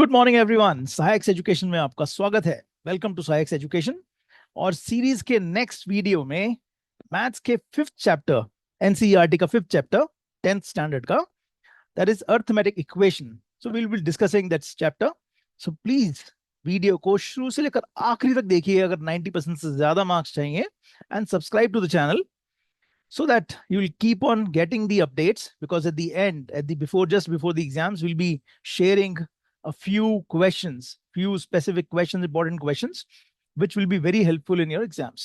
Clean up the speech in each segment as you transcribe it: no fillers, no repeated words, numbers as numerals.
Good morning everyone, Sahayak education में आपका स्वागत है। Welcome to Sahayak education. और सीरीज के नेक्स्ट वीडियो में मैथ्स के फिफ्थ चैप्टर, एनसीईआरटी का फिफ्थ चैप्टर, 10th स्टैंडर्ड का, that is arithmetic equation. So we will be discussing that chapter. So please video को शुरू से लेकर आखिरी तक देखिए अगर 90% से ज्यादा मार्क्स चाहिए, and subscribe to the channel so that you will keep on getting the updates, because at the end, just before the exams, we'll be sharing a few questions, few specific questions, important questions, which will be very helpful in your exams.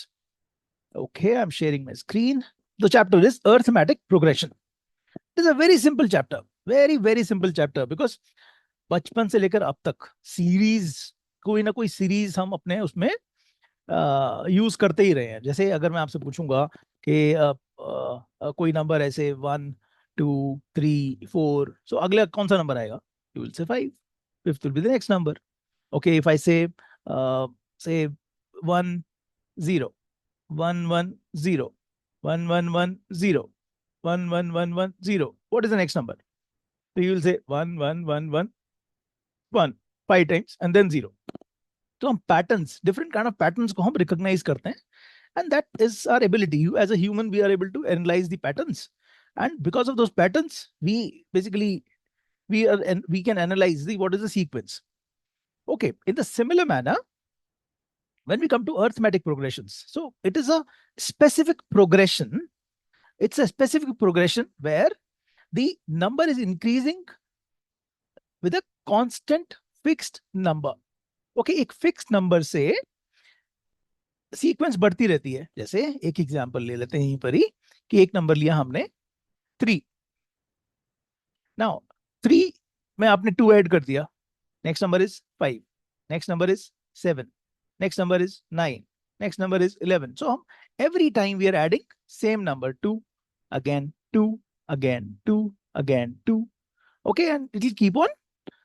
Okay, I'm sharing my screen. The chapter is arithmetic progression. It is a very simple chapter, very simple chapter, because बचपन से लेकर अब तक series, कोई ना कोई series हम अपने उसमें यूज करते ही रहे हैं। जैसे अगर मैं आपसे पूछूंगा कि कोई नंबर ऐसे 1 2 3 4, सो अगला कौन सा नंबर आएगा? You will say 5, fifth will be the next number. Okay, if I से 1 0 1 1 0 1 1 1 0 1 1 1 1 0, what is the next number? So you will say 1 1 1 1 1 5 times and then 0. तो हम patterns, different kind of patterns को हम रिकॉग्नाइज करते हैं, and that is our ability. You as a human, we are able to analyze the patterns, and because of those patterns we basically we can analyze what is the sequence. Okay, in the similar manner, when we come to arithmetic progressions, so it is a specific progression. It's a specific progression where the number is increasing with a constant fixed number. Okay, एक fixed number से sequence बढ़ती रहती है। जैसे एक example ले लेते हैं यहीं पर ही, कि एक नंबर लिया हमने 3। नाउ 3 में आपने 2 ऐड कर दिया, next number is 5, next number is 7, next number is 9, next number is 11। So हम every time we are adding same number, 2 again 2 again 2 again 2। Okay, and it will keep on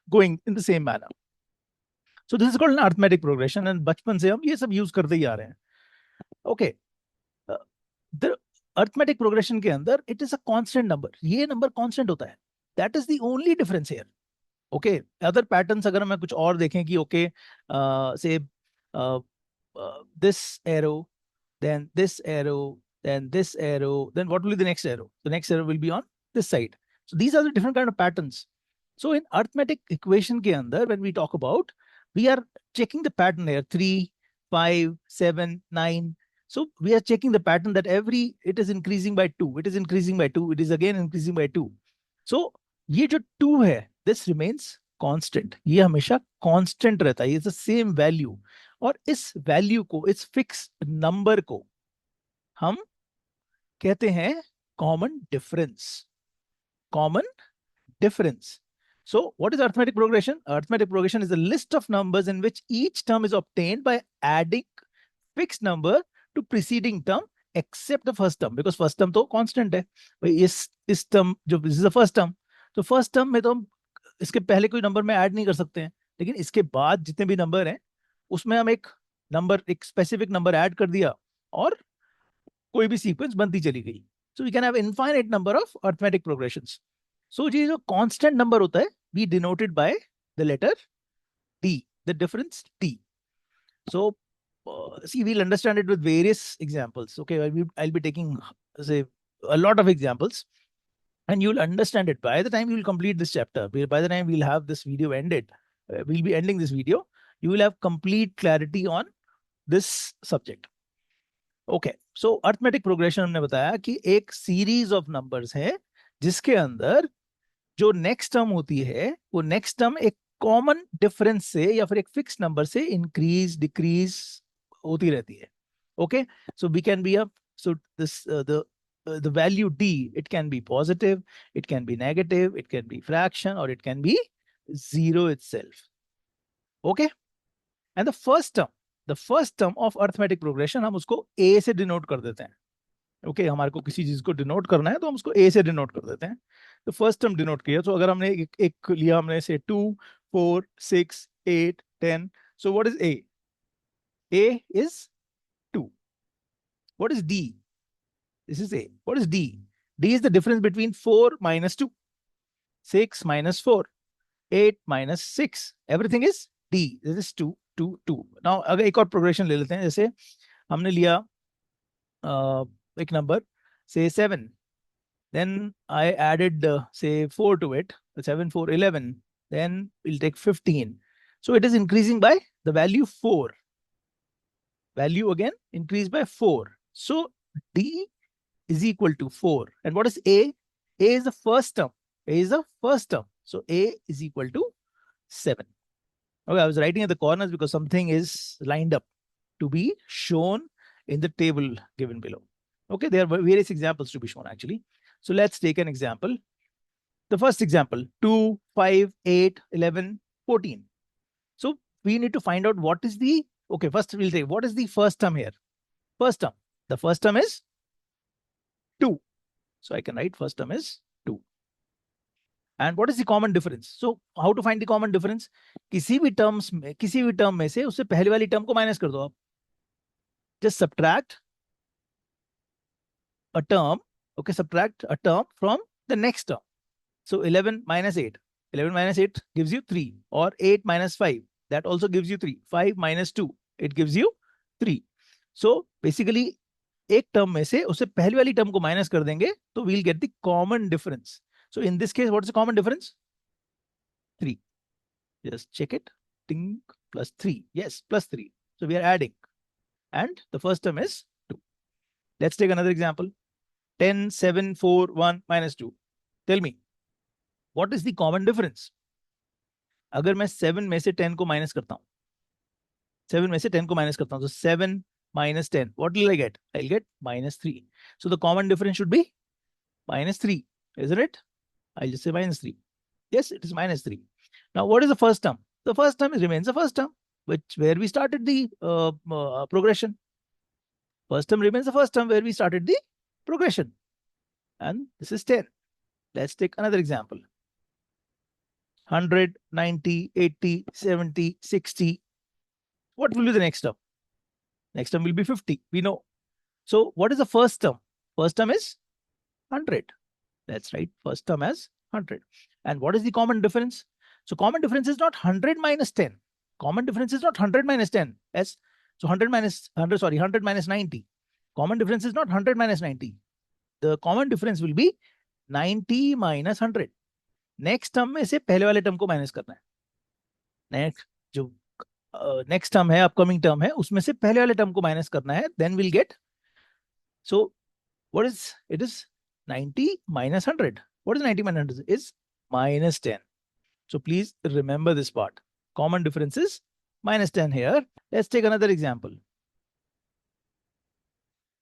going in the same manner. So this is called an arithmetic progression, and बचपन से हम ये सब use करते ही आ रहे हैं। Okay, the arithmetic progression के अंदर it is a constant number, ये नंबर कांस्टेंट होता है। That is the only difference here. Okay, other patterns अगर मैं कुछ और देखें कि ओके से this arrow, then this arrow, then this arrow, then what will be the next arrow? The next arrow will be on this side. So these are the different kind of patterns. So in arithmetic equation ke andar, when we talk about, we are checking the pattern here, 3 5 7 9. So we are checking the pattern that it is increasing by 2, it is increasing by 2, it is again increasing by 2. So ye jo 2 hai, this remains constant, ये हमेशा constant रहता है, it's the same value। और इस value को, इस fix number को हम कहते हैं common difference. Common difference. So what is arithmetic progression? Arithmetic progression is a list of numbers in which each term is obtained by adding fixed number to preceding term except the first term, because first term तो constant है भाई। इस term जो this is the first term, तो first term में तो हम इसके पहले कोई नंबर में ऐड नहीं कर सकते हैं, लेकिन इसके बाद जितने भी नंबर हैं उसमें हम एक स्पेसिफिक नंबर ऐड कर दिया और कोई भी सीक्वेंस बनती चली गई। So we can have infinite number of arithmetic progressions. So ये जो कांस्टेंट नंबर होता है, we denoted by the letter T, the difference T. So see, we'll understand it with various examples. Okay, I'll be taking say a lot of examples, and you'll understand it by the time you'll complete this chapter. By the time we'll have this video ended, we'll be ending this video, you will have complete clarity on this subject. Okay, so arithmetic progression हमने बताया कि एक series of numbers है जिसके अंदर जो next term होती है वो नेक्स्ट टर्म एक कॉमन डिफरेंस से या फिर एक फिक्स नंबर से इंक्रीज डिक्रीज होती रहती है। Okay, so we can be up, so this the value d, it can be positive, it can be negative, it can be fraction, or it can be zero itself. Okay, and the first term of arithmetic progression हम उसको a से denote कर देते हैं। Okay, हमारे को किसी चीज को डिनोट करना है तो हम उसको a से डिनोट कर देते हैं। तो फर्स्ट टर्म डिनोट किया, तो अगर हमने एक लिया, हमने से 2 4 6 8 10, so what is a is 2। what is d? This is a. What is d? D is the difference between 4 minus 2, 6 minus 4, 8 minus 6, everything is D. This is 2, 2, 2. Now अगर एक और प्रोग्रेशन ले लेते हैं, जैसे हमने लिया एक number say 7, then I added say 4 to it, 7, 4, 11, then we'll take 15. So it is increasing by the value 4. Value again increased by 4. So D is equal to 4. And what is A? A is the first term. A is the first term. So A is equal to 7. Okay, I was writing at the corners because something is lined up to be shown in the table given below. Okay, there are various examples to be shown actually. So let's take an example. The first example, 2, 5, 8, 11, 14. So we need to find out what is the, okay, first we'll take, what is the first term here? First term. The first term is 2. So I can write first term is 2. And what is the common difference? So how to find the common difference? किसी भी term में से उससे पहले वाली term को minus कर दो आप. Just subtract a term. Okay, subtract a term from the next term. So 11 minus 8. 11 minus 8 gives you 3. Or 8 minus 5. That also gives you 3. 5 minus 2. It gives you 3. So basically, एक term में से उससे पहले वाली term को minus कर देंगे, तो we'll get the common difference. So in this case, what is the common difference? 3. Just check it. Ting, plus 3. Yes, plus 3. So we are adding. And the first term is 2. Let's take another example. 10, 7, 4, 1, minus 2. Tell me, what is the common difference? अगर मैं 7 में से 10 को minus करता हूँ, 7 में से 10 को minus करता हूँ, so 7 minus 10, what will I get? I'll get minus 3. So the common difference should be minus 3, isn't it? I'll just say minus 3. Yes, it is minus 3. Now, what is the first term? The first term remains the first term, where we started the progression. First term remains the first term where we started the progression. And this is 10. Let's take another example. 100, 90, 80, 70, 60. What will be the next term? Next term will be 50. We know. So what is the first term? First term is 100. That's right. First term as 100. And what is the common difference? So common difference is not 100 minus 10. Common difference is not 100 minus 10. Yes. So 100 minus 90. Common difference is not 100 minus 90. The common difference will be 90 minus 100. Next term में से पहले वाले term को minus करना है. Next term है, upcoming term है, उसमें से पहले वाले term को minus करना है. Then we'll get. So what is it? Is 90 minus 100. What is 90 minus 100? Is minus 10. So please remember this part. Common difference is minus 10 here. Let's take another example.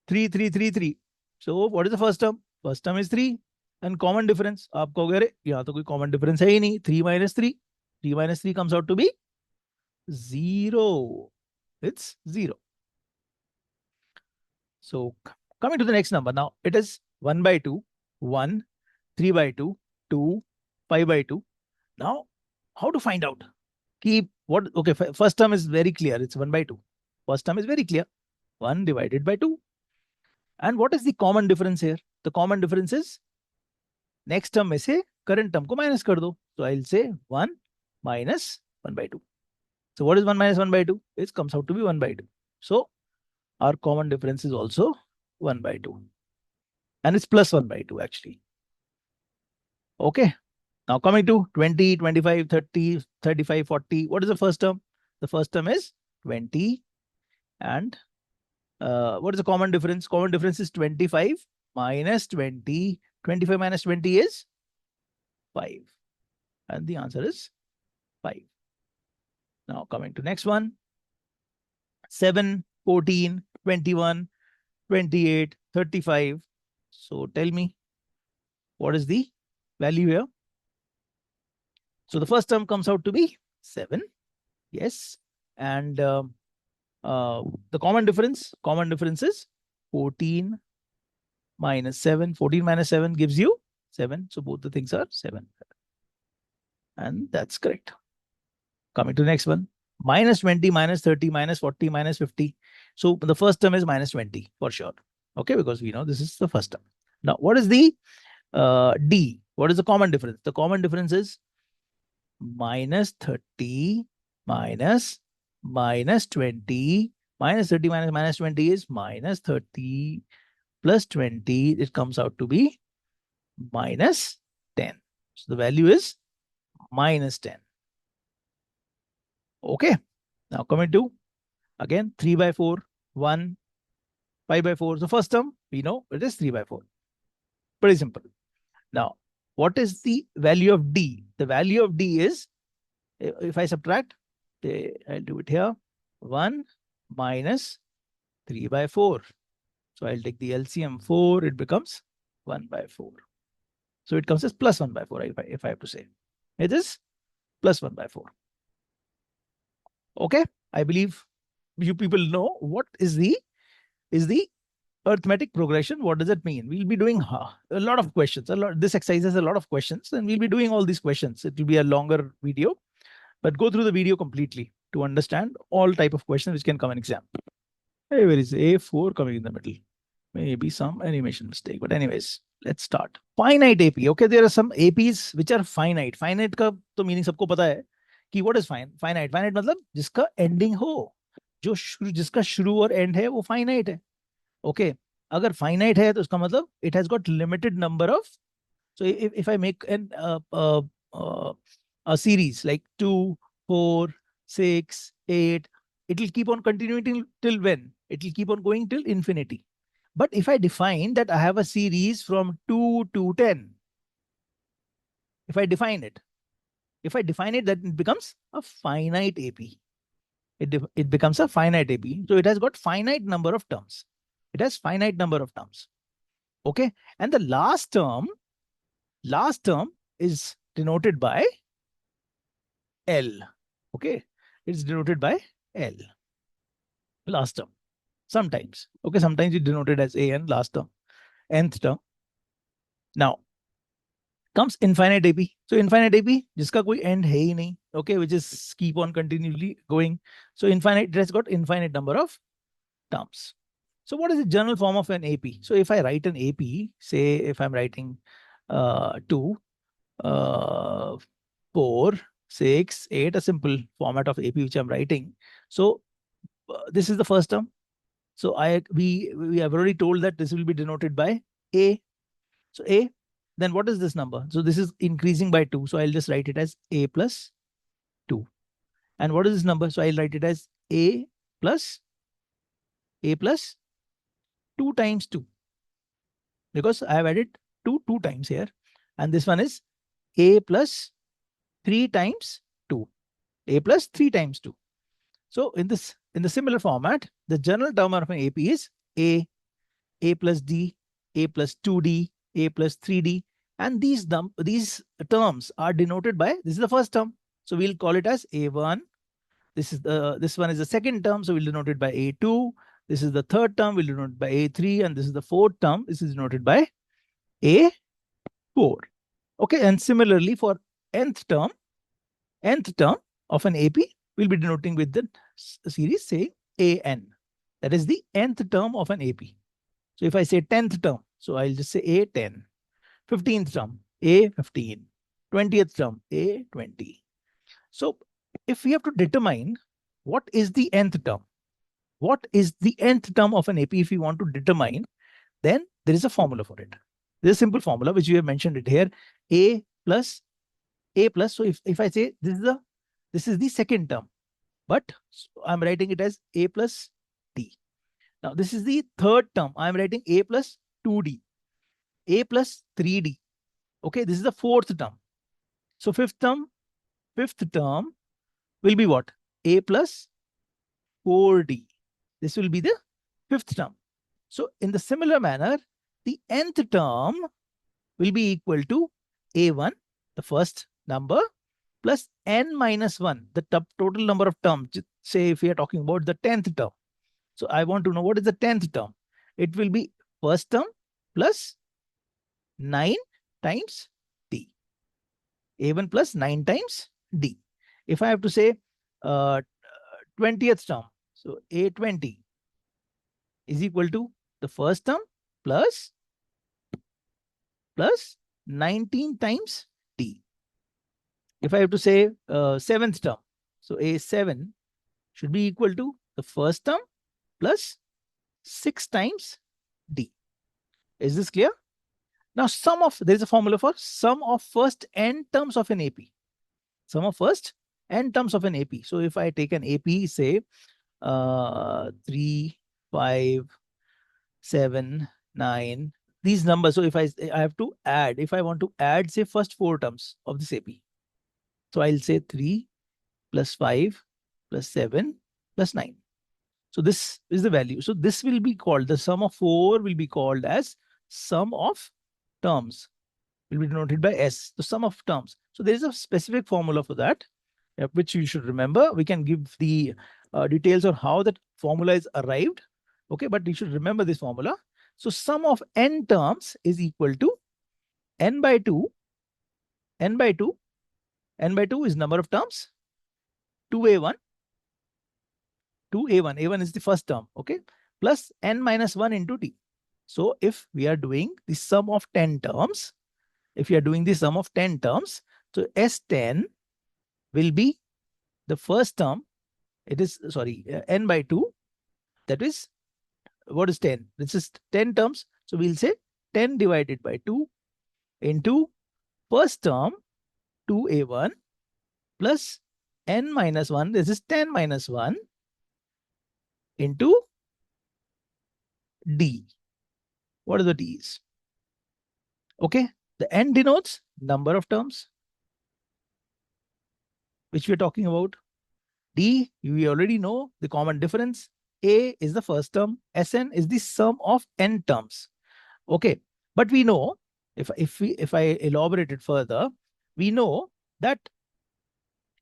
3, 3, 3, 3. So what is the first term? First term is 3. And common difference, आप कहोगे अरे यहाँ तो कोई common difference है ही नहीं. 3 minus 3. 3 minus 3 comes out to be 0. It's 0. So coming to the next number. Now it is 1 by 2, 1, 3 by 2, 2, 5 by 2. Now how to find out? What? Okay, first term is very clear. It's 1 by 2. First term is very clear. 1 divided by 2. And what is the common difference here? The common difference is next term में से current term को minus कर दो. So I'll say 1 minus 1 by 2. So what is 1 minus 1 by 2? It comes out to be 1 by 2. So our common difference is also 1 by 2. And it's plus 1 by 2 actually. Okay. Now coming to 20, 25, 30, 35, 40. What is the first term? The first term is 20. And what is the common difference? Common difference is 25 minus 20. 25 minus 20 is 5. And the answer is 5. Now coming to next one. 7, 14, 21, 28, 35. So tell me, what is the value here? So the first term comes out to be 7. Yes. And the common difference is 14 minus 7. 14 minus 7 gives you 7. So both the things are 7. And that's correct. Coming to the next one. Minus 20, minus 30, minus 40, minus 50. So the first term is minus 20 for sure. Okay, because we know this is the first term. Now, what is the D? What is the common difference? The common difference is minus 30 minus minus 20 minus 30 minus minus 20 is minus 30 plus 20. It comes out to be minus 10. So the value is minus 10. Okay. Now coming to again 3 by 4, 1, 5 by 4. So first term, we know it is 3 by 4. Pretty simple. Now, what is the value of D? The value of D is, if I subtract, I'll do it here, 1 minus 3 by 4. So I'll take the LCM 4, it becomes 1 by 4. So it comes as plus 1 by 4 if I have to say. It is plus 1 by 4. Okay, I believe you people know what is the arithmetic progression. What does it mean? We'll be doing a lot of questions. This exercise has a lot of questions, and we'll be doing all these questions. It will be a longer video, but go through the video completely to understand all type of questions which can come in exam. Hey, where is A4 coming in the middle? Maybe some animation mistake, but anyways, let's start. Finite AP. Okay, there are some APs which are finite. Finite का तो meaning सबको पता है कि what is finite? Finite मतलब जिसका ending हो, जिसका शुरू और end है वो finite है. Okay, अगर finite है तो उसका मतलब it has got limited number of. So if I make a series like 2, 4, 6, 8, it will keep on continuing till when? It will keep on going till infinity. But if I define that I have a series from 2 to 10, if I define it, then it becomes a finite AP. It becomes a finite AP. So it has got finite number of terms. It has finite number of terms. Okay. And the last term is denoted by L. Okay. It's denoted by L. Last term. Sometimes. Okay. Sometimes it's denoted as AN, last term, nth term. Now comes infinite AP. So infinite AP, जिसका कोई end है ही नहीं. Okay. Which is keep on continually going. So infinite, it has got infinite number of terms. So what is the general form of an AP? So if I write an AP, say if I'm writing 2, 4, 6, 8, a simple format of AP which I'm writing. So this is the first term. So we have already told that this will be denoted by A. So A, then what is this number? So this is increasing by 2. So I'll just write it as A plus 2. And what is this number? So I'll write it as A plus 2 times 2. Because I have added 2 times here. And this one is A plus 3 times 2. A plus 3 times 2. So in the similar format, the general term of an AP is A plus D, A plus 2D, A plus 3D. And these terms are denoted by, this is the first term. So we'll call it as A1. This one is the second term. So we'll denote it by A2. This is the third term. We'll denote it by A3. And this is the fourth term. This is denoted by A4. Okay. And similarly for nth term of an AP, we'll be denoting with the series saying AN. That is the nth term of an AP. So if I say 10th term, so I'll just say A10. 15th term, A15. 20th term, A20. So if we have to determine what is the nth term, what is the nth term of an AP, if we want to determine, then there is a formula for it. There's a simple formula which we have mentioned it here. A plus. So if I say this is the second term, but I'm writing it as A plus D. Now this is the third term. I'm writing A plus 2D, A plus 3D. Okay, this is the fourth term. So fifth term will be what? A plus 4D. This will be the fifth term. So in the similar manner, the nth term will be equal to A1, the first number, plus n minus 1, the total number of terms. Say if we are talking about the 10th term. So I want to know what is the 10th term. It will be first term plus 9 times D. A1 plus 9 times D. If I have to say 20th term, so A20 is equal to the first term plus 19 times D. if I have to say seventh term, so A7 should be equal to the first term plus 6 times D. Is this clear? Now, there is a formula for sum of first n terms of an AP. Sum of first n terms of an AP. So if I take an AP, say 3, 5, 7, 9, these numbers. So if I have to add, if I want to add, say, first 4 terms of this AP. So I'll say 3 plus 5 plus 7 plus 9. So this is the value. So this will be called, the sum of 4 will be called as sum of terms, will be denoted by S, the sum of terms. So there is a specific formula for that, which you should remember. We can give the details on how that formula is arrived. Okay, but you should remember this formula. So sum of n terms is equal to n by 2, n by 2, n by 2 is number of terms, 2a1, a1 is the first term, okay, plus n minus 1 into t. So if we are doing the sum of 10 terms, if you are doing the sum of 10 terms, so S10 will be the first term. It is, sorry, n by 2. That is, what is 10? This is 10 terms. So we'll say 10 divided by 2 into first term 2a1 plus n minus 1. This is 10 minus 1 into d. What are the d's? Okay. The n denotes number of terms, which we are talking about. D, we already know the common difference. A is the first term. Sn is the sum of n terms. Okay. But we know, if I elaborate it further, we know that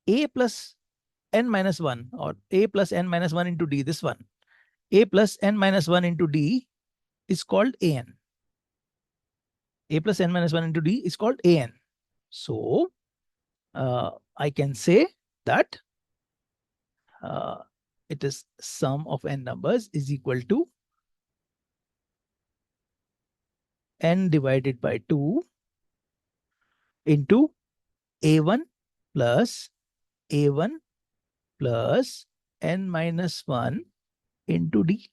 A plus n minus 1, or A plus n minus 1 into D, this one, A plus n minus 1 into D is called An. A plus n minus 1 into D is called An. So I can say that it is sum of n numbers is equal to n divided by 2 into A1 plus A1 plus n minus 1 into D.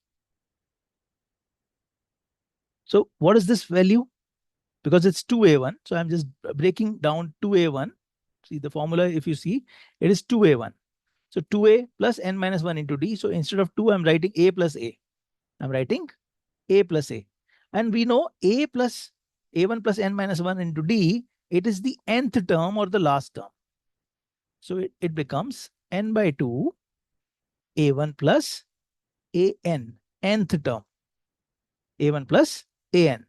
So what is this value? Because it's 2a1, so I'm just breaking down 2a1. See the formula, if you see, it is 2a1. So 2a plus n minus 1 into d. So instead of 2, I'm writing a plus a. I'm writing a plus a. And we know a plus a1 plus n minus 1 into d, it is the nth term or the last term. So it becomes n by 2 a1 plus an, nth term. A1 plus an.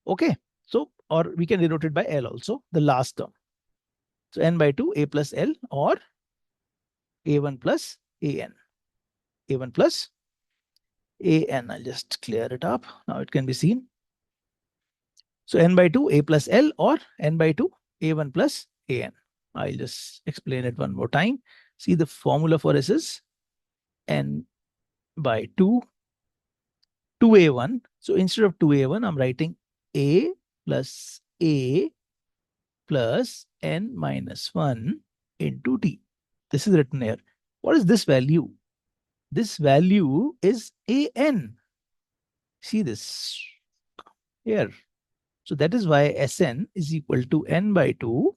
Okay. So, or we can denote it by L also, the last term. So n by 2, a plus L, or a1 plus an. A1 plus an. I'll just clear it up. Now it can be seen. So n by 2, a plus L, or n by 2, a1 plus an. I'll just explain it one more time. See, the formula for S is n by 2, 2a1. So instead of 2a1, I'm writing a plus a plus n minus 1 into d. This is written here. What is this value? This value is an. See this here. So that is why Sn is equal to n by 2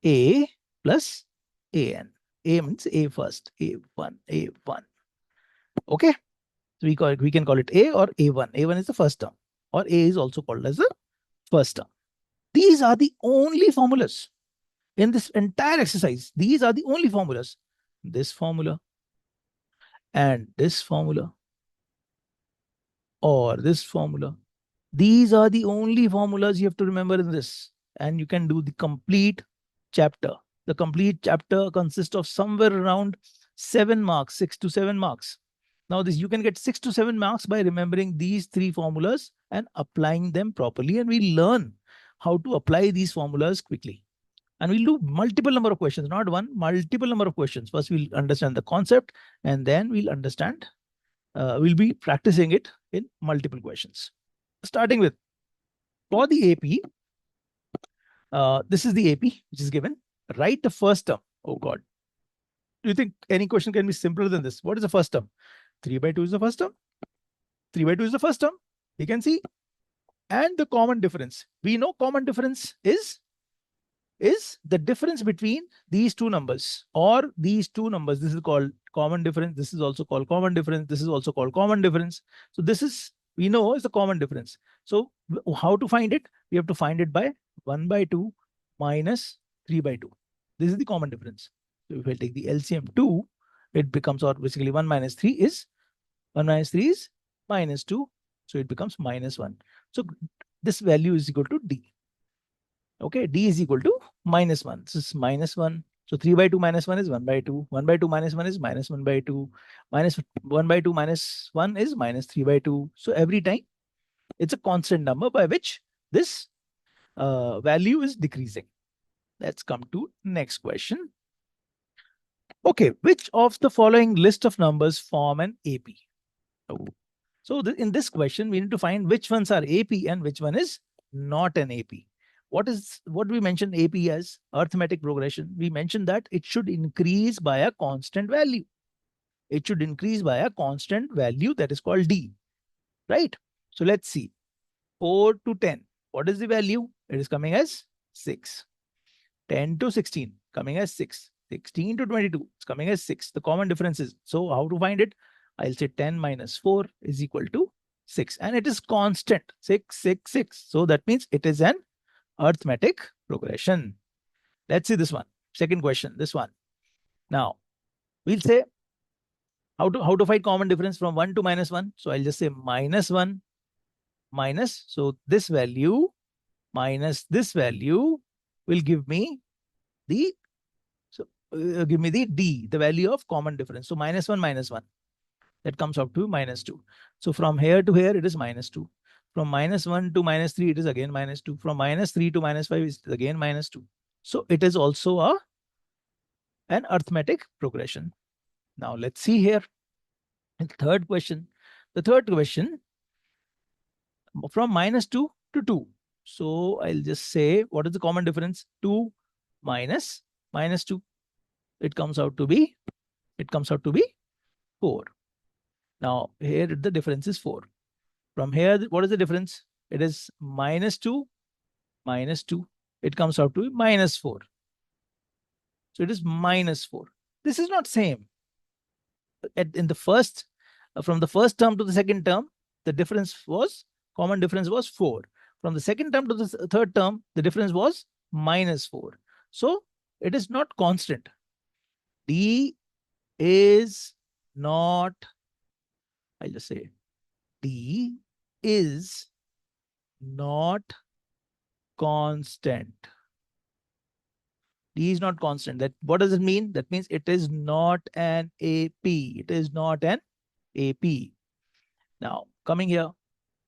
a plus an. A means a first, a1, a1. Okay. So we can call it a or a1. A1 is the first term, or a is also called as the first term. These are the only formulas in this entire exercise. These are the only formulas. This formula and this formula, or this formula. These are the only formulas you have to remember in this. And you can do the complete chapter. The complete chapter consists of somewhere around 7 marks, 6 to 7 marks. Now this, you can get 6 to 7 marks by remembering these 3 formulas and applying them properly. And we learn how to apply these formulas quickly. And we'll do multiple number of questions, not one, multiple number of questions. First, we'll understand the concept, and then we'll understand, we'll be practicing it in multiple questions. Starting with, for the AP, This is the AP which is given. Write the first term. Oh God. Do you think any question can be simpler than this? What is the first term? 3 by 2 is the first term. 3 by 2 is the first term. You can see. And the common difference. We know common difference is the difference between these two numbers or these two numbers. This is called common difference. This is also called common difference. This is also called common difference. So this is, we know, is the common difference. So how to find it? We have to find it by 1 by 2 minus 3 by 2. This is the common difference. So if I take the LCM 2, it becomes, or basically 1 minus 3 is, 1 minus 3 is minus 2. So it becomes minus 1. So this value is equal to D. Okay, D is equal to minus 1. This is minus 1. So 3 by 2 minus 1 is 1 by 2. 1 by 2 minus 1 is minus 1 by 2. Minus 1 by 2 minus 1 is minus 3 by 2. So every time it's a constant number by which this value is decreasing. Let's come to next question. Okay, which of the following list of numbers form an AP? So in this question, we need to find which ones are AP and which one is not an AP. What we mentioned AP as? Arithmetic progression. We mentioned that it should increase by a constant value. It should increase by a constant value that is called D, right? So let's see. 4 to 10. What is the value? It is coming as 6. 10 to 16 coming as 6. 16 to 22 it's coming as 6. The common difference is, so how to find it? I'll say 10 minus 4 is equal to 6, and it is constant 6, 6, 6. So that means it is an arithmetic progression. Let's see this one. Second question, this one. Now we'll say how to find common difference from 1 to minus 1. So I'll just say minus 1 minus, so this value minus this value will give me the, give me the D, the value of common difference. So minus 1 minus 1, that comes up to minus 2. So from here to here it is minus 2. From minus 1 to minus 3 it is again minus 2. From minus 3 to minus 5 is again minus 2. So it is also an arithmetic progression. Now let's see here. And third question. The third question, from minus 2 to 2. So I'll just say, what is the common difference? 2 minus minus 2. It comes out to be 4. Now here the difference is 4. From here, what is the difference? It is minus 2 minus 2. It comes out to be minus 4. So it is minus 4. This is not same. In the first, from the first term to the second term, the difference was, common difference was 4. From the second term to the third term, the difference was minus 4. So it is not constant. D is not, I'll just say, D is not constant. D is not constant. That, what does it mean? That means it is not an AP. It is not an AP. Now coming here,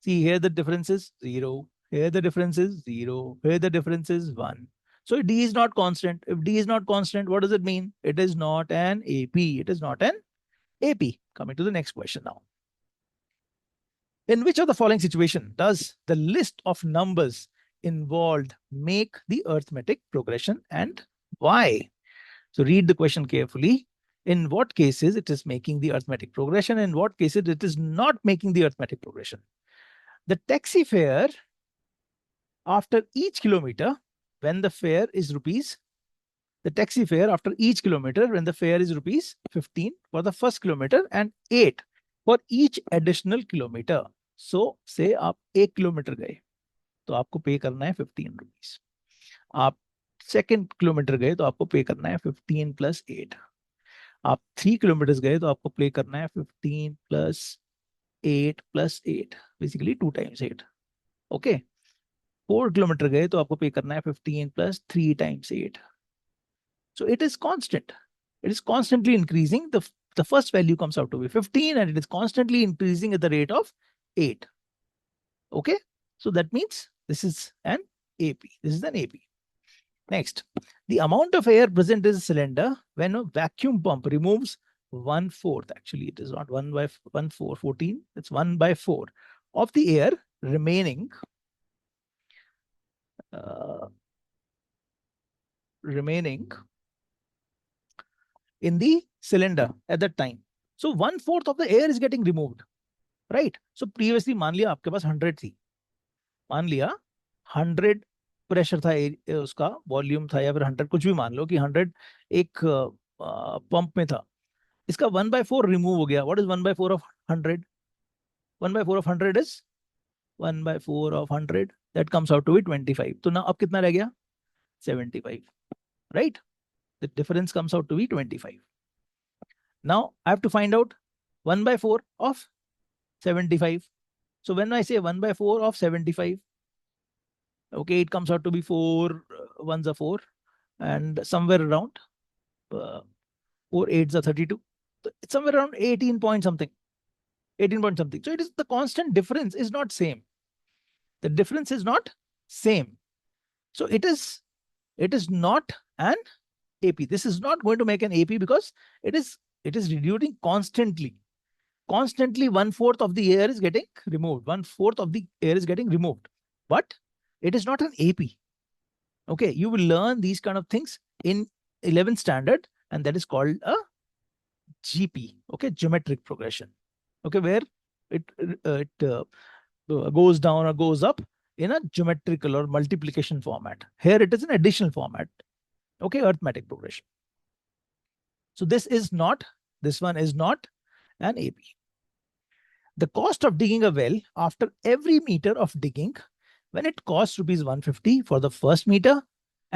see here the difference is 0. Here the difference is 0. Here the difference is 1. So D is not constant. If D is not constant, what does it mean? It is not an AP. It is not an AP. Coming to the next question now. In which of the following situation does the list of numbers involved make the arithmetic progression, and why? So read the question carefully. In what cases it is making the arithmetic progression, in what cases it is not making the arithmetic progression? The taxi fare after each kilometer, when the fare is rupees, the taxi fare after each kilometer when the fare is rupees 15 for the first kilometer and 8 for each additional kilometer. So say आप 1 kilometre गए तो आपको पे करना है 15 rupees. आप second kilometre गए तो आपको पे करना है 15 प्लस 8. आप 3 किलोमीटर गए तो आपको पे करना है 15 plus 8 plus 8, basically 2 times 8. Okay, 4 kilometre गए तो आपको पे करना है 15 plus 3 times 8. So it is constant. It is constantly increasing. The first value comes out to be 15 and it is constantly increasing at the rate of 8. Okay, so that means this is an AP. This is an AP. Next, the amount of air present in a cylinder when a vacuum pump removes 1/4. Actually, it is not 1 by 1/4, 14. It's 1 by 4 of the air remaining. remaining in the cylinder at that time. So 1/4 of the air is getting removed, right? So previously मान लिया आपके पास 100 थी, मान लिया 100 pressure था, उसका volume था, या फिर 100 कुछ भी मान लो कि 100 एक पंप में था, इसका 1/4 रिमूव हो गया. What is 1/4 of 100? 1/4 of 100 is 1/4 of 100, that comes out to be 25. तो ना अब कितना रह गया? 75, right? The difference comes out to be 25. Now I have to find out 1/4 of 75. So when I say 1/4 of 75, okay, it comes out to be 4 ones are 4, and somewhere around 4 8s are 32. So it's somewhere around 18 point something. 18 point something. So it is the constant difference is not same. The difference is not same. So it is not an AP. This is not going to make an AP because it is reducing constantly. Constantly 1/4 of the air is getting removed. 1/4 of the air is getting removed. But it is not an AP. Okay, you will learn these kind of things in 11th standard, and that is called a GP. Okay, geometric progression. Okay, where it goes down or goes up in a geometrical or multiplication format. Here it is an additional format. Okay, arithmetic progression. So this one is not an AP. The cost of digging a well after every meter of digging, when it costs rupees 150 for the first meter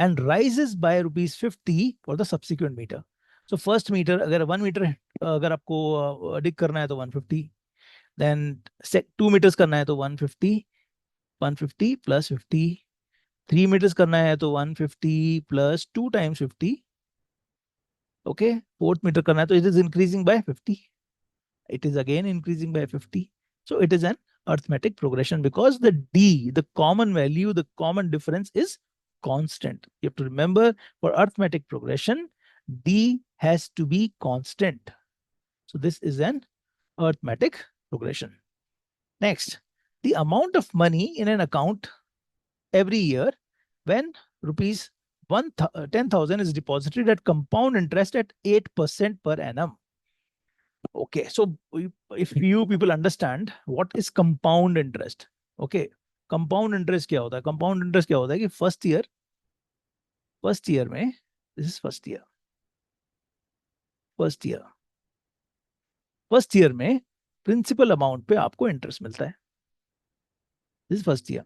and rises by rupees 50 for the subsequent meter. So first meter, अगर 1 meter अगर आपको dig करना है तो 150, then 2 meters करना है तो 150 plus 50, 3 meters करना है तो 150 plus 2 times 50. Okay, 4th meter करना है तो it is increasing by 50. It is again increasing by 50. So it is an arithmetic progression because the D, the common value, the common difference is constant. You have to remember, for arithmetic progression, D has to be constant. So this is an arithmetic progression. Next, the amount of money in an account every year when rupees 10,000 is deposited at compound interest at 8% per annum. Okay, so if you people understand what is compound interest, okay, compound interest क्या होता है? Compound interest क्या होता है कि first year में, this is first year में principal amount पे आपको interest मिलता है. This is first year.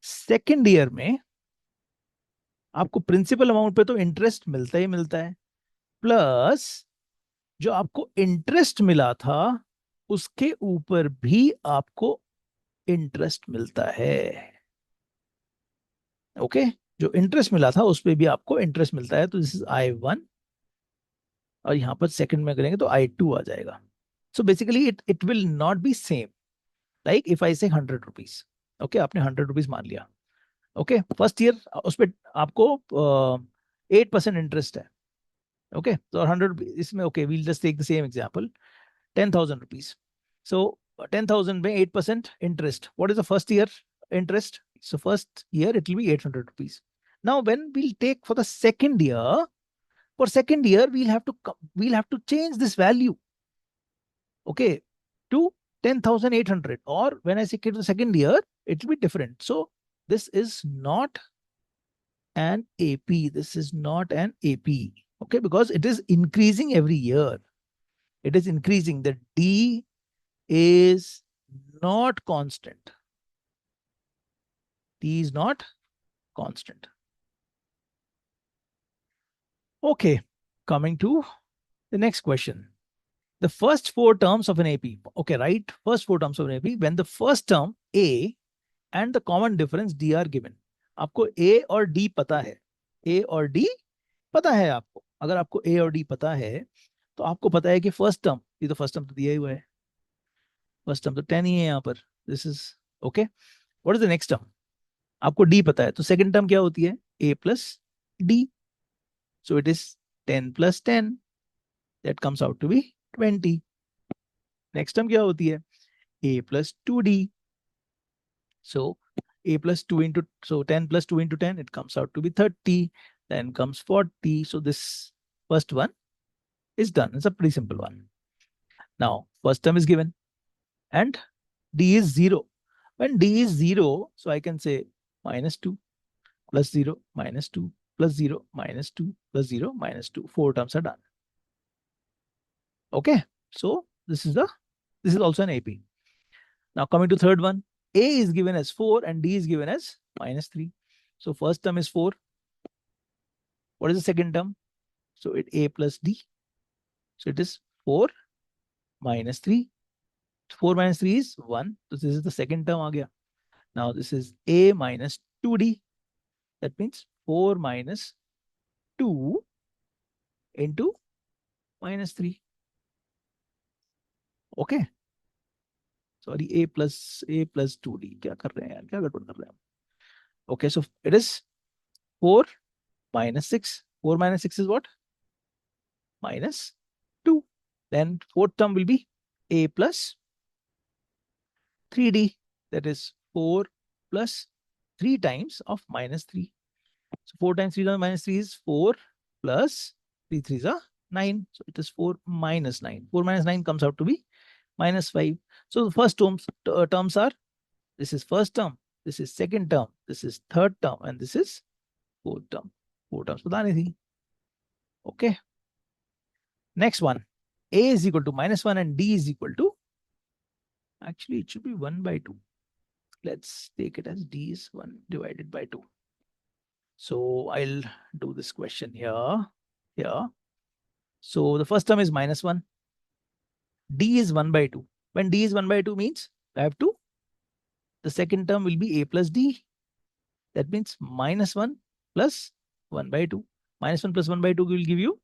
Second year में आपको principal amount पे तो interest मिलता ही मिलता है, plus जो आपको इंटरेस्ट मिला था उसके ऊपर भी आपको इंटरेस्ट मिलता है. ओके, जो इंटरेस्ट मिला था उस पर भी आपको इंटरेस्ट मिलता है. तो दिस इज I1 और यहां पर सेकंड में करेंगे तो I2 आ जाएगा. So basically it will not be same. Like if I से 100 रुपीज, ओके, आपने 100 रुपीज मान लिया. ओके, फर्स्ट ईयर उस पर आपको 8% इंटरेस्ट है. ओके, तो 100 इसमें, okay, we'll just take the same example, 10,000 rupees. So 10,000 में 8% interest. What is the first year interest? So first year it will be 800 rupees. Now when we'll take for the second year, for second year we'll have to change this value, okay, to 10,800. Or when I say the second year, it will be different. So this is not an AP. This is not an AP. Okay, because it is increasing every year. It is increasing. The D is not constant. D is not constant. Okay, coming to the next question. The first 4 terms of an AP. Okay, right? First 4 terms of an AP. When the first term A and the common difference D are given. आपको A और D पता है. A और D पता है आपको. अगर आपको A और D पता है तो आपको पता है कि फर्स्ट टर्म, ये तो फर्स्ट टर्म तो दिया ही हुआ है, फर्स्ट टर्म तो 10 ही है यहाँ पर. This is okay. What is the next term? आपको D पता है, तो सेकंड टर्म क्या होती है? A plus D. So it is 10 plus 10. That comes out to be 20. Next term क्या होती है? A plus 2D. So A plus 2 into, so 10 plus 2 into 10, it comes out to be 30. then comes 40. So this first one is done. It's a pretty simple one. Now, first term is given and D is 0. When D is 0, so I can say minus 2 plus 0 minus 2 plus 0 minus 2 plus 0 minus 2. 4 terms are done. Okay, so this is also an AP. Now coming to third one, A is given as 4 and D is given as minus 3. So first term is 4. What is the second term? So it A plus D. So it is 4 minus 3. 4 minus 3 is 1. So this is the second term. Now this is A minus 2D. That means 4 minus 2 into minus 3. Okay. Sorry, A plus 2D. क्या कर रहे हैं यार? क्या गड़बड़ कर रहे हैं? Okay, so it is 4 minus 6. 4 minus 6 is what? Minus 2. Then fourth term will be A plus 3D. That is 4 plus 3 times of minus 3. So 4 times 3 times minus 3 is 4 plus 3 3s are 9. So it is 4 minus 9. 4 minus 9 comes out to be minus 5. So the first terms are, this is first term, this is second term, this is third term, and this is fourth term. 4 terms पता नहीं थी. Okay. Next one, A is equal to minus 1 and D is equal to, actually it should be 1 by 2. Let's take it as D is 1 divided by 2. So I'll do this question here. So the first term is minus 1. D is 1 by 2. When D is 1 by 2 means I have to, the second term will be A plus D. That means minus 1 plus 1 by 2. Minus 1 plus 1 by 2 will give you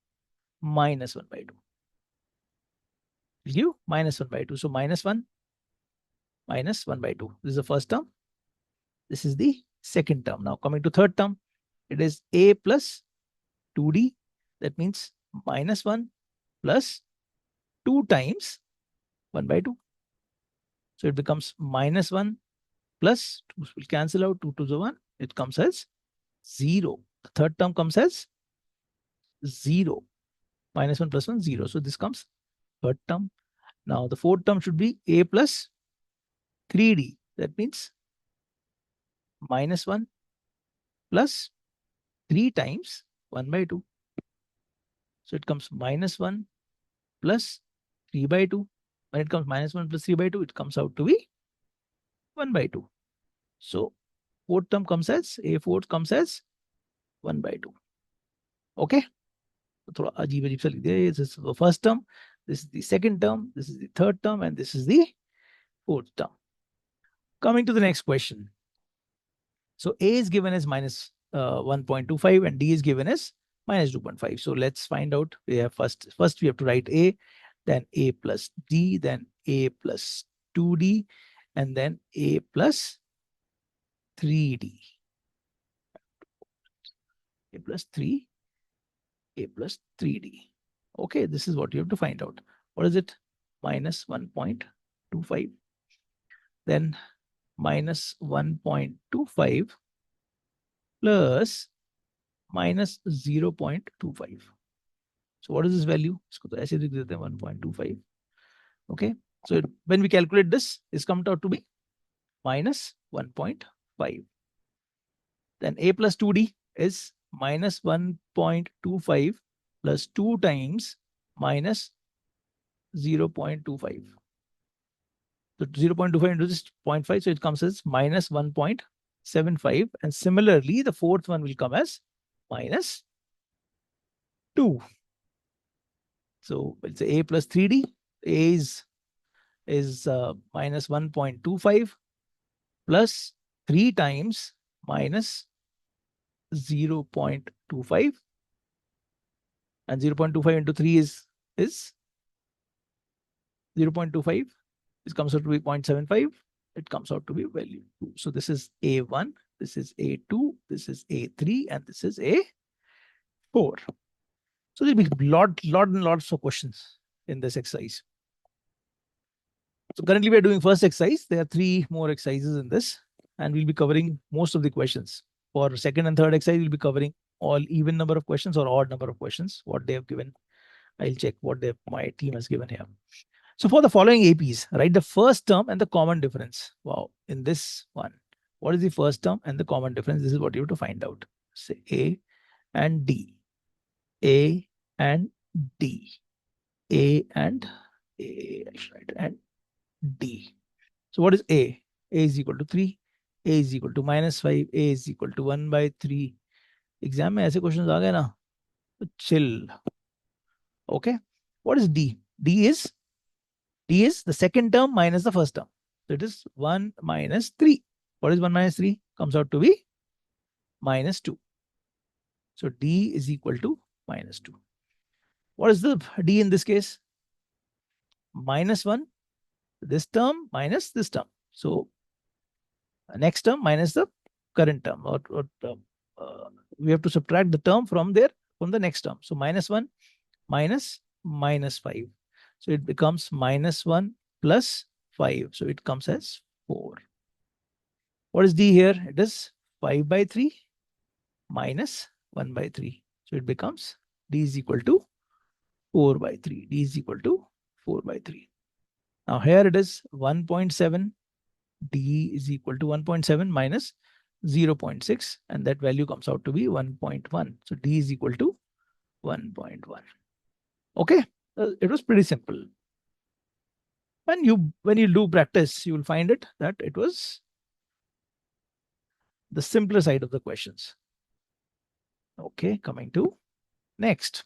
minus 1 by 2. Will give you minus 1 by 2. So minus 1 minus 1 by 2. This is the first term. This is the second term. Now coming to third term, it is A plus 2D. That means minus 1 plus 2 times 1 by 2. So it becomes minus 1 plus 2 will cancel out, 2 to the 1. It comes as 0. The third term comes as 0. Minus 1 plus 1, 0. So this comes third term. Now the fourth term should be A plus 3D. That means minus 1 plus 3 times 1 by 2. So it comes minus 1 plus 3 by 2. When it comes minus 1 plus 3 by 2, it comes out to be 1 by 2. So fourth term comes as, A fourth comes as 1 by 2. Okay. थोड़ा अजीब अजीब सा लिख दिया. This is the first term, this is the second term, this is the third term, and this is the fourth term. Coming to the next question. So A is given as minus 1.25 and D is given as minus 2.5. So let's find out. We have first we have to write A, then A plus D, then A plus 2D, and then A plus 3D. A plus 3, A plus 3D. Okay, this is what you have to find out. What is it? Minus 1.25. Then minus 1.25 plus minus 0.25. So what is this value? इसको तो ऐसे लिख देते हैं 1.25. Okay, so when we calculate this, it's come out to be minus 1.5. Then A plus 2D is minus 1.25 plus 2 times minus 0.25. So 0.25 into this 0.5, so it comes as minus 1.75. And similarly, the fourth one will come as minus 2. So it's A plus 3D. A is minus 1.25 plus 3 times minus 0.25, and 0.25 into 3 is 0.25. This comes out to be 0.75. It comes out to be value 2. So this is A1, this is A2, this is A3, and this is A4. So there'll be lots of questions in this exercise. So currently we are doing first exercise. There are 3 more exercises in this, and we'll be covering most of the questions. For second and third exercise, we'll be covering all even number of questions or odd number of questions, what they have given. I'll check what my team has given here. So for the following APs, write the first term and the common difference. Wow, in this one, what is the first term and the common difference? This is what you have to find out. Say A and D, A and D, A and A, right, and D. So what is A? A is equal to 3, A is equal to -5, A is equal to 1/3. Exam में ऐसे questions आ गए ना तो chill. Okay, what is D? D is the second term minus the first term. So it is 1 minus 3. What is 1 minus 3? Comes out to be -2. So D is equal to -2. What is the D in this case? -1, this term minus this term. So next term minus the current term, or we have to subtract the term from the next term. So -1 minus -5. So it becomes -1 plus 5. So it comes as 4. What is D here? It is 5/3 minus 1/3. So it becomes D is equal to 4/3. D is equal to 4/3. Now here it is 1.7. D is equal to 1.7 minus 0.6, and that value comes out to be 1.1. So D is equal to 1.1. Okay, it was pretty simple. When you do practice, you will find it that it was the simpler side of the questions. Okay, coming to next.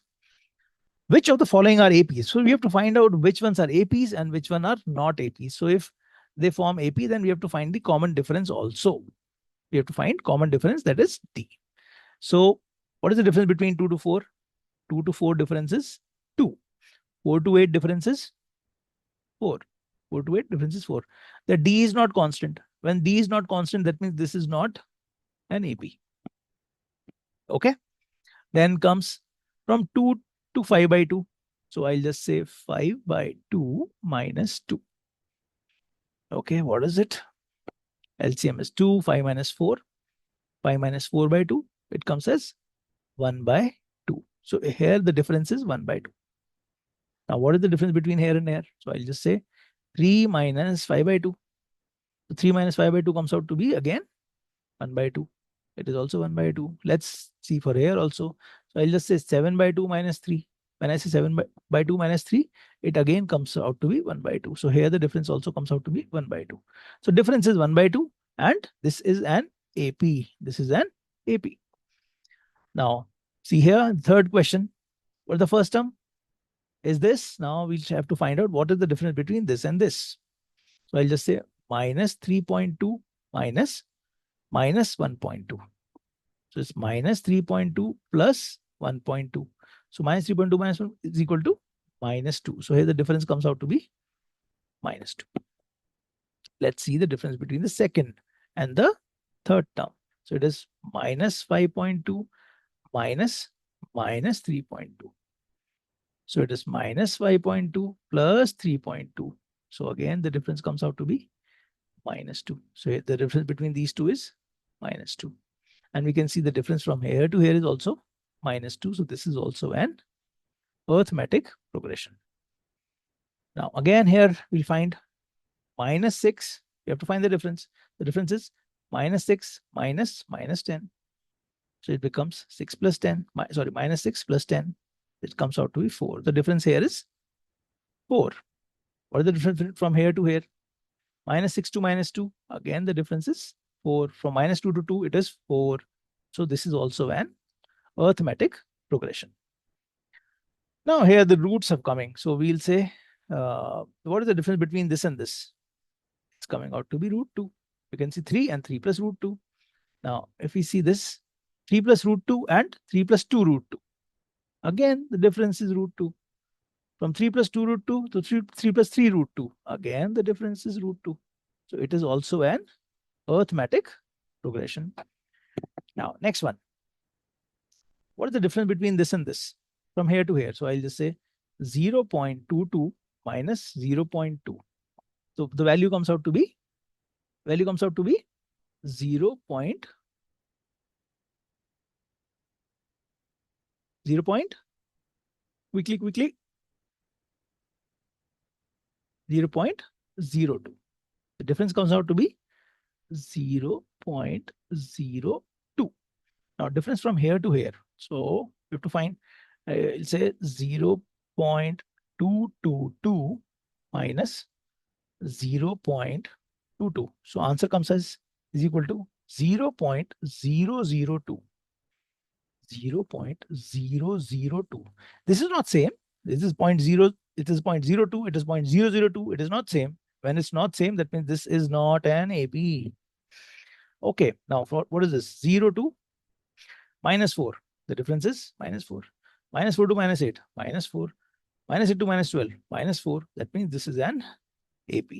Which of the following are APs? So we have to find out which ones are APs and which one are not APs. So if they form AP, then we have to find the common difference also. We have to find common difference, that is D. So what is the difference between 2 to 4? 2 to 4 difference is 2. 4 to 8 difference is 4. 4 to 8 difference is 4. The D is not constant. When D is not constant, that means this is not an AP. Okay. Then comes from 2 to 5/2. So I'll just say 5/2 minus 2. Okay, what is it? LCM is 2, 5 minus 4. 5 minus 4/2. It comes as 1/2. So here the difference is 1/2. Now what is the difference between here and here? So I'll just say 3 minus 5/2. So 3 minus 5/2 comes out to be again 1/2. It is also 1/2. Let's see for here also. So I'll just say 7/2 minus 3. When I say 7/2 minus 3, it again comes out to be 1/2. So here the difference also comes out to be 1/2. So difference is 1/2, and this is an AP. This is an AP. Now see here, third question. What is the first term? Is this. Now we have to find out what is the difference between this and this. So I'll just say minus 3.2 minus 1.2. So it's minus 3.2 plus 1.2. So minus 3.2 minus 1 is equal to -2. So here the difference comes out to be -2. Let's see the difference between the second and the third term. So it is minus 5.2 minus 3.2. So it is minus 5.2 plus 3.2. So again, the difference comes out to be -2. So the difference between these two is -2. And we can see the difference from here to here is also -2. So this is also an arithmetic progression. Now again, here we'll find -6. We have to find the difference. The difference is -6 minus -10. So it becomes 6 plus 10. Sorry, -6 plus 10. It comes out to be 4. The difference here is 4. What is the difference from here to here? -6 to -2. Again, the difference is 4. From -2 to 2, it is 4. So this is also an arithmetic progression. Now here the roots are coming. So we'll say, what is the difference between this and this? It's coming out to be √2. You can see 3 and 3 plus √2. Now, if we see this, 3 plus √2 and 3 plus 2 √2. Again, the difference is √2. From 3 plus 2 √2 to 3 plus 3 √2. Again, the difference is √2. So it is also an arithmetic progression. Now, next one. What is the difference between this and this? From here to here. So I'll just say 0.22 minus 0.2. So the value comes out to be 0.22. 0 point, quickly, 0.02. The difference comes out to be 0.02. Now difference from here to here. So we have to find, I'll say 0.222 minus 0.22. So answer comes as is equal to 0.002. 0.002. This is not same. This is 0.0. It is 0.02. It is 0.002. It is not same. When it's not same, that means this is not an AP. Okay. Now for what is this? 0 to minus 4. The difference is minus 4. Minus 4 to minus 8. Minus 4. Minus 8 to minus 12. Minus 4. That means this is an AP.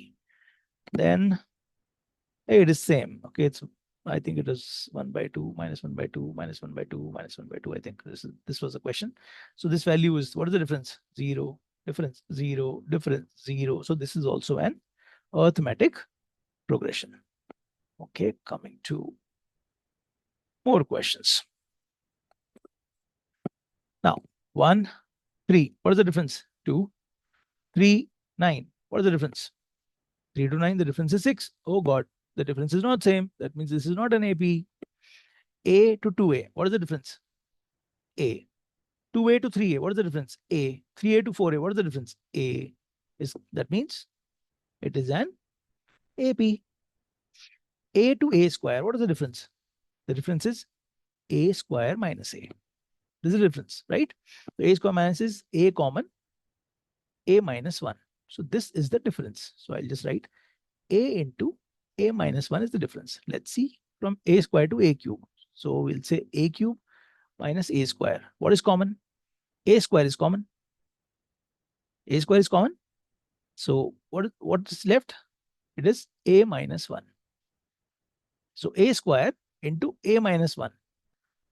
Then hey, it is same. Okay, it's I think it is 1 by 2 minus 1 by 2 minus 1 by 2 minus 1 by 2. I think this was a question. So this value is, what is the difference? 0, difference, 0, difference, 0. So this is also an arithmetic progression. Okay, coming to more questions. Now 1, 3. What is the difference? 2, 3, 9. What is the difference? 3 to 9. The difference is 6. Oh God, the difference is not same. That means this is not an AP. A to 2A. What is the difference? A. 2A to 3A. What is the difference? A. 3A to 4A. What is the difference? A. That means it is an AP. A to A square. What is the difference? The difference is A square minus A. This is the difference, right? So A square minus is A common, A minus 1. So this is the difference. So I'll just write A into A minus 1 is the difference. Let's see from A square to A cube. So we'll say A cube minus A square. What is common? A square is common. A square is common. So what is left? It is A minus 1. So A square into A minus 1.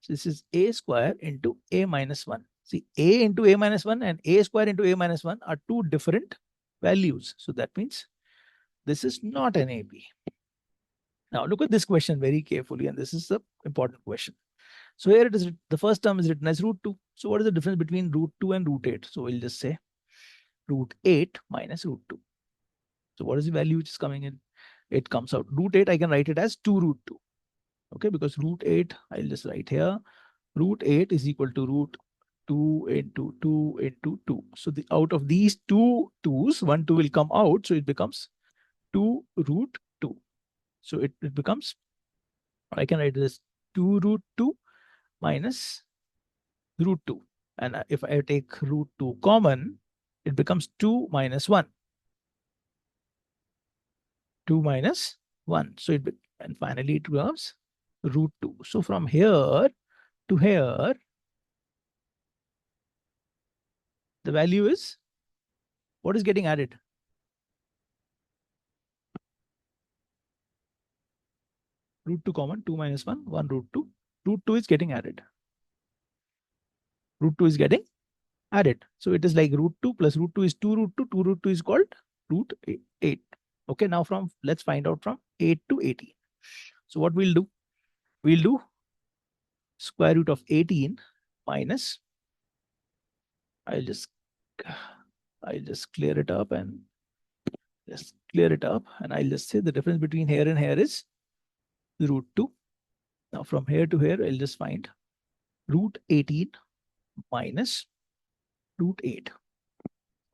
So this is A square into A minus 1. See, A into A minus 1 and A square into A minus 1 are two different values. So that means this is not an AP. Now look at this question very carefully, and this is the important question. So here it is, the first term is written as root 2. So what is the difference between root 2 and root 8? So we'll just say root 8 minus root 2. So what is the value which is coming in? It comes out. Root 8, I can write it as 2 root 2. Okay, because root 8, I'll just write here. Root 8 is equal to root 2 into 2 into 2. So out of these two 2's, 1 2 will come out. So it becomes 2 root 2. So it becomes, I can write this 2 root 2 minus root 2. And if I take root 2 common, it becomes 2 minus 1. 2 minus 1. So and finally it becomes root 2. So from here to here, the value is, what is getting added? Root 2 common, 2 minus 1, 1 root 2. Root 2 is getting added. Root 2 is getting added. So it is like root 2 plus root 2 is 2 root 2. 2 root 2 is called root 8. Okay, now let's find out from 8 to 18. So what we'll do? We'll do square root of 18 minus, I'll just clear it up and I'll just say the difference between here and here is root 2. Now from here to here, I'll just find root 18 minus root 8.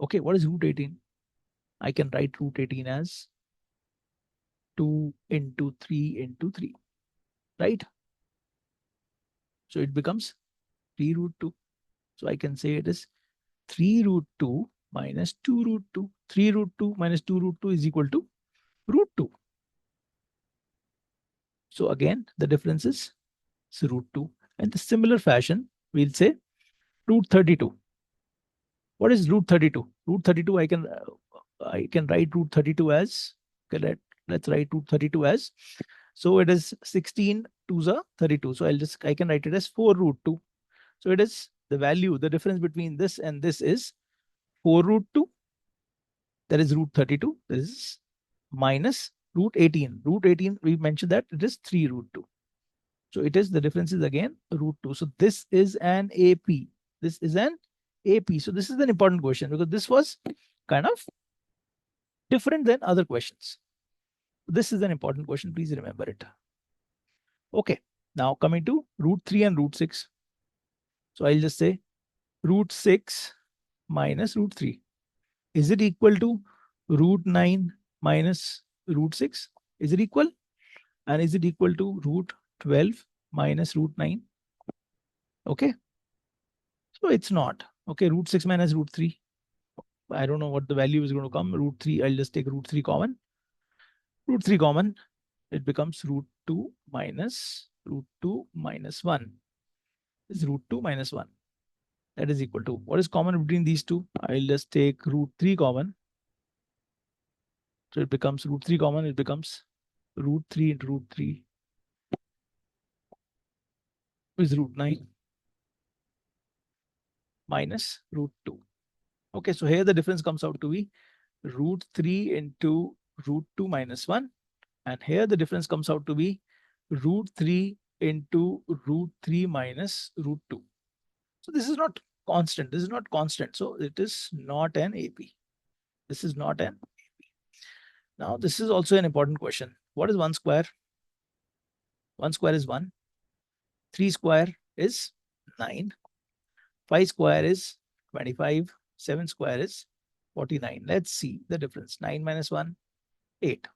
Okay, what is root 18? I can write root 18 as 2 into 3 into 3, right? So it becomes 3 root 2. So I can say it is 3 root 2 minus 2 root 2. 3 root 2 minus 2 root 2 is equal to root 2. So again, the difference is root 2. And the similar fashion, we'll say root 32. What is root 32? Root 32, I can write root 32 as, okay, let's write root 32 as, so it is 16 to the 32. So I can write it as 4 root 2. So it is the value, the difference between this and this is 4 root 2. That is root 32. This is minus root 18. Root 18, we mentioned that it is 3 root 2. So it is, the difference is again root 2. So this is an AP. This is an AP. So this is an important question because this was kind of different than other questions. This is an important question. Please remember it. Okay. Now coming to root 3 and root 6. So I'll just say root 6 minus root 3. Is it equal to root 9 minus root 6? Is it equal? And is it equal to root 12 minus root 9? Okay. So it's not. Okay. Root 6 minus root 3. I don't know what the value is going to come. Root 3. I'll just take root 3 common. Root 3 common. It becomes root 2 minus 1. Is root 2 minus 1. That is equal to, what is common between these two? I'll just take root 3 common. So it becomes root 3 common. It becomes root 3 into root 3 is root 9 minus root 2. Okay, so here the difference comes out to be root 3 into root 2 minus 1. And here the difference comes out to be root 3 into root 3 minus root 2. So this is not constant. This is not constant. So it is not an AP. This is not an AP. Now this is also an important question. What is 1 square? 1 square is 1. 3 square is 9. 5 square is 25. 7 square is 49. Let's see the difference. 9 minus 1, 8.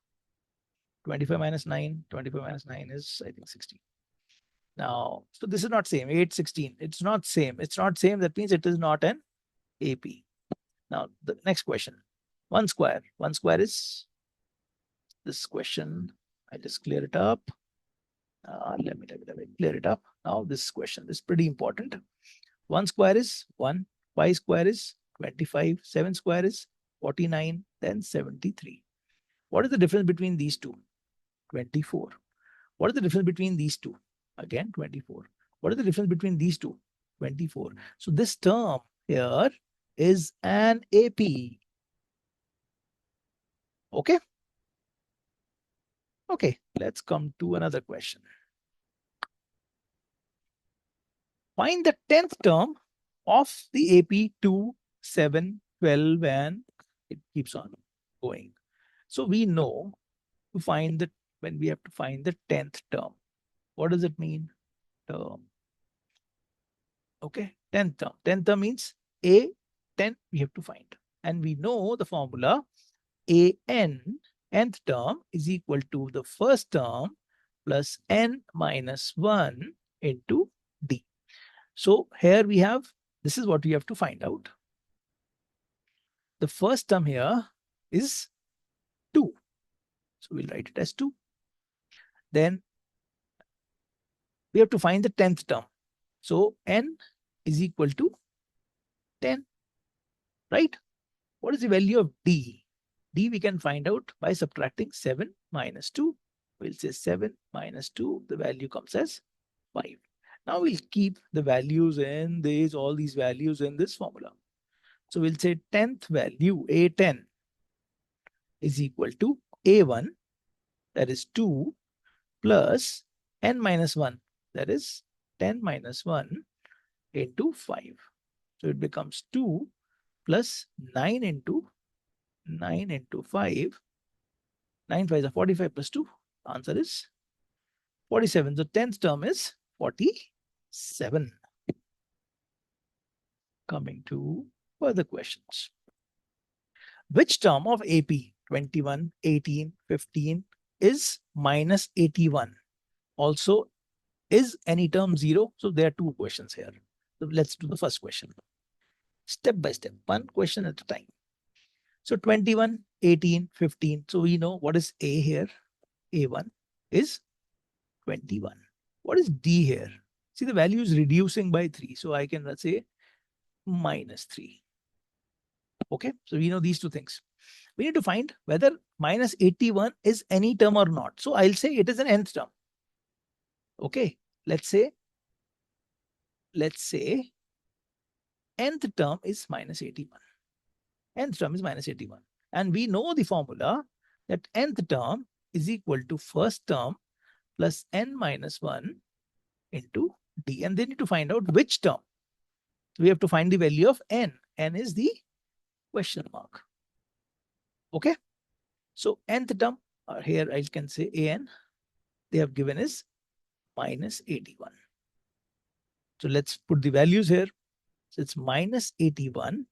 25 minus 9. 25 minus 9 is, I think, 16. Now, so this is not same. 8, 16. It's not same. It's not same. That means it is not an AP. Now, the next question. 1 square. 1 square is this question. I just clear it up. Let me clear it up. Now, this question is pretty important. 1 square is 1. 5 square is 25. 7 square is 49. Then 73. What is the difference between these two? 24. What is the difference between these two? Again, 24. What is the difference between these two? 24. So this term here is an AP. Okay. Okay, let's come to another question. Find the 10th term of the AP 2, 7, 12, and it keeps on going. So we know to find the, when we have to find the 10th term. What does it mean? Term. Okay, 10th term. 10th term means A, 10 we have to find. And we know the formula AN, nth term, is equal to the first term plus n minus 1 into D. So here we have, this is what we have to find out. The first term here is 2. So we'll write it as 2. Then we have to find the 10th term. So n is equal to 10, right? What is the value of D? D we can find out by subtracting 7 minus 2. We'll say 7 minus 2. The value comes as 5. Now we'll keep the values in these, all these values in this formula. So we'll say 10th value, A10, is equal to A1, that is 2, plus n minus 1, that is 10 minus 1 into 5. So it becomes 2 plus 9 into 5. 9 5 is 45 plus 2. Answer is 47. The 10th term is 47. Coming to further questions. Which term of AP 21, 18, 15 is minus 81? Also, is any term 0? So there are two questions here. So let's do the first question. Step by step, one question at a time. So 21, 18, 15. So we know what is A here. A1 is 21. What is D here? See, the value is reducing by 3. So I can, let's say, minus 3. Okay, so we know these two things. We need to find whether minus 81 is any term or not. So I'll say it is an nth term. Okay, let's say nth term is minus 81. Nth term is minus 81. And we know the formula that nth term is equal to first term plus n minus 1 into D. And they need to find out which term. we have to find the value of n. N is the question mark. Okay. So nth term, here I can say an, they have given is minus 81. So let's put the values here. So it's minus 81.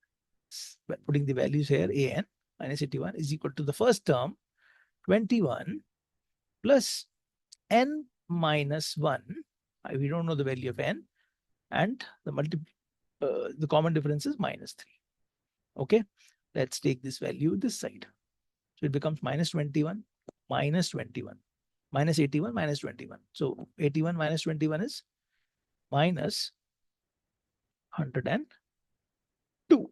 Putting the values here, an minus 81 is equal to the first term, 21 plus n minus 1. We don't know the value of n, and the common difference is minus 3. Okay, let's take this value this side. So it becomes minus 21, minus 21, minus 81, minus 21. So 81 minus 21 is minus 102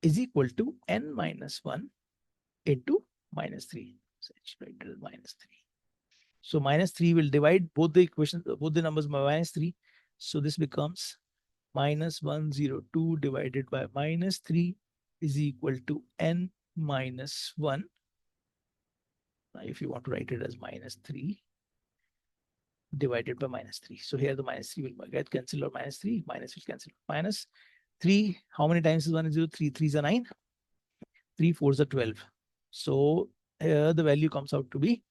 is equal to n minus 1 into minus 3. So it's minus 3. So minus 3 will divide both the equations, both the numbers by minus 3. So this becomes minus 102 divided by minus 3 is equal to n minus 1. Now, if you want to write it as minus 3 divided by minus 3. So here the minus 3 will get cancelled, or minus 3, minus will cancel. Minus 3, how many times is 1 is 0? 3 3s are 9. 3 4s are 12. So here the value comes out to be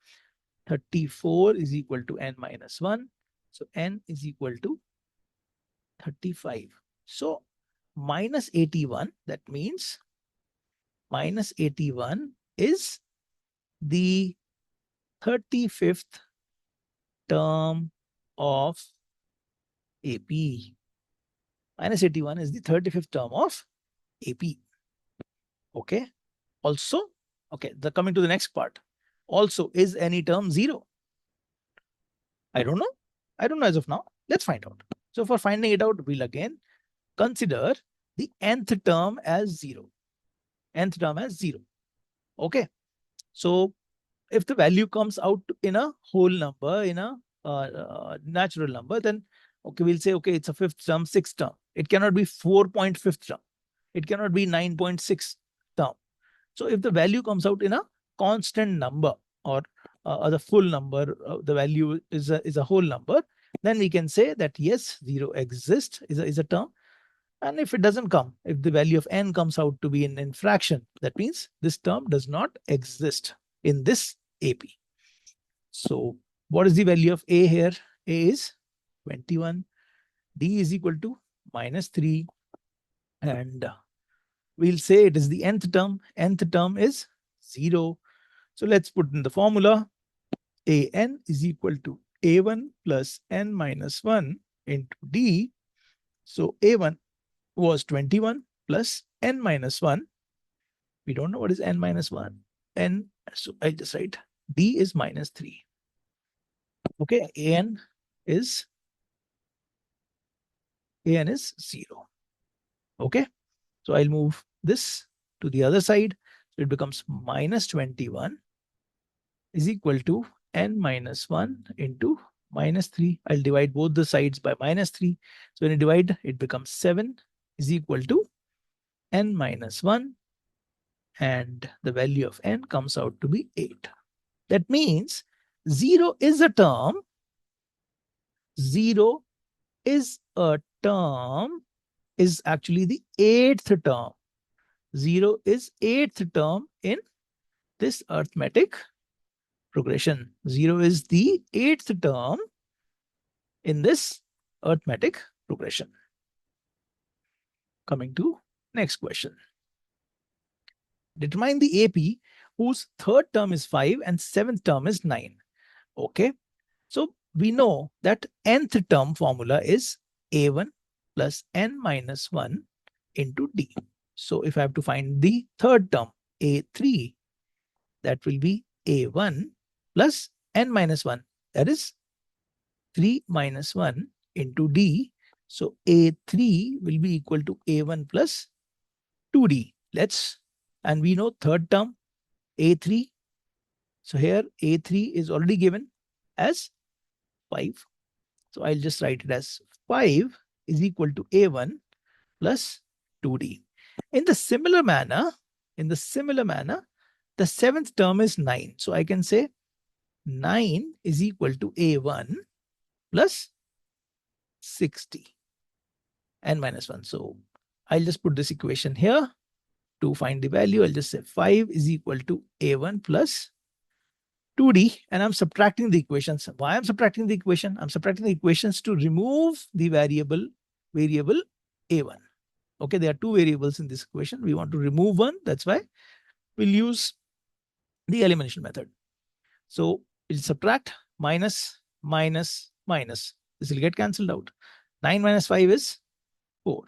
34 is equal to n minus 1. So n is equal to 35. So minus 81, that means minus 81 is the 35th term of AP. Minus 81 is the 35th term of AP. Okay. Also, okay, coming to the next part. Also, is any term 0? I don't know. I don't know as of now. Let's find out. So for finding it out, we'll again consider the nth term as 0. Nth term as 0. Okay. So if the value comes out in a whole number, in a natural number, then okay, we'll say, okay, it's a 5th term, 6th term. It cannot be 4.5th term. It cannot be 9.6th term. So if the value comes out in a constant number, or the full number, the value is a whole number, then we can say that yes, 0 exists, is a term. And if it doesn't come, if the value of n comes out to be in fraction, that means this term does not exist in this AP. So what is the value of A here? A is 21. D is equal to minus 3. And we'll say it is the nth term. Nth term is 0. So let's put in the formula. An is equal to A1 plus n minus 1 into D. So A1 was 21 plus n minus 1. We don't know what is n minus 1. N, so I'll just write D is minus 3. Okay, an is 0. Okay, so I'll move this to the other side. So it becomes minus 21 is equal to n minus 1 into minus 3. I'll divide both the sides by minus 3. So when you divide, it becomes 7 is equal to n minus 1. And the value of n comes out to be 8. That means 0 is a term. 0 is a term, is actually the 8th term. 0 is 8th term in this arithmetic progression. 0 is the 8th term in this arithmetic progression. Coming to next question. Determine the AP whose 3rd term is 5 and 7th term is 9. Okay. So we know that nth term formula is A1 plus n minus 1 into D. So if I have to find the 3rd term, A3, that will be A1 plus n minus 1. That is 3 minus 1 into D. So A3 will be equal to A1 plus 2D. And we know 3rd term, A3. So here A3 is already given as 5. So I'll just write it as 5 is equal to A1 plus 2D. In the similar manner, the 7th term is 9. So I can say 9 is equal to A1 plus 60. n minus 1. So I'll just put this equation here to find the value. I'll just say 5 is equal to a1 plus 2d, and I'm subtracting the equations. Why I'm subtracting the equation? I'm subtracting the equations to remove the variable a1. Okay, there are two variables in this equation. We want to remove one. That's why we'll use the elimination method. So we'll subtract minus, minus, minus. This will get cancelled out. 9 minus 5 is 4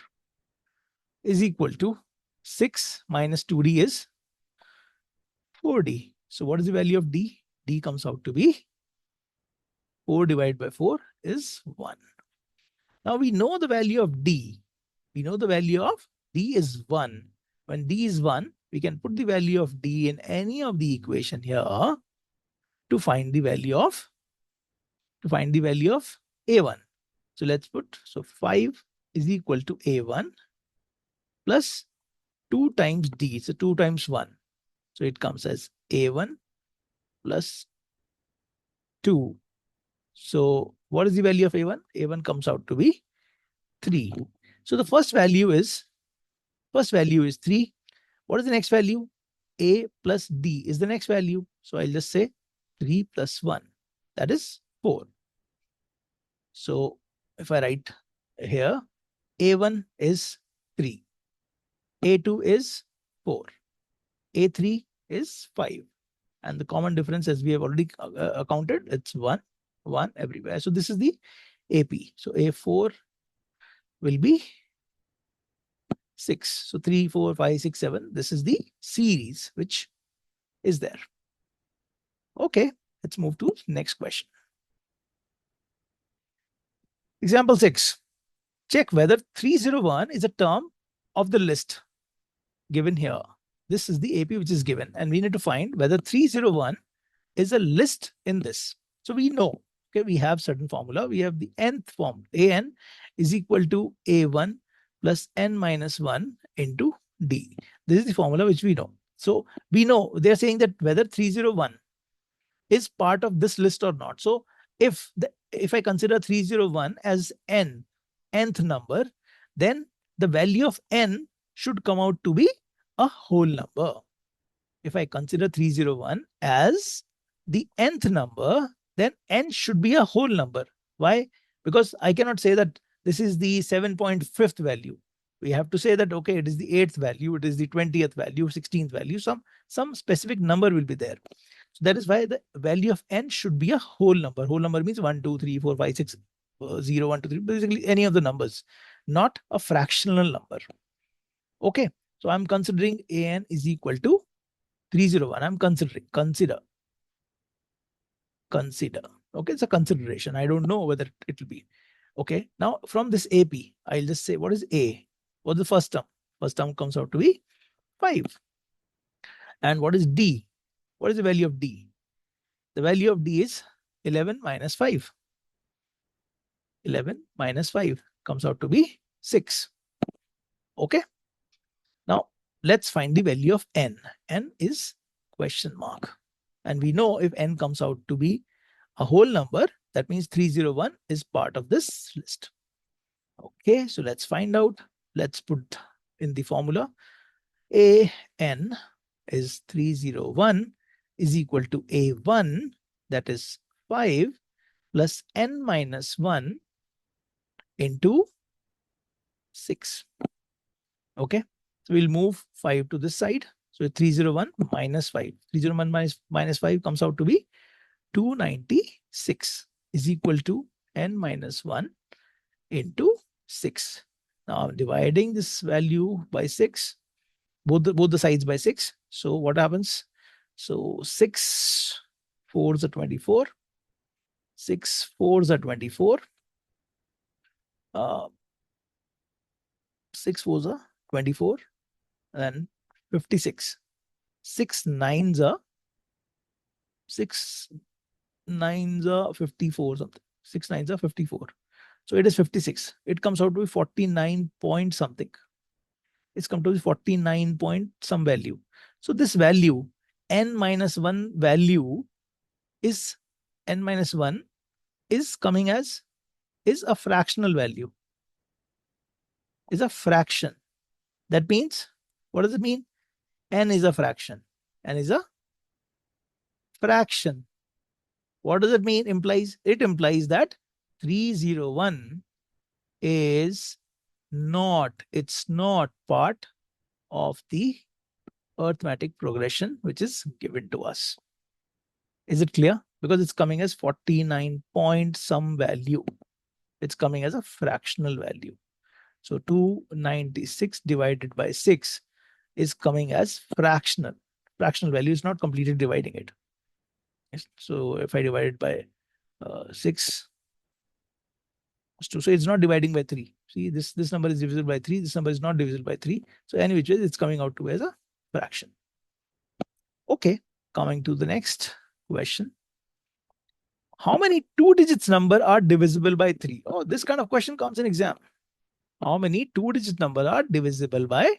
is equal to 6 minus 2d is 4d. So what is the value of d? D comes out to be 4 divided by 4 is 1. Now we know the value of d. We know the value of d is 1. When d is 1, we can put the value of d in any of the equation here to find the value of a1. So let's put, so 5 is equal to a1 plus 2 times d. So 2 times 1. So it comes as a1 plus 2. So what is the value of a1? A1 comes out to be 3. So the first value is 3. What is the next value? A plus d is the next value. So I'll just say 3 plus 1. That is 4. So if I write here, a1 is 3. A2 is 4. A3 is 5. And the common difference, as we have already accounted, it's 1 everywhere. So this is the AP. So A4 will be 6. So 3, 4, 5, 6, 7. This is the series which is there. Okay, let's move to next question. Example 6. Check whether 301 is a term of the list given here. This is the AP which is given, and we need to find whether 301 is a list in this. So we know, okay, we have certain formula. We have the nth form. An is equal to a1 plus n minus 1 into d. This is the formula which we know. So we know they're saying that whether 301 is part of this list or not. So if I consider 301 as nth number, then the value of n should come out to be a whole number. If I consider 301 as the nth number, then n should be a whole number. Why? Because I cannot say that this is the 7.5th value. We have to say that, okay, it is the 8th value, it is the 20th value, 16th value, some specific number will be there. So that is why the value of n should be a whole number. Whole number means 1, 2, 3, 4, 5, 6, 0, 1, 2, 3, basically any of the numbers, not a fractional number. Okay, so I'm considering an is equal to 301. I'm considering, consider. Okay, it's a consideration. I don't know whether it will be. Okay, now from this AP, I'll just say what is A? What's the first term? First term comes out to be 5. And what is D? What is the value of D? The value of D is 11 minus 5. 11 minus 5 comes out to be 6. Okay. Now let's find the value of n. N is question mark. And we know if n comes out to be a whole number, that means 301 is part of this list. Okay, so let's find out. Let's put in the formula. An is 301 is equal to a1, that is 5, plus n minus 1 into 6. Okay, so we'll move 5 to this side. So 301 minus 5. 301 minus 5 comes out to be 296 is equal to n minus 1 into 6. Now I'm dividing this value by 6, both the sides by 6. So what happens? So 6 4s are 24. 6 4s are 24. 6 4s are 24. And 56. 6 9s are 54 something. 6 9s are 54. So it is 56. It comes out to be 49 point something. It's come to be 49 point some value. So this value, n minus 1 value is, n minus 1 is coming as, is a fractional value. is a fraction. That means, what does it mean? N is a fraction. N is a fraction. What does it mean? It implies that 301 is it's not part of the arithmetic progression which is given to us. Is it clear? Because it's coming as 49 point some value. It's coming as a fractional value. So 296 divided by 6 is coming as fractional. Fractional value is not completely dividing it. So if I divide it by 6, so it's not dividing by 3. See, this number is divisible by 3. This number is not divisible by 3. So any which way, it's coming out to as a fraction. Okay, coming to the next question. How many 2 digits number are divisible by 3? Oh, this kind of question comes in exam. How many 2 digit number are divisible by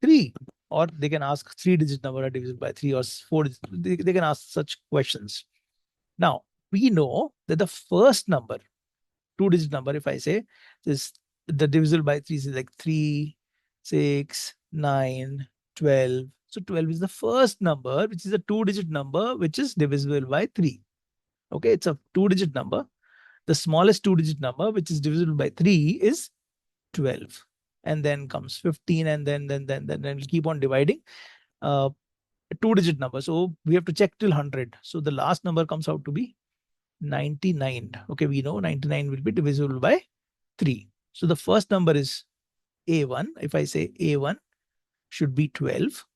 3? Or they can ask 3 digit number are divisible by 3 or 4 digits. They can ask such questions. Now, we know that the first number, 2 digit number, if I say this, the divisible by 3 is like 3, 6, 9, 12. So 12 is the first number, which is a 2 digit number, which is divisible by 3. Okay, it's a 2 digit number. The smallest 2 digit number, which is divisible by 3, is 12. And then comes 15, and then we'll keep on dividing. 2 digit number. So we have to check till 100. So the last number comes out to be 99. Okay, we know 99 will be divisible by 3. So the first number is A1. If I say A1 should be 12.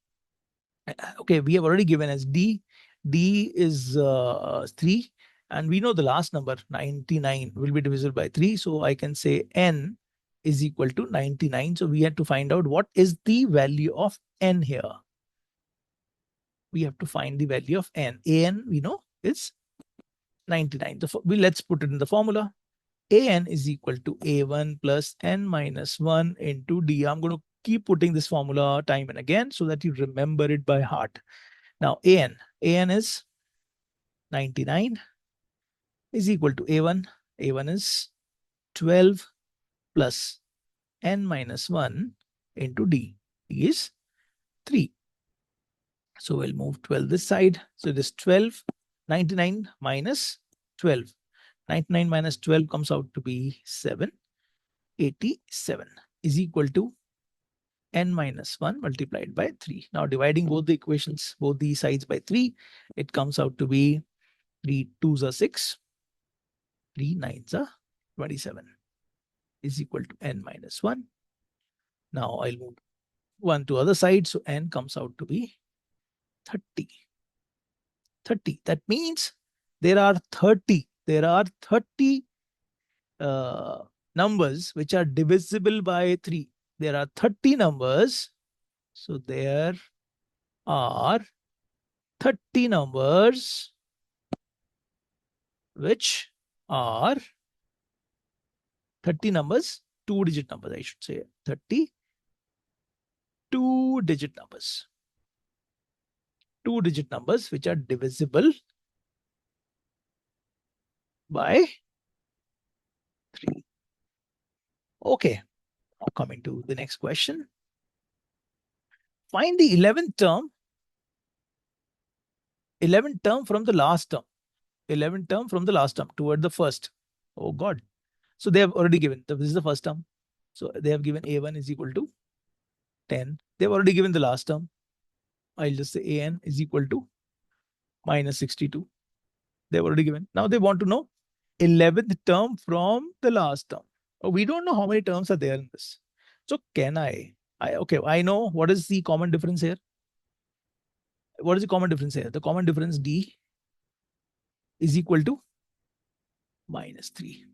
Okay, we have already given as D. D is 3. And we know the last number, 99, will be divisible by 3. So I can say N is equal to 99. So we have to find out what is the value of N here. We have to find the value of N. An, we know, is 99. Let's put it in the formula. An is equal to A1 plus N minus 1 into D. I'm going to keep putting this formula time and again so that you remember it by heart. Now, An is 99 is equal to A1. A1 is 12 plus N minus 1 into D. D is 3. So we'll move 12 this side. So this 12, 99 minus 12. 99 minus 12 comes out to be 787 is equal to N minus 1 multiplied by 3. Now dividing both the equations, both these sides by 3, it comes out to be 3 2s are 6, 3 9s are 27 is equal to N minus 1. Now I'll move 1 to other side. So N comes out to be 30. 30. That means there are 30. There are 30 numbers which are divisible by 3. There are 30 numbers. So there are 30 numbers which are 30 numbers, 2-digit numbers, I should say. 30 2-digit numbers. 2-digit numbers which are divisible by 3. Okay, now coming to the next question. Find the 11th term. 11th term from the last term. 11th term from the last term toward the first. Oh God. So they have already given. This is the first term. So they have given A1 is equal to 10. They've already given the last term. I'll just say AN is equal to minus 62. They've already given. Now they want to know 11th term from the last term. Oh, we don't know how many terms are there in this. So can okay, I know what is the common difference here. What is the common difference here? The common difference D is equal to minus 3.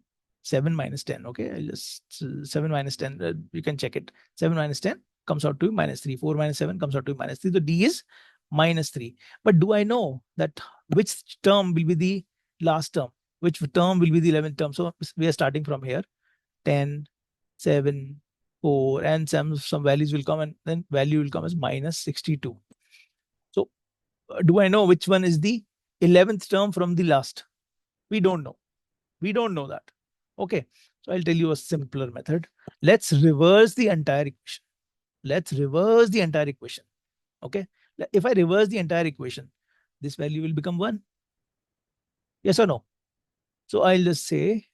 7 minus 10. Okay, I'll just 7 minus 10. You can check it. 7 minus 10 comes out to minus 3. 4 minus 7 comes out to minus 3. So D is minus 3. But do I know that which term will be the last term? Which term will be the 11th term? So we are starting from here. 10, 7, 4, and some values will come, and then value will come as minus 62. So do I know which one is the 11th term from the last? We don't know. We don't know that. Okay. So I'll tell you a simpler method. Let's reverse the entire equation. Let's reverse the entire equation. Okay. If I reverse the entire equation, this value will become 1. Yes or no? So I'll just say,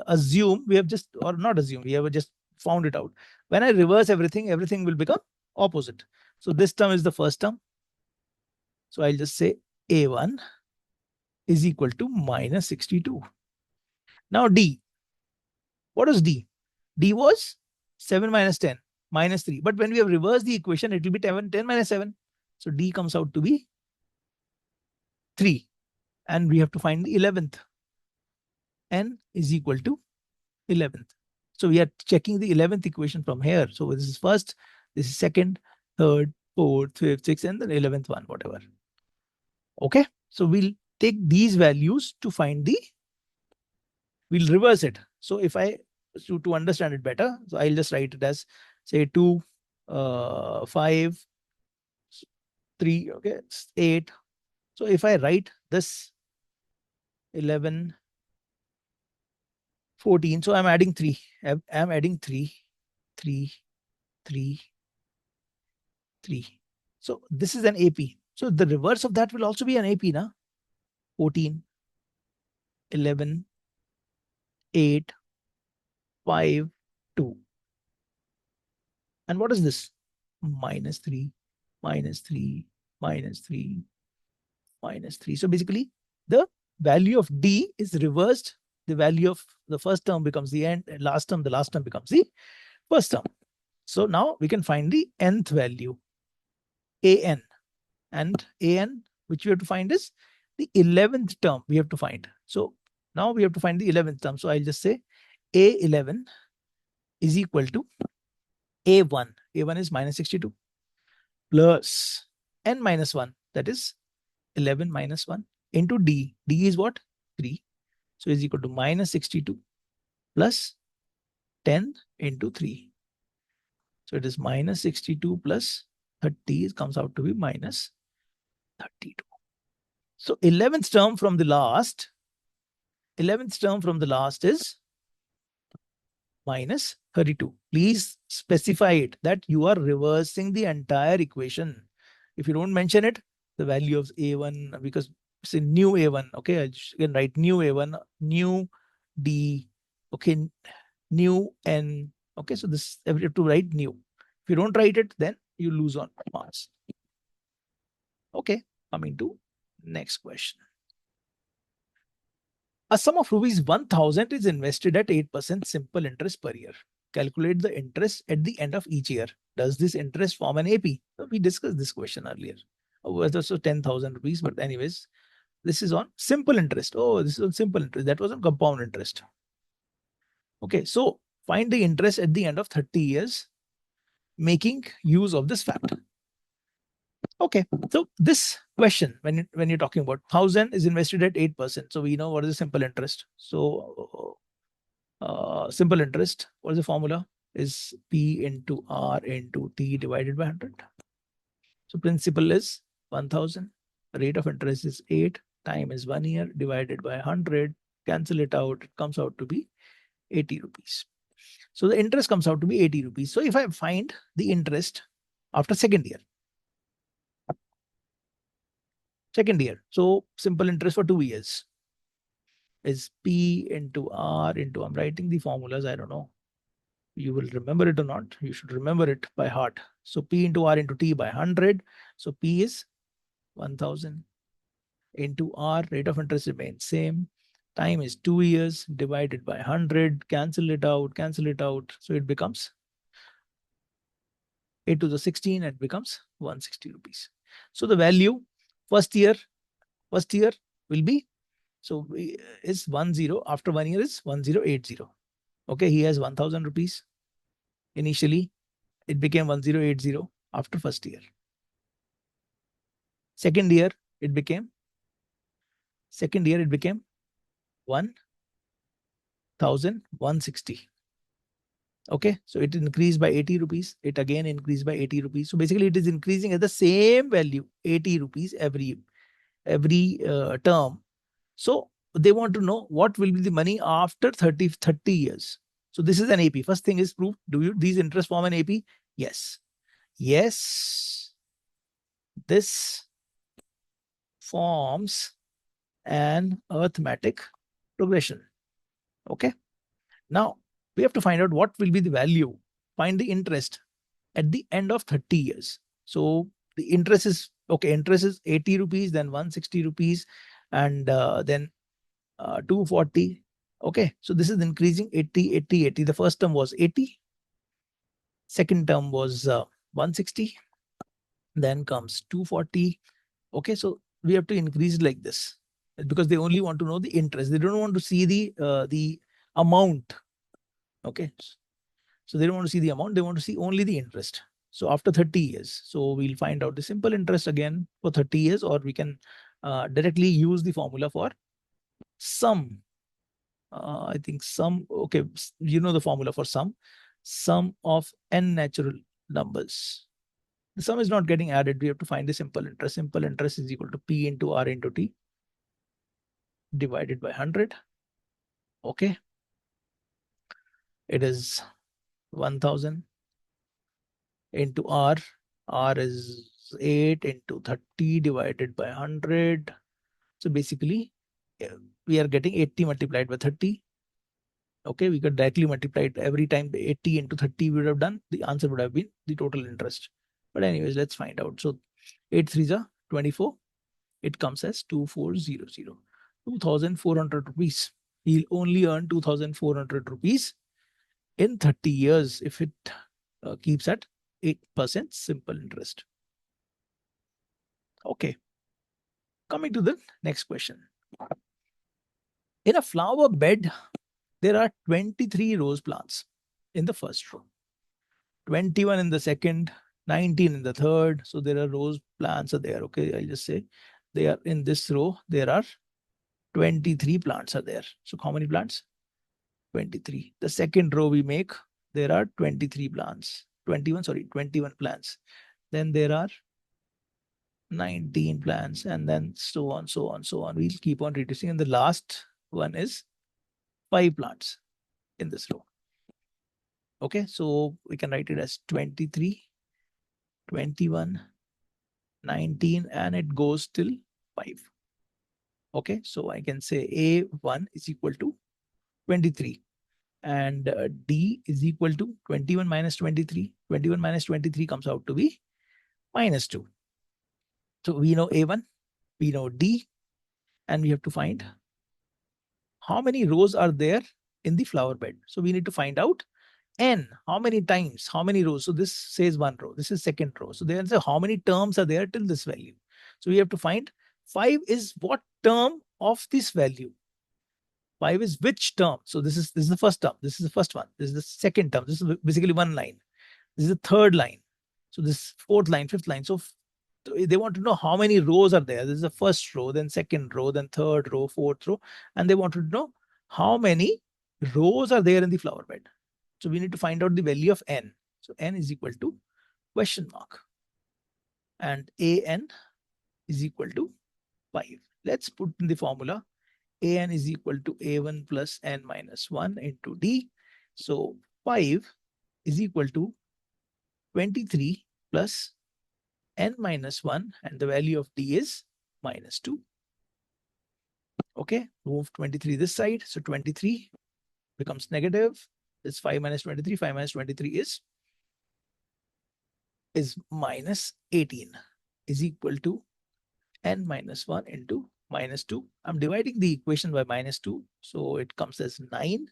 assume we have just, or not assume, we have just found it out. When I reverse everything, everything will become opposite. So this term is the first term. So I'll just say A1 is equal to minus 62. Now D. What is D? D was 7 minus 10 minus 3. But when we have reversed the equation, it will be 10 minus 7. So D comes out to be 3. And we have to find the 11th. N is equal to 11th. So we are checking the 11th equation from here. So this is first, this is second, third, fourth, fifth, sixth, and the 11th one, whatever. Okay. So we'll take these values to find the, we'll reverse it. So if I, to understand it better, so I'll just write it as say 2, 5, 3, okay, it's 8. So if I write this 11, 14, so I'm adding 3. I'm adding 3, 3, 3, 3. So this is an AP. So the reverse of that will also be an AP, na? 14, 11, 8, 5, 2. And what is this? Minus 3, minus 3, minus 3, minus 3. So basically, the value of D is reversed. The value of the first term becomes the end, and last term, the last term becomes the first term. So now we can find the nth value, AN. And AN, which we have to find is the 11th term we have to find. So now we have to find the 11th term. So I'll just say A11 is equal to A1. A1 is minus 62 plus N minus 1, that is 11 minus 1 into D. D is what? 3. So is equal to minus 62 plus 10 into 3. So it is minus 62 plus 30 comes out to be minus 32. So 11th term from the last, 11th term from the last is minus 32. Please specify it that you are reversing the entire equation. If you don't mention it, the value of A1, because it's a new A1, okay, I can write new A1, new D, okay, new N, okay, so this, you have to write new. If you don't write it, then you lose on marks. Okay, coming to next question. A sum of rupees 1000 is invested at 8% simple interest per year. Calculate the interest at the end of each year. Does this interest form an AP? So we discussed this question earlier. Oh, it was also 10,000 rupees, but anyways, this is on simple interest. Oh, this is on simple interest. That was on compound interest. Okay, so find the interest at the end of 30 years, making use of this fact. Okay, so this question, when you're talking about 1000 is invested at 8%. So we know what is the simple interest. So simple interest, what is the formula? Is P into R into T divided by 100. So principal is 1000. Rate of interest is 8. Time is 1 year divided by 100. Cancel it out. It comes out to be 80 rupees. So the interest comes out to be 80 rupees. So if I find the interest after second year, so simple interest for 2 years is P into R into, I'm writing the formulas, I don't know. You will remember it or not. You should remember it by heart. So P into R into T by 100. So P is 1000 into R, rate of interest remains same. Time is 2 years divided by 100. Cancel it out, cancel it out. So it becomes 8 to the 16 and it becomes 160 rupees. So the value first year will be, so is 10, after 1 year is 1080. Okay, he has 1000 rupees. Initially, it became 1080 after first year. Second year, it became 1160. Okay, so it increased by 80 rupees. It again increased by 80 rupees. So basically, it is increasing at the same value, 80 rupees every term. So they want to know what will be the money after 30 years. So this is an AP. First thing is proof. Do these interest form an AP? Yes. Yes. This forms an arithmetic progression. Okay. Now we have to find out what will be the value. Find the interest at the end of 30 years. So the interest is, okay, interest is 80 rupees, then 160 rupees, and then 240. Okay, so this is increasing 80, 80, 80. The first term was 80. Second term was 160. Then comes 240. Okay, so we have to increase like this because they only want to know the interest. They don't want to see the amount. Okay, so they don't want to see the amount. They want to see only the interest. So after 30 years, so we'll find out the simple interest again for 30 years, or we can directly use the formula for sum. I think sum, okay, you know the formula for sum of n natural numbers. The sum is not getting added. We have to find the simple interest. Simple interest is equal to P into R into T divided by 100. Okay. It is 1000 into R. R is 8 into 30 divided by 100. So basically, we are getting 80 multiplied by 30. Okay, we could directly multiply it every time. 80 into 30 we would have done. The answer would have been the total interest. But anyways, let's find out. So 8 3s are 24. It comes as 2400. 2,400 rupees. He'll only earn 2,400 rupees in 30 years if it keeps at 8% simple interest. Okay. Coming to the next question. In a flower bed, there are 23 rose plants in the first row, 21 in the second, 19 in the third. So there are rose plants are there. Okay, I'll just say they are in this row. There are 23 plants are there. So how many plants? 23. The second row we make, there are 23 plants. 21 plants. Then there are 19 plants, and then so on, so on, so on. We'll keep on reducing. And the last one is 5 plants in this row. Okay, so we can write it as 23, 21, 19, and it goes till 5. Okay, so I can say A1 is equal to 23. And D is equal to 21 minus 23. 21 minus 23 comes out to be minus 2. So we know A1, we know D, and we have to find how many rows are there in the flower bed. So we need to find out n, how many times, how many rows. So this says 1 row, this is second row. So then say how many terms are there till this value. So we have to find 5 is what term of this value. 5 is which term. So this is the first term. This is the first one. This is the second term. This is basically one line. This is the third line. So this fourth line, fifth line. So they want to know how many rows are there. This is the first row, then second row, then third row, fourth row. And they want to know how many rows are there in the flower bed. So we need to find out the value of n. So n is equal to question mark. And an is equal to 5. Let's put in the formula. An is equal to a1 plus n minus 1 into d. So 5 is equal to 23 plus n minus 1, and the value of d is minus 2. Okay, move 23 this side. So 23 becomes negative. It's 5 minus 23. 5 minus 23 is minus 18 is equal to n minus 1 into minus 2. I'm dividing the equation by minus 2. So it comes as 9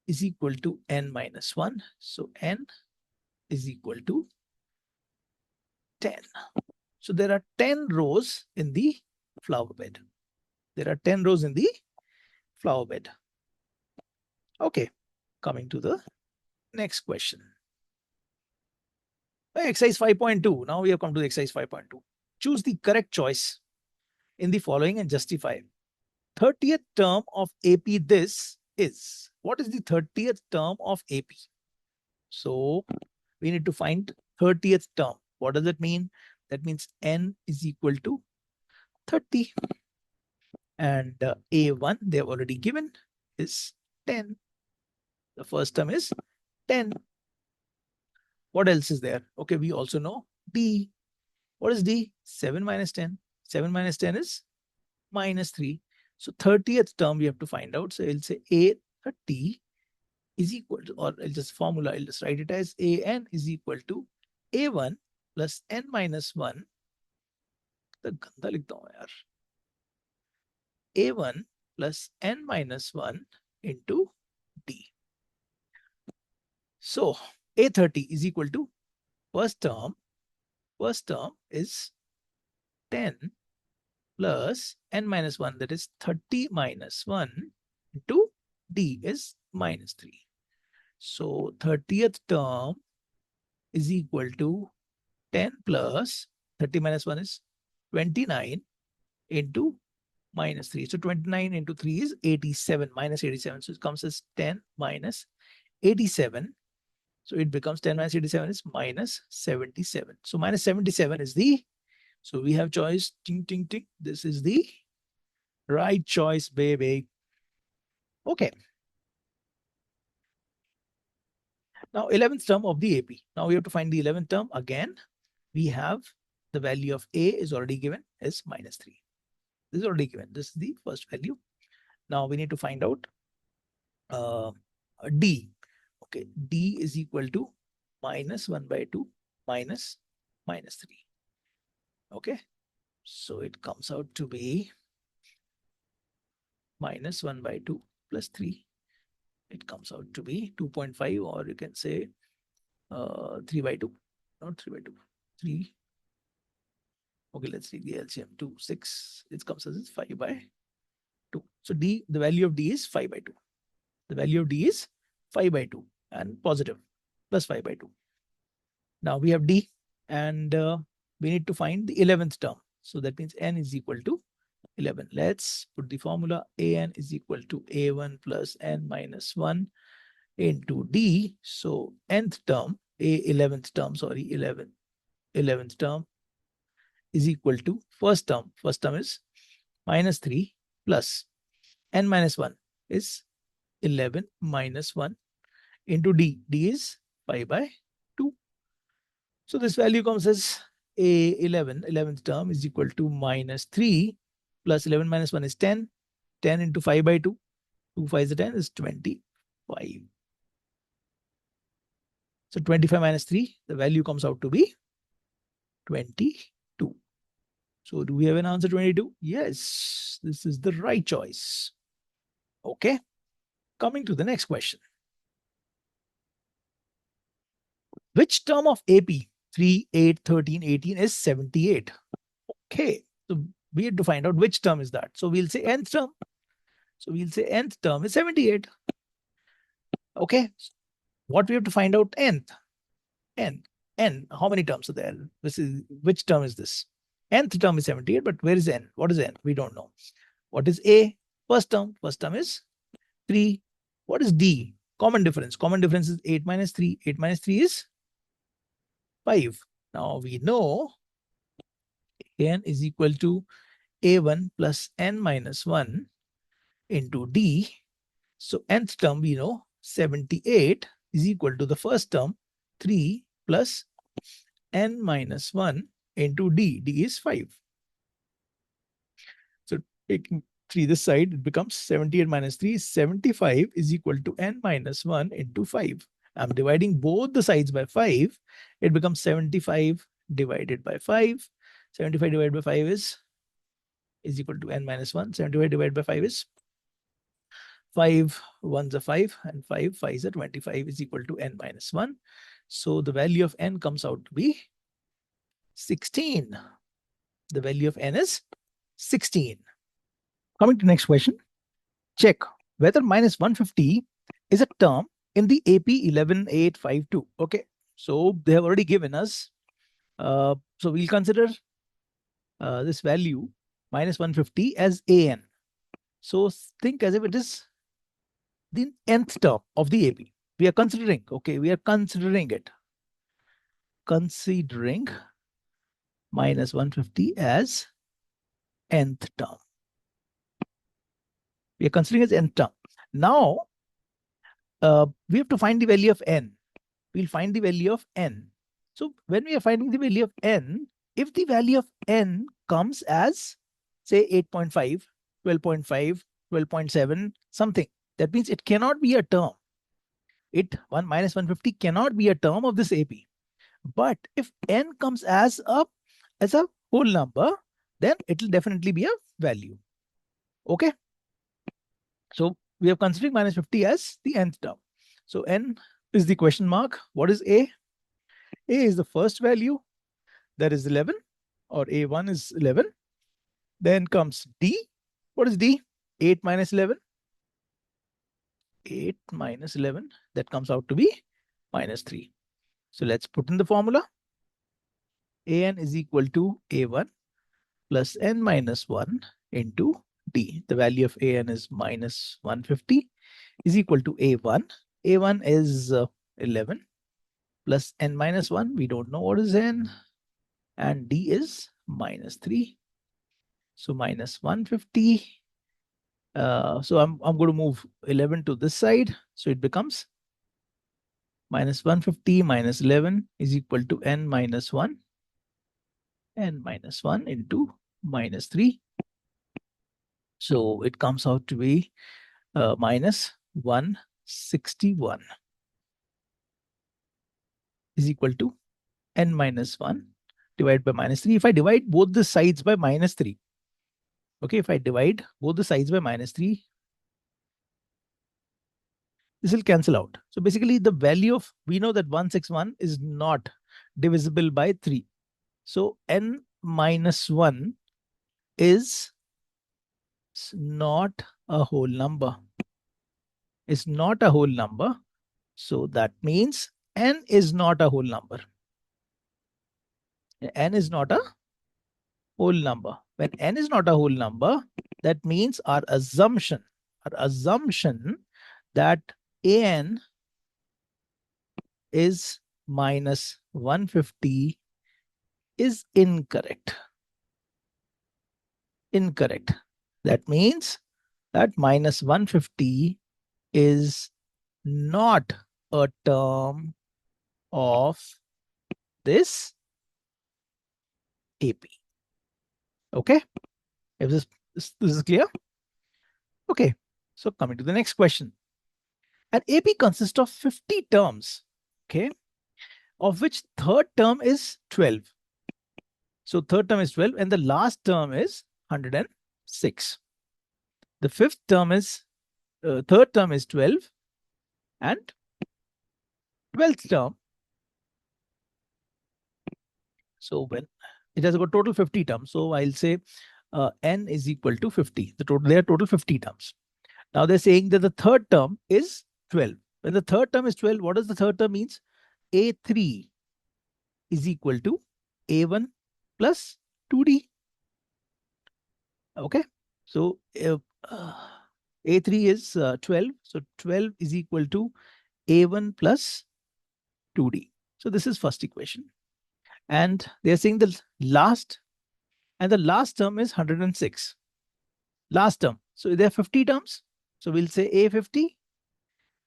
is equal to n minus 1. So n is equal to 10. So there are 10 rows in the flower bed. There are 10 rows in the flower bed. Okay, coming to the next question. Exercise 5.2. Now we have come to the exercise 5.2. Choose the correct choice in the following and justify. 30th term of AP this is. What is the 30th term of AP? So we need to find 30th term. What does that mean? That means n is equal to 30. And A1 they have already given is 10. The first term is 10. What else is there? Okay, we also know D. What is D? 7 minus 10. 7 minus 10 is minus 3. So 30th term we have to find out. So I'll say A30 is equal to, or I'll just write it as AN is equal to A1 plus N minus 1. The गंदा लिखता हूँ यार. A1 plus N minus 1 into D. So A30 is equal to first term is 10 plus N minus 1, that is 30 minus 1 into D is minus 3. So 30th term is equal to 10 plus 30 minus 1 is 29 into minus 3. So 29 into 3 is 87, minus 87. So it comes as 10 minus 87. So it becomes 10 minus 87 is minus 77. So minus 77 is the, so we have choice, ting, ting, ting. This is the right choice, baby. Okay. Now 11th term of the AP. Now we have to find the 11th term. Again, we have the value of A is already given as minus 3. This is already given. This is the first value. Now we need to find out D. Okay, D is equal to minus 1 by 2 minus 3. Okay, so it comes out to be minus 1 by 2 plus 3. It comes out to be 2.5, or you can say 3 by 2. Not 3 by 2. 3. Okay, let's take the LCM. 2, 6. It comes as 5 by 2. So D, the value of D is 5 by 2. The value of D is 5 by 2 and positive plus 5 by 2. Now we have D, and we need to find the 11th term. So that means N is equal to 11. Let's put the formula. AN is equal to A1 plus N minus 1 into D. So nth term, 11th term is equal to first term. First term is minus 3 plus N minus 1 is 11 minus 1 into D. D is 5 by 2. So this value comes as A11, 11th term is equal to minus 3 plus 11 minus 1 is 10. 10 into 5 by 2. 2 5 is 10 is 25. So 25 minus 3, the value comes out to be 22. So do we have an answer 22? Yes, this is the right choice. Okay. Coming to the next question. Which term of AP 3, 8, 13, 18 is 78? Okay. So we have to find out which term is that. So we'll say nth term. So we'll say nth term is 78. Okay. What we have to find out nth? N. How many terms are there? Which term is this? Nth term is 78, but where is N? What is N? We don't know. What is A? First term. First term is 3. What is D? Common difference. Common difference is 8 minus 3. 8 minus 3 is 5. Now we know N is equal to A1 plus N minus 1 into D. So nth term we know 78 is equal to the first term 3 plus N minus 1 into D. D is 5. So taking 3 this side, it becomes 78 minus 3 is 75 is equal to N minus 1 into 5. I'm dividing both the sides by 5. It becomes 75 divided by 5. 75 divided by 5 is equal to N minus 1. 75 divided by 5 is 5 1s are 5 and 5 5s are 25 is equal to N minus 1. So the value of N comes out to be 16. The value of N is 16. Coming to next question. Check whether minus 150 is a term in the AP 11852. Okay. So they have already given us. So we'll consider this value minus 150 as AN. So think as if it is the nth term of the AP. We are considering, okay, we are considering it. Considering minus 150 as nth term. We are considering as nth term. Now, we have to find the value of n. We'll find the value of n. So when we are finding the value of n, if the value of n comes as, say, 8.5, 12.5, 12.7, something, that means it cannot be a term. 1 minus 150 cannot be a term of this AP. But if n comes as a whole number, then it will definitely be a value. Okay. So we are considering minus 50 as the nth term. So n is the question mark. What is a? A is the first value, that is 11, or A1 is 11. Then comes D. What is D? 8 minus 11. 8 minus 11, that comes out to be minus 3. So let's put in the formula. An is equal to A1 plus n minus 1 into D. The value of An is minus 150 is equal to A1. A1 is 11 plus n minus 1. We don't know what is n. And D is minus 3. So minus 150. So I'm going to move 11 to this side. So it becomes minus 150 minus 11 is equal to n minus 1. N minus 1 into minus 3. So it comes out to be minus 161 is equal to n minus 1 divided by minus 3. If I divide both the sides by minus 3, okay, if I divide both the sides by minus 3, this will cancel out. So basically the value of, we know that 161 is not divisible by 3. So n minus 1 is not a whole number. It's not a whole number. So that means n is not a whole number. N is not a whole number. When n is not a whole number, that means our assumption that an is minus 150 is incorrect. Incorrect. That means that minus 150 is not a term of this AP. Okay, if this is clear. Okay, so coming to the next question. An AP consists of 50 terms, okay, of which third term is 12. So third term is 12 and the last term is 106. The fifth term is, third term is 12 and 12th term. So when it has got total 50 terms, so I'll say n is equal to 50. There are total 50 terms. Now they're saying that the third term is 12. When the third term is 12, what does the third term means? A3 is equal to A1 plus 2D. Okay. So A3 is 12. So 12 is equal to A1 plus 2D. So this is first equation. And they're saying the last term is 106. Last term. So there are 50 terms. So we'll say A50.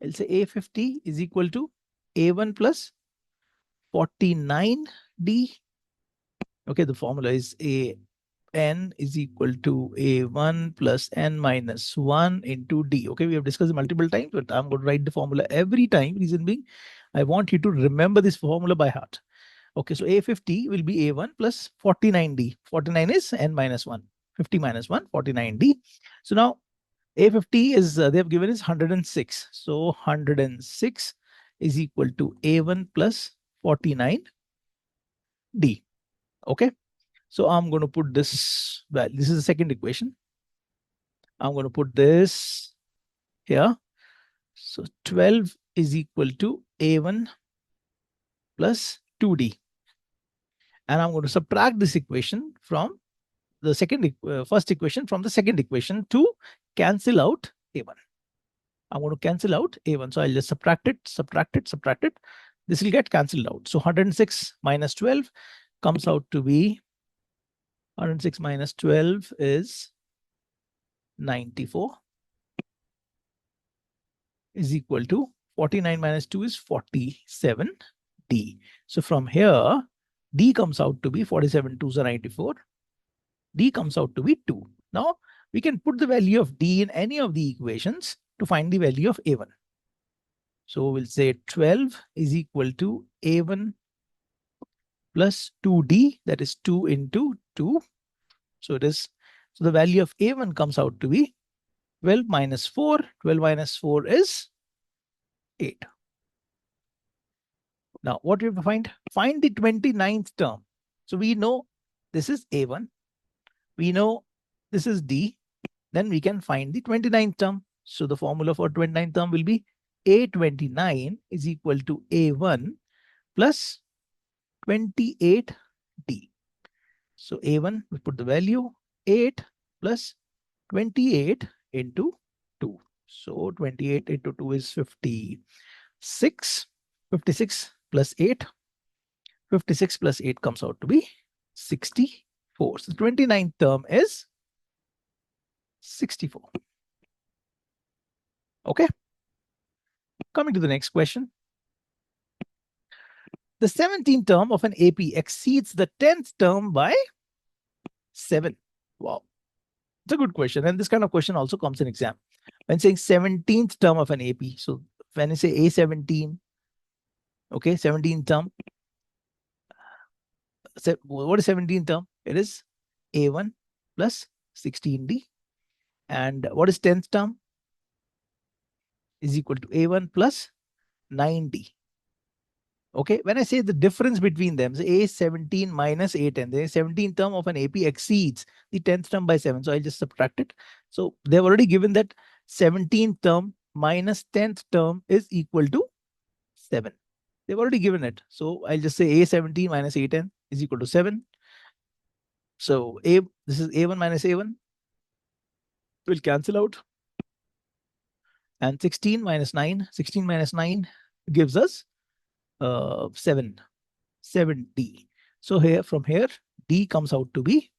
I'll say A50 is equal to A1 plus 49D. Okay, the formula is n is equal to A1 plus n minus 1 into D. Okay, we have discussed it multiple times, but I'm going to write the formula every time. Reason being, I want you to remember this formula by heart. Okay, so A50 will be A1 plus 49D. 49 is n minus 1. 50 minus 1, 49D. So now A50 is, they have given is 106. So 106 is equal to A1 plus 49D. Okay. So I'm going to put this value. This is the second equation. I'm going to put this here. So 12 is equal to A1 plus 2D. And I'm going to subtract this equation from the first equation from the second equation to cancel out A1. I'm going to cancel out A1. So I'll just subtract it. This will get cancelled out. So 106 minus 12 comes out to be 106 minus 12 is 94 is equal to 49 minus 2 is 47D. So from here, D comes out to be 47 2s are 94. D comes out to be 2. Now, we can put the value of D in any of the equations to find the value of A1. So we'll say 12 is equal to A1 plus 2D, that is 2 into 2. So the value of A1 comes out to be 12 minus 4. 12 minus 4 is 8. Now, what we have to find? Find the 29th term. So we know this is A1. We know this is D. Then we can find the 29th term. So the formula for 29th term will be A29 is equal to A1 plus 28D. So A1, we put the value 8 plus 28 into 2. So 28 into 2 is 56. 56 plus 8. 56 plus 8 comes out to be 64. So the 29th term is 64. Okay. Coming to the next question. The 17th term of an AP exceeds the 10th term by 7. Wow. It's a good question. And this kind of question also comes in exam. When saying 17th term of an AP. So when I say A17, okay, 17th term. So what is 17th term? It is A1 plus 16D. And what is 10th term? Is equal to A1 plus 9D. Okay, when I say the difference between them, so A17 minus A10, the 17th term of an AP exceeds the 10th term by 7. So I'll just subtract it. So they've already given that 17th term minus 10th term is equal to 7. They've already given it. So I'll just say A17 minus A10 is equal to 7. So this is A1 minus A1 will cancel out. And 16 minus 9 gives us 7D. So here, from here, D comes out to be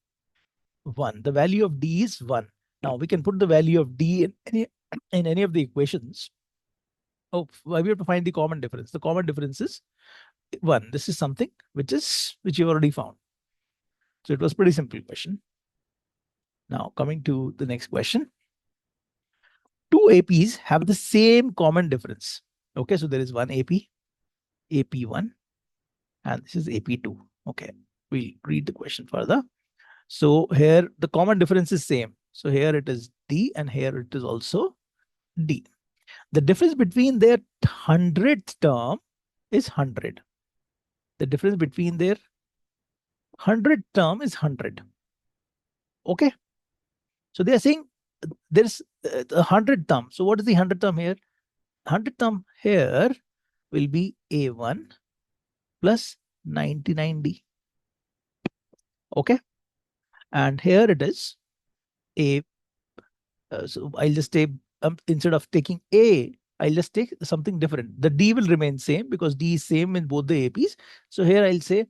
1. The value of D is 1. Now we can put the value of D in any of the equations. Oh, we have to find the common difference. The common difference is 1. This is something which you've already found. So it was pretty simple question. Now coming to the next question. Two APs have the same common difference. Okay, so there is one AP, AP1, and this is AP2. Okay, we'll read the question further. So here the common difference is same. So here it is D and here it is also D. The difference between their 100th term is 100. The difference between their 100th term is 100. Okay. So they are saying there's a 100th term. So what is the 100th term here? 100th term here will be A1 plus 99D. Okay. And here it is A. So I'll just take, instead of taking A, I'll just take something different. The D will remain same because D is same in both the APs. So here I'll say,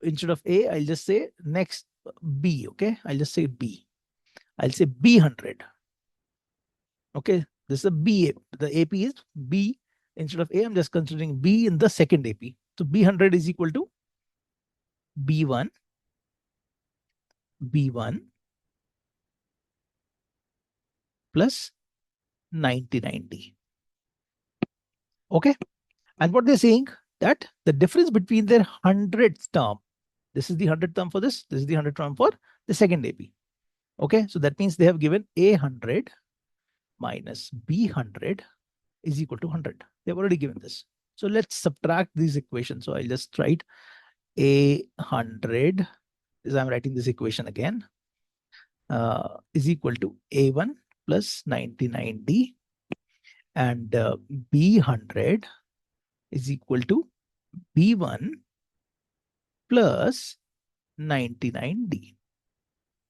instead of A, I'll just say next B. Okay. I'll just say B. I'll say B100. Okay. This is a B. The AP is B. Instead of A, I'm just considering B in the second AP. So B100 is equal to B1 plus 99D. Okay. And what they're saying that the difference between their 100th term, this is the 100th term for this is the 100th term for the second AP. Okay. So that means they have given A100 minus B100 is equal to 100. They've already given this. So let's subtract these equations. So I'll just write A100, as I'm writing this equation again, is equal to A1 plus 99D, and B100 is equal to B1 plus 99D.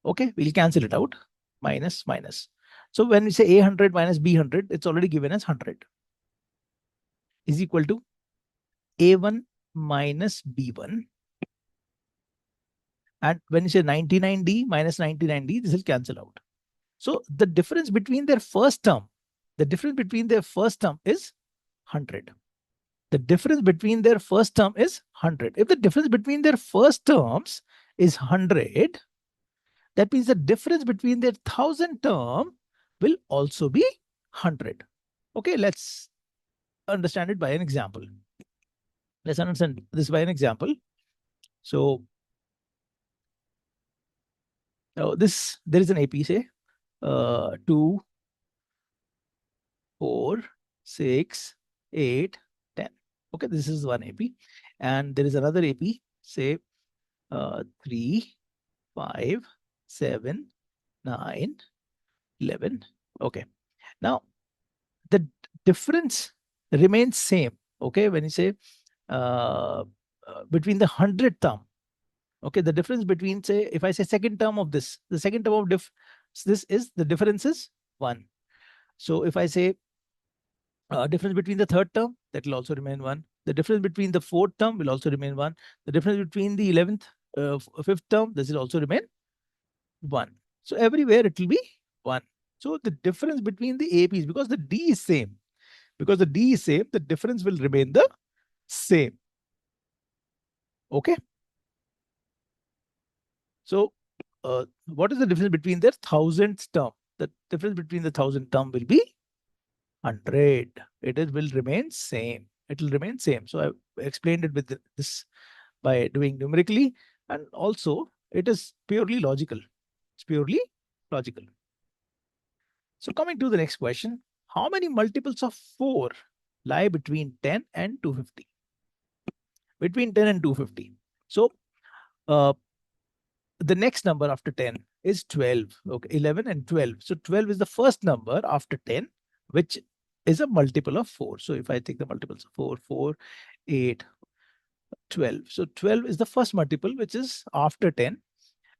Okay, we'll cancel it out. Minus, minus. So when we say A100 minus B100, it's already given as 100 is equal to A1 minus B1. And when you say 99D minus 99D, this will cancel out. So the difference between their first term, the difference between their first term is 100. The difference between their first term is 100. If the difference between their first terms is 100, that means the difference between their 1000 term will also be 100. Okay, let's understand it by an example. Let's understand this by an example. So there is an AP, say 2, 4, 6, 8, 10. Okay, this is one AP. And there is another AP, say 3, 5, 7, 9, 11. Okay. Now, the difference remains same. Okay, when you say between the 100th term. Okay, the difference between, say, if I say second term of this, the second term of this is, the difference is 1. So if I say difference between the third term, that will also remain 1. The difference between the fourth term will also remain 1. The difference between the 11th, fifth term, this will also remain 1. So everywhere it will be 1. So the difference between the APs, because the D is same, the difference will remain the same. Okay. So what is the difference between their 1000th term? The difference between the 1000th term will be 100. Will remain same. It will remain same. So I explained it with this by doing numerically, and also it is purely logical. It's purely logical. So coming to the next question, how many multiples of 4 lie between 10 and 250? Between 10 and 250. So the next number after 10 is 12. Okay, 11 and 12. So 12 is the first number after 10, which is a multiple of 4. So if I take the multiples of 4, 4, 8, 12. So 12 is the first multiple, which is after 10.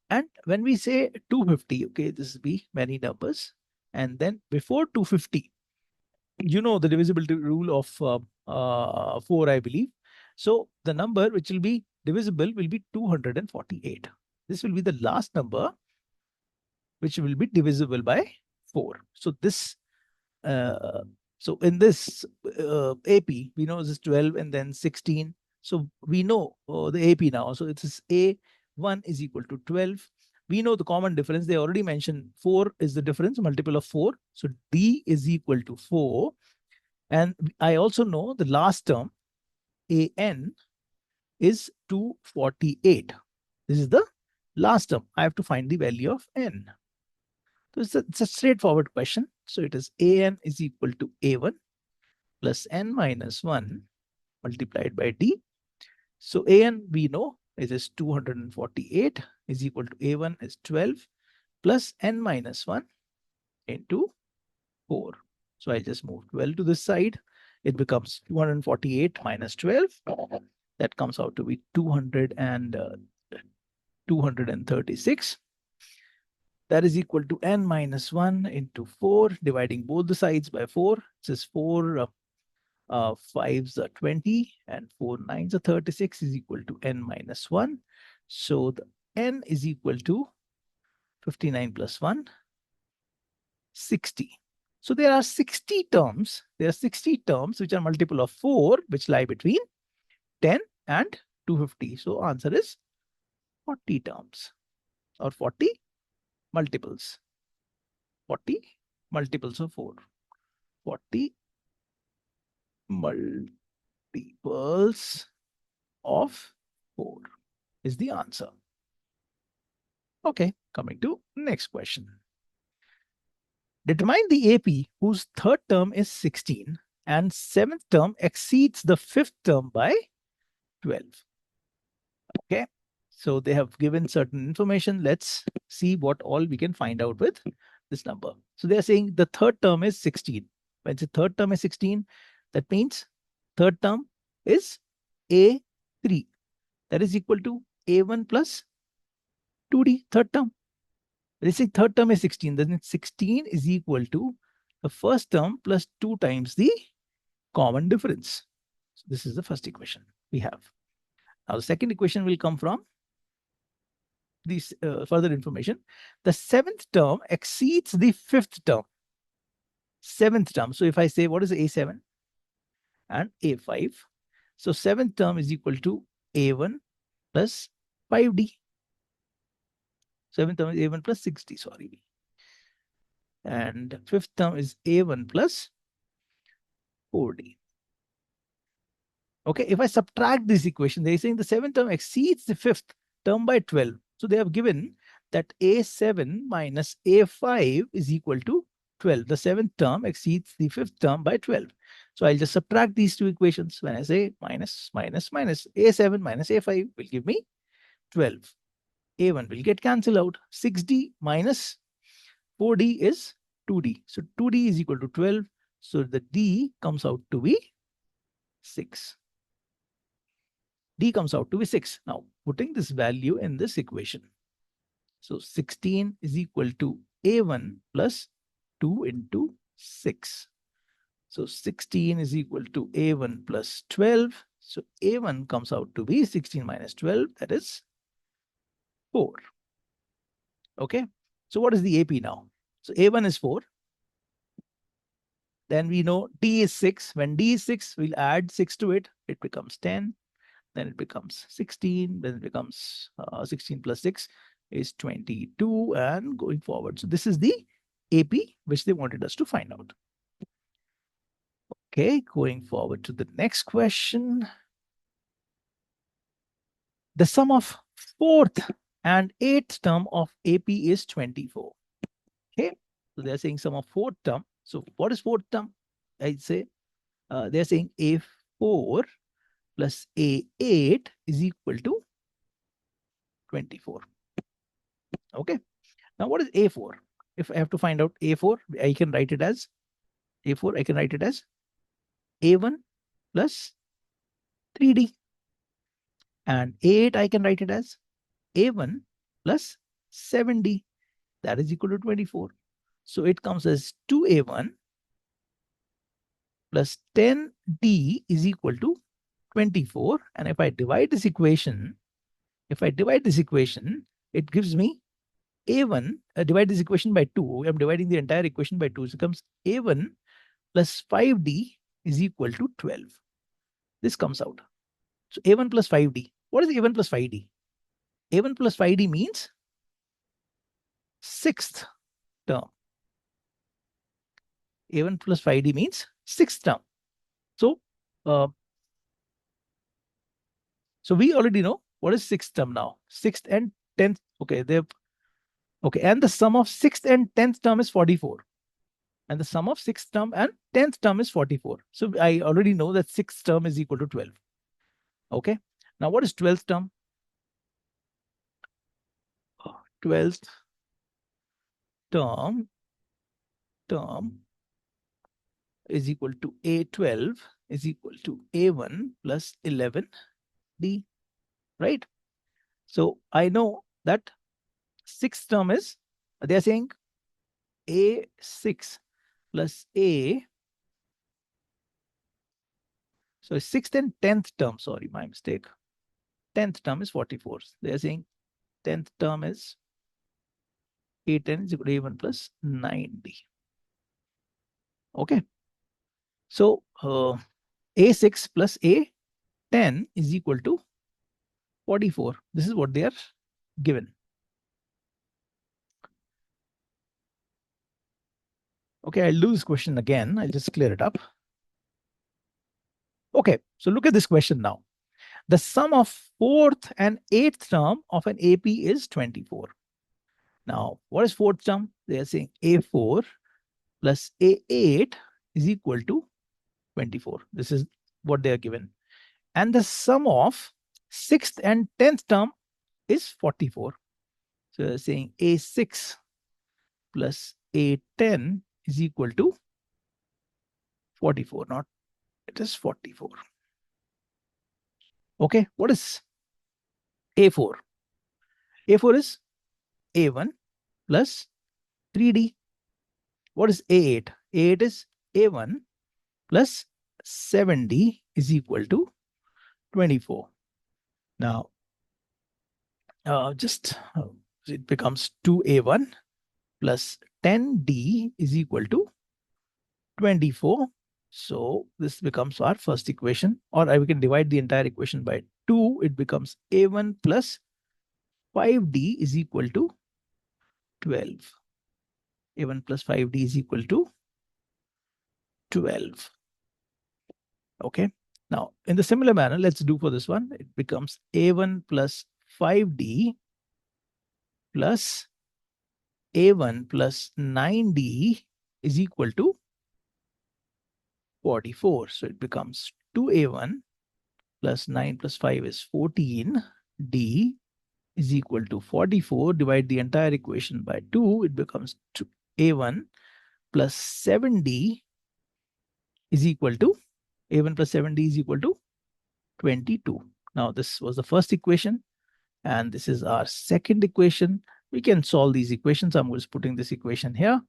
And when we say 250, okay, this will be many numbers. And then before 250, you know the divisibility rule of 4, I believe. So the number which will be divisible will be 248. This will be the last number which will be divisible by 4. So this, so in this AP, we know this is 12 and then 16. So we know the AP now. So it is A1 is equal to 12. We know the common difference. They already mentioned 4 is the difference, multiple of 4. So D is equal to 4. And I also know the last term, AN, is 248. This is the last term. I have to find the value of N. So it's a straightforward question. So it is AN is equal to A1 plus N minus 1 multiplied by D. So AN we know is 248 is equal to A1 is 12 plus N minus 1 into 4. So I just move 12 to this side. It becomes 248 minus 12. That comes out to be 236. That is equal to N minus 1 into 4, dividing both the sides by 4. This is 4 5s are 20 and 4 9s are 36 is equal to N minus 1. So the N is equal to 59 plus 1, 60. So there are 60 terms. There are 60 terms which are multiple of 4, which lie between 10 and 250. So answer is 40 terms or 40 multiples. 40 multiples of 4. 40 multiples of 4 is the answer. Okay, coming to next question. Determine the AP whose third term is 16 and seventh term exceeds the fifth term by 12. Okay, so they have given certain information. Let's see what all we can find out with this number. So they are saying the third term is 16. When the third term is 16, that means third term is A3. That is equal to A1 plus 2D, third term. Let's say third term is 16. Then 16 is equal to the first term plus 2 times the common difference. So this is the first equation we have. Now the second equation will come from this further information. The seventh term exceeds the fifth term. seventh term. So if I say what is A7 and A5, so seventh term is equal to A1 plus 5D. Seventh term is A1 plus 6D, sorry. And fifth term is A1 plus 4D. Okay, if I subtract this equation, they're saying the seventh term exceeds the fifth term by 12. So they have given that A7 minus A5 is equal to 12. The seventh term exceeds the fifth term by 12. So I'll just subtract these two equations. When I say minus, minus, minus, A7 minus A5 will give me 12. A1 will get cancelled out. 6D minus 4D is 2D. So 2D is equal to 12. So the D comes out to be 6. D comes out to be 6. Now, putting this value in this equation. So 16 is equal to A1 plus 2 into 6. So 16 is equal to A1 plus 12. So A1 comes out to be 16 minus 12. That is 4. Okay. So what is the AP now? So A1 is 4. Then we know D is 6. When D is 6, we'll add 6 to it. It becomes 10. Then it becomes 16. Then it becomes 16 plus 6 is 22 and going forward. So this is the AP which they wanted us to find out. Okay, going forward to the next question. The sum of fourth and eighth term of AP is 24. Okay, so they're saying sum of fourth term. So what is fourth term? I'd say they're saying A4 plus A8 is equal to 24. Okay. Now what is A4? If I have to find out A4, I can write it as A4. I can write it as A1 plus 3D. And A8, I can write it as A1 plus 7D. That is equal to 24. So it comes as 2A1 plus 10D is equal to 24. And if I divide this equation, it gives me A1, divide this equation by 2. I'm dividing the entire equation by 2. So it comes A1 plus 5D is equal to 12. This comes out. So A1 plus 5D. What is A1 plus 5D? A1 plus 5D means sixth term. A1 plus 5D means sixth term. So we already know what is sixth term now. Sixth and 10th. Okay, and the sum of sixth and 10th term is 44. And the sum of sixth term and 10th term is 44. So I already know that sixth term is equal to 12. Okay. Now what is 12th term? 12th term is equal to A12 is equal to A1 plus 11D, right? So I know that sixth term is, they are saying A6 plus A. So sixth and 10th term, sorry, my mistake. 10th term is 44. They are saying 10th term is A10 is equal to A1 plus 9D. Okay. So A6 plus A10 is equal to 44. This is what they are given. Okay, I'll do this question again. I'll just clear it up. Okay, so look at this question now. The sum of fourth and eighth term of an AP is 24. Now, what is fourth term? They are saying A4 plus A8 is equal to 24. This is what they are given. And the sum of sixth and 10th term is 44. So they're saying A6 plus A10 is equal to 44. Not, it is 44. Okay, what is A4? A4 is A1 plus 3D. What is A8? A8 is A1 plus 7D is equal to 24. Now, it becomes 2A1 plus 10D is equal to 24. So this becomes our first equation, or we can divide the entire equation by 2. It becomes A1 plus 5D is equal to 12. A1 plus 5D is equal to 12. Okay. Now, in the similar manner, let's do for this one. It becomes A1 plus 5D plus A1 plus 9D is equal to 44. So it becomes 2A1 plus 9 plus 5 is 14. D is equal to 44. Divide the entire equation by 2. It becomes A1 plus 7D is equal to A1 plus 7D is equal to 22. Now this was the first equation, and this is our second equation. We can solve these equations. I'm just putting this equation here.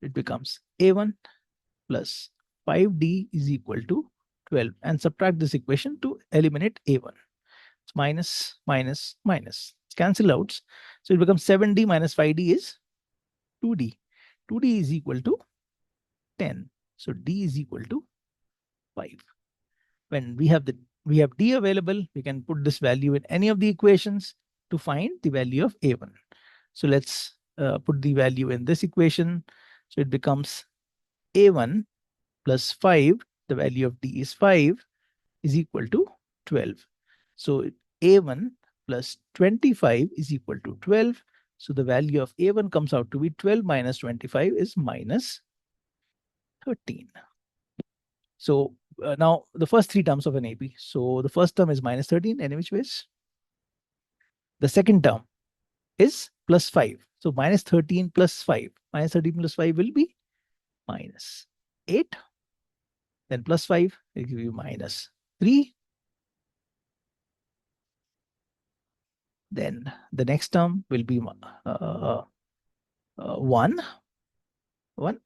It becomes A1 plus 5D is equal to 12, and subtract this equation to eliminate A1. It's minus, minus, minus. It's cancel out. So it becomes 7D minus 5D is 2D. 2D is equal to 10. So D is equal to 5. When we have D available, we can put this value in any of the equations to find the value of A1. So let's put the value in this equation. So it becomes A1 plus 5, the value of D is 5, is equal to 12. So A1 plus 25 is equal to 12. So the value of A1 comes out to be 12 minus 25 is minus 13. So now the first three terms of an AP. So the first term is minus 13, any which ways. The second term is plus 5. So minus 13 plus 5. Minus 13 plus 5 will be minus 8. Then plus 5 will give you minus 3. Then the next term will be 1.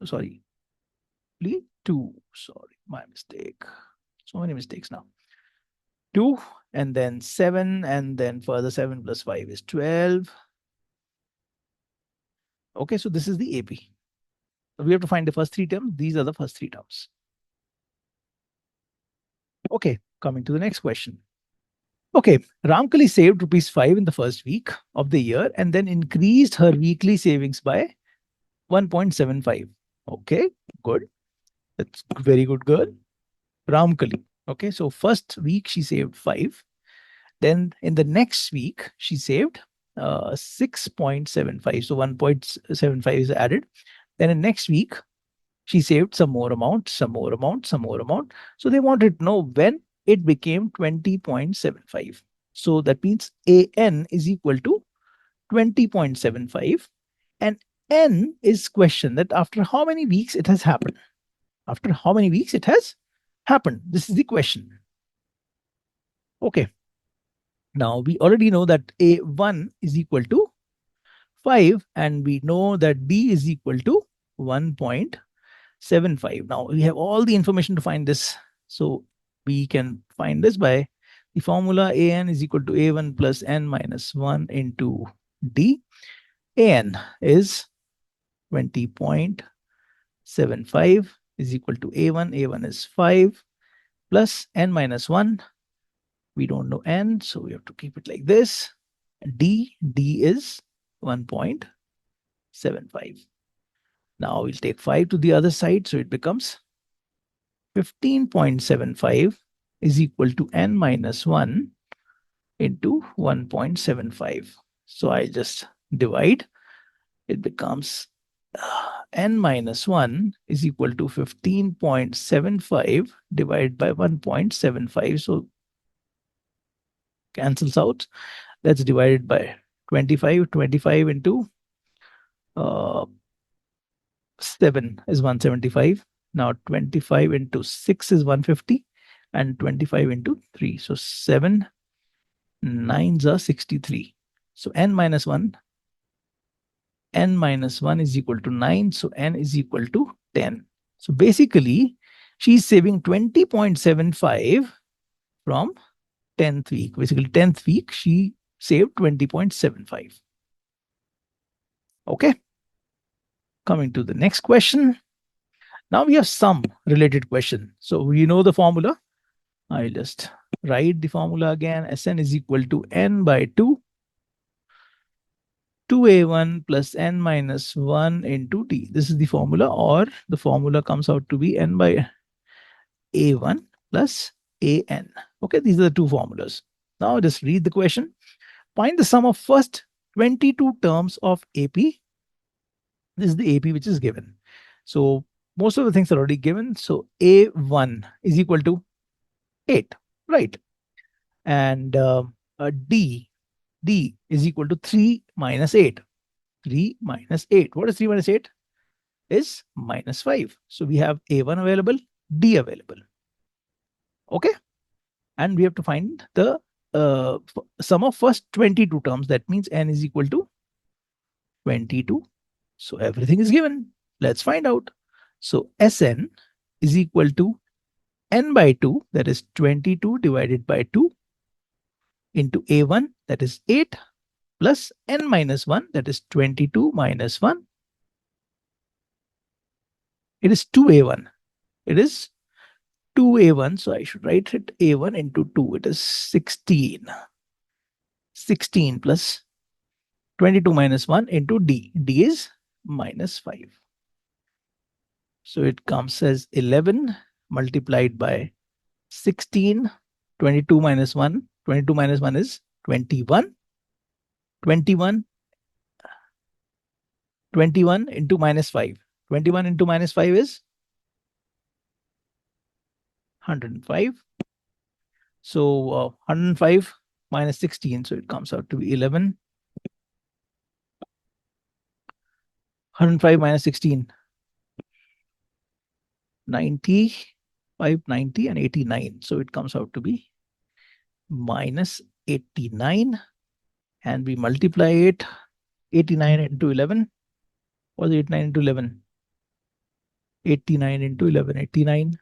Sorry. 2. Sorry, my mistake. So many mistakes now. 2, and then 7, and then further 7 plus 5 is 12. Okay, so this is the AP. We have to find the first three terms. These are the first three terms. Okay, coming to the next question. Okay, Ramkali saved ₹5 in the first week of the year and then increased her weekly savings by 1.75. Okay, good. That's very good, girl. Ramkali. Okay, so first week she saved 5. Then in the next week, she saved 6.75. So 1.75 is added. Then in next week, she saved some more amount, some more amount, some more amount. So they wanted to know when it became 20.75. So that means AN is equal to 20.75. And N is question that after how many weeks it has happened. After how many weeks it has happened. This is the question. Okay. Now we already know that A1 is equal to 5, and we know that D is equal to 1.75. Now we have all the information to find this. So we can find this by the formula AN is equal to A1 plus N minus 1 into D. AN is 20.75 is equal to A1. A1 is 5 plus N minus 1. We don't know N, so we have to keep it like this. D is 1.75. Now we'll take 5 to the other side, so it becomes 15.75 is equal to N minus 1 into 1.75. So I'll just divide. It becomes N minus 1 is equal to 15.75 divided by 1.75. So cancels out. That's divided by 25. 25 into 7 is 175. Now 25 into 6 is 150, and 25 into 3. So 7 9s are 63. So N minus 1 is equal to 9. So N is equal to 10. So basically, she's saving 20.75 from 10th week. Basically, 10th week, she saved 20.75. Okay. Coming to the next question. Now we have some related question. So you know the formula. I'll just write the formula again. Sn is equal to n by 2, 2a1 plus n minus 1 into t. This is the formula, or the formula comes out to be n by a1 plus an. Okay, these are the two formulas. Now just read the question. Find the sum of first 22 terms of AP. This is the AP which is given. So most of the things are already given. So A1 is equal to 8, right? And D is equal to 3 minus 8. 3 minus 8. What is 3 minus 8? Is minus 5. So we have A1 available, D available. Okay. And we have to find the sum of first 22 terms. That means n is equal to 22. So everything is given. Let's find out. So Sn is equal to n by 2, that is 22 divided by 2, into A1, that is 8, plus n minus 1, that is 22 minus 1. It is 2A1. It is 2A1. So I should write it A1 into 2. It is 16. 16 plus 22 minus 1 into D. D is minus 5. So it comes as 11 multiplied by 16. 22 minus 1. 22 minus 1 is 21. 21 into minus 5. 21 into minus 5 is 105. So 105 minus 16. So it comes out to be 11. 105 minus 16. 90, 5, 90 and 89. So it comes out to be minus 89. And we multiply it. 89 into 11. What is 89 into 11? 89 into 11. 89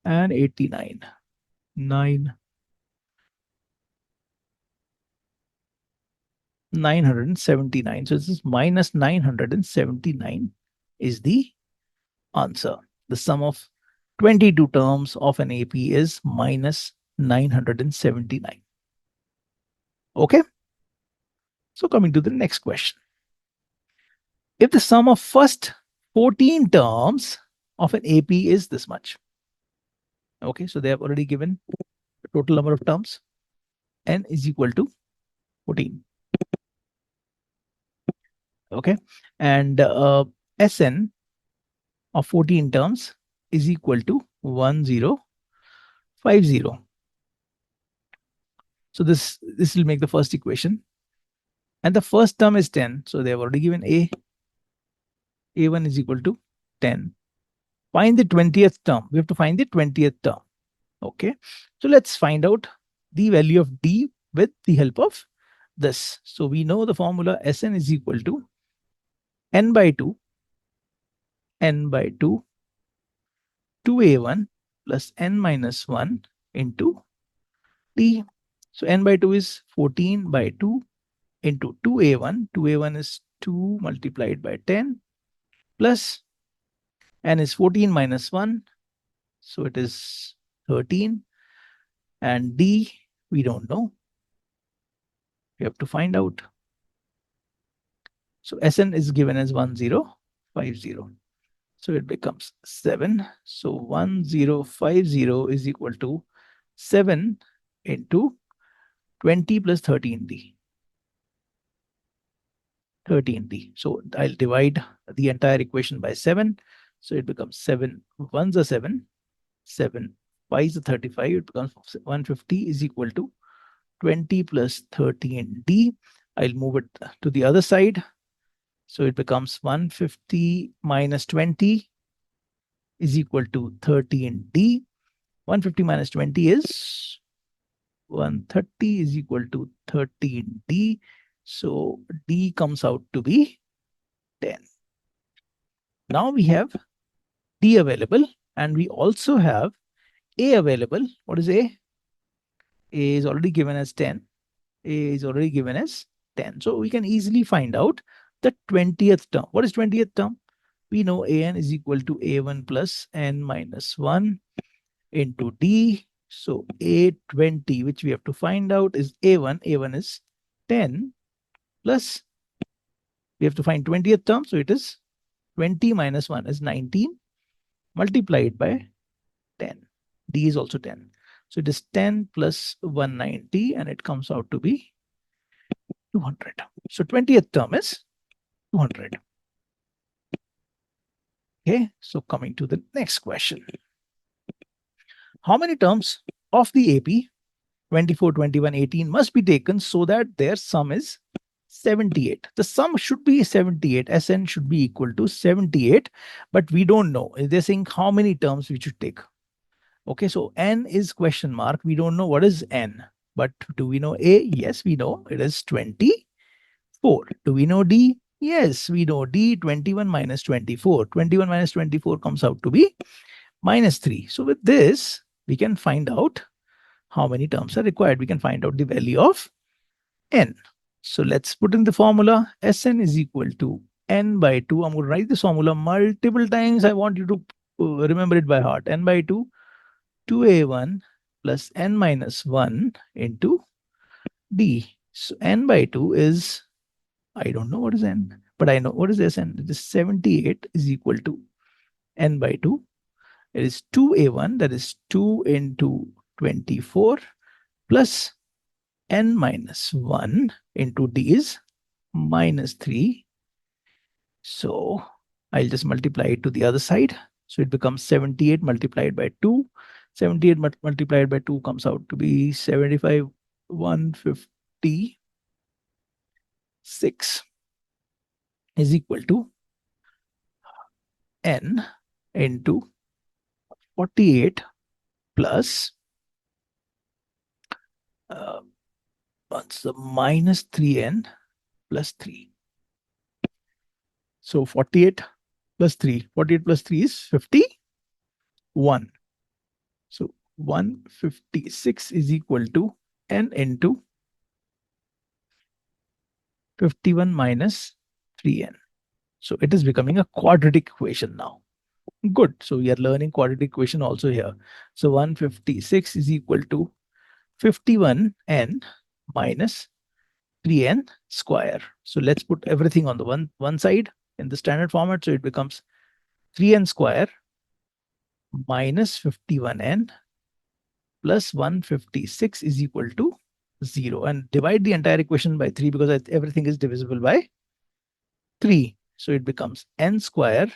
and 89. 979. So this is minus 979 is the answer. The sum of 22 terms of an AP is minus 979. Okay. So coming to the next question. If the sum of first 14 terms of an AP is this much. Okay, so they have already given the total number of terms. N is equal to 14. Okay, and Sn of 14 terms is equal to 1050. So this will make the first equation. And the first term is 10. So they have already given A1 is equal to 10. Find the 20th term. We have to find the 20th term. Okay, so let's find out the value of D with the help of this. So we know the formula Sn is equal to n by 2, 2A1 plus n minus 1 into D. So n by 2 is 14 by 2 into 2A1. 2A1 is 2 multiplied by 10 plus n is 14 minus 1. So it is 13. And D, we don't know. We have to find out. So Sn is given as 1050. So it becomes 7. So 1050 is equal to 7 into 20 plus 13D. 13D. So I'll divide the entire equation by 7. So it becomes 7 ones are 7. 7 5s are 35. It becomes 150 is equal to 20 plus 13D. I'll move it to the other side. So it becomes 150 minus 20 is equal to 13D. 150 minus 20 is 130 is equal to 13D. So D comes out to be 10. Now we have D available and we also have A available. What is A? A is already given as 10. A is already given as 10. So we can easily find out the 20th term. What is 20th term? we know an is equal to a1 plus n minus 1 into d. So a20, which we have to find out, is a1. a1 is 10 plus, we have to find 20th term. So it is 20 minus 1 is 19 multiplied by 10. D is also 10. So it is 10 plus 190 and it comes out to be 200. So 20th term is 200. Okay, so coming to the next question. How many terms of the AP 24, 21, 18 must be taken so that their sum is 78? The sum should be 78. Sn should be equal to 78, but we don't know. They're saying how many terms we should take. Okay, so n is question mark. We don't know what is n, but do we know A? Yes, we know it is 24. Do we know D? Yes, we know D. 21 minus 24. 21 minus 24 comes out to be minus 3. So with this, we can find out how many terms are required. We can find out the value of n. So let's put in the formula. Sn is equal to n by 2. I'm going to write this formula multiple times. I want you to remember it by heart. N by 2, 2a1 plus n minus 1 into d. So n by 2 is, I don't know what is n, but I know what is Sn. It is 78 is equal to n by 2. It is 2a1, that is 2 into 24 plus n minus 1 into d is minus 3. So I'll just multiply it to the other side. So it becomes 78 multiplied by 2. 78 multiplied by 2 comes out to be 75, 156 is equal to n into 48 plus what's the minus 3n plus 3. So 48 plus 3. 48 plus 3 is 51. So 156 is equal to n into 51 minus 3n. So it is becoming a quadratic equation now. Good. So we are learning quadratic equation also here. So 156 is equal to 51n minus 3n square. So let's put everything on the one side in the standard format. So it becomes 3n square minus 51n plus 156 is equal to 0. And divide the entire equation by 3 because everything is divisible by 3. So it becomes n square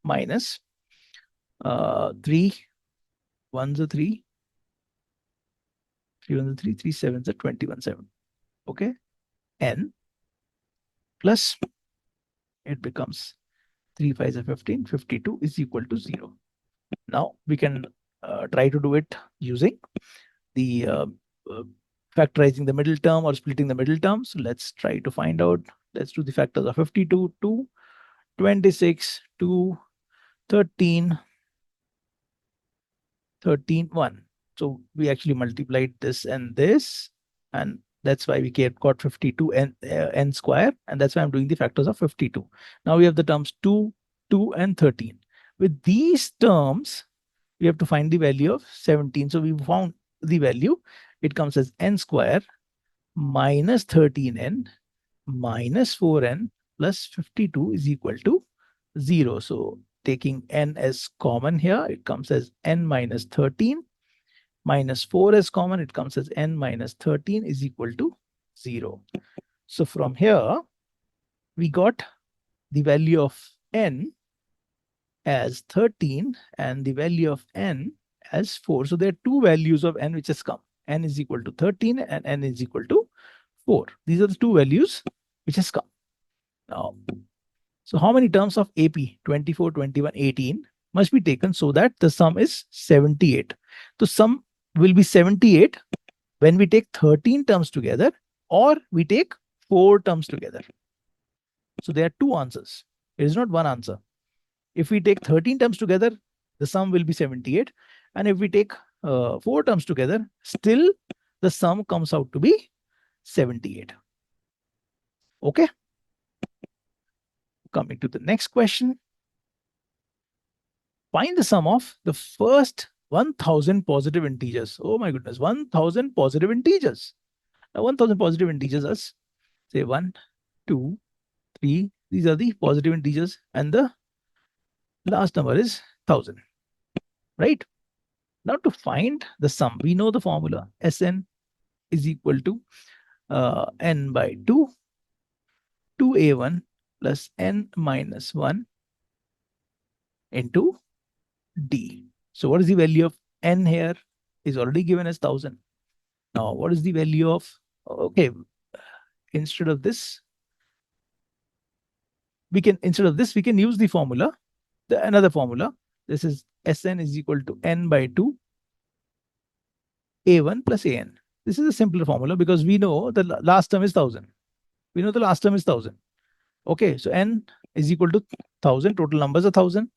minus 3 1s are 3, 3 1s are 3, 3 7s are 21 7. Okay, n plus it becomes 3 5s are 15, 52 is equal to 0. Now we can try to do it using the factorizing the middle term or splitting the middle term. So let's try to find out. Let's do the factors of 52, 2, 26, 2, 13, 13, 1. So we actually multiplied this, and that's why we got 52 n square, and that's why I'm doing the factors of 52. Now we have the terms 2, 2, and 13. With these terms, we have to find the value of 17. So we found the value. It comes as n square minus 13n minus 4n plus 52 is equal to 0. So taking n as common here, it comes as n minus 13 minus 4 as common, it comes as n minus 13 is equal to 0. So from here, we got the value of n as 13 and the value of n as 4. So there are two values of n which has come. N is equal to 13 and n is equal to 4. These are the two values which has come. Now, so how many terms of AP 24, 21, 18 must be taken so that the sum is 78? The sum will be 78 when we take 13 terms together or we take 4 terms together. So there are two answers. It is not one answer. If we take 13 terms together, the sum will be 78. And if we take 4 terms together, still the sum comes out to be 78. Okay. Coming to the next question. find the sum of the first 1000 positive integers. Oh my goodness, 1000 positive integers. Now 1000 positive integers are, say, 1, 2, 3. These are the positive integers, and the last number is 1000, right? Now to find the sum, we know the formula. Sn is equal to n by 2, 2a1 plus n minus 1 into d. So what is the value of n here? Is already given as 1000. Now what is the value of, okay, instead of this, we can use the formula, another formula. This is Sn is equal to n by 2 a1 plus an. This is a simpler formula because we know the last term is 1000. We know the last term is 1000. Okay, so n is equal to 1000. Total numbers are 1000,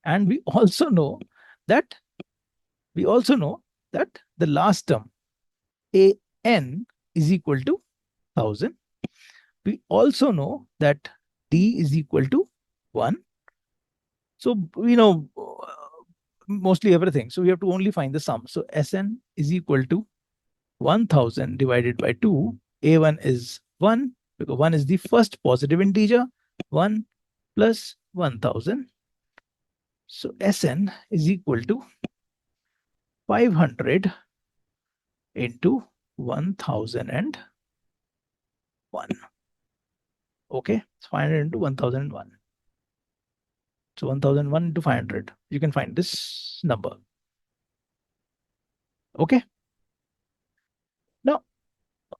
and we also know that the last term an is equal to 1000. We also know that d is equal to 1. So we know mostly everything. So we have to only find the sum. So Sn is equal to 1000 divided by 2. A1 is 1 because 1 is the first positive integer. 1 plus 1000. So Sn is equal to 500 into 1001. Okay, it's 500 into 1001. So 1001 into 500. You can find this number. Okay. Now,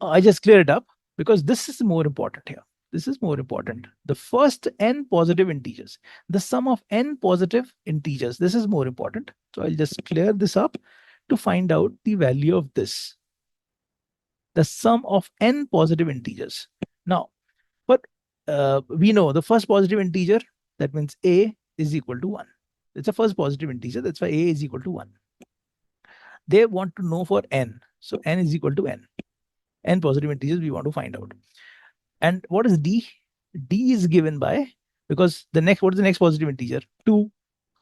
I just clear it up because this is more important here. This is more important. The first n positive integers, the sum of n positive integers, this is more important. So I'll just clear this up to find out the value of this. The sum of n positive integers. Now, but we know the first positive integer, that means a is equal to 1. It's a first positive integer. That's why a is equal to 1. They want to know for n. So n is equal to n. N positive integers we want to find out. And what is d? D is given by, because what is the next positive integer? 2,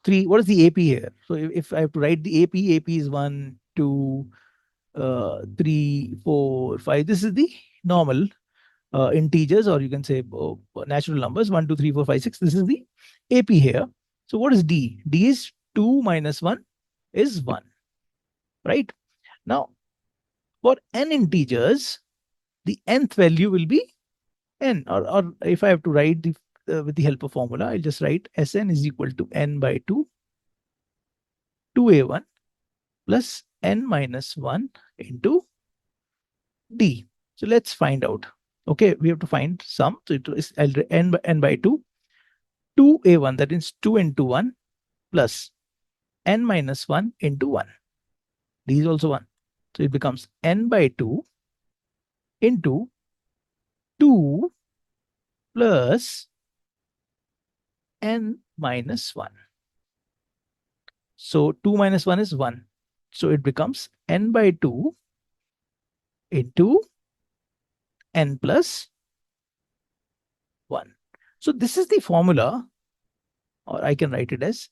3. What is the AP here? So if I have to write the AP is 1, 2, 3, 4, 5. This is the normal integers, or you can say natural numbers. 1, 2, 3, 4, 5, 6. This is the AP here. So what is d? D is 2 minus 1 is 1, right? Now, for n integers, the nth value will be n, or if I have to write with the help of formula, I'll just write Sn is equal to n by 2, 2a1 plus n minus 1 into d. So let's find out. Okay, we have to find sum. So it is n by 2, 2a1, that is 2 into 1 plus n minus 1 into 1. D is also 1. So it becomes n by 2 into 2 plus n minus 1. So 2 minus 1 is 1. So it becomes n by 2 into n plus 1. So this is the formula, or I can write it as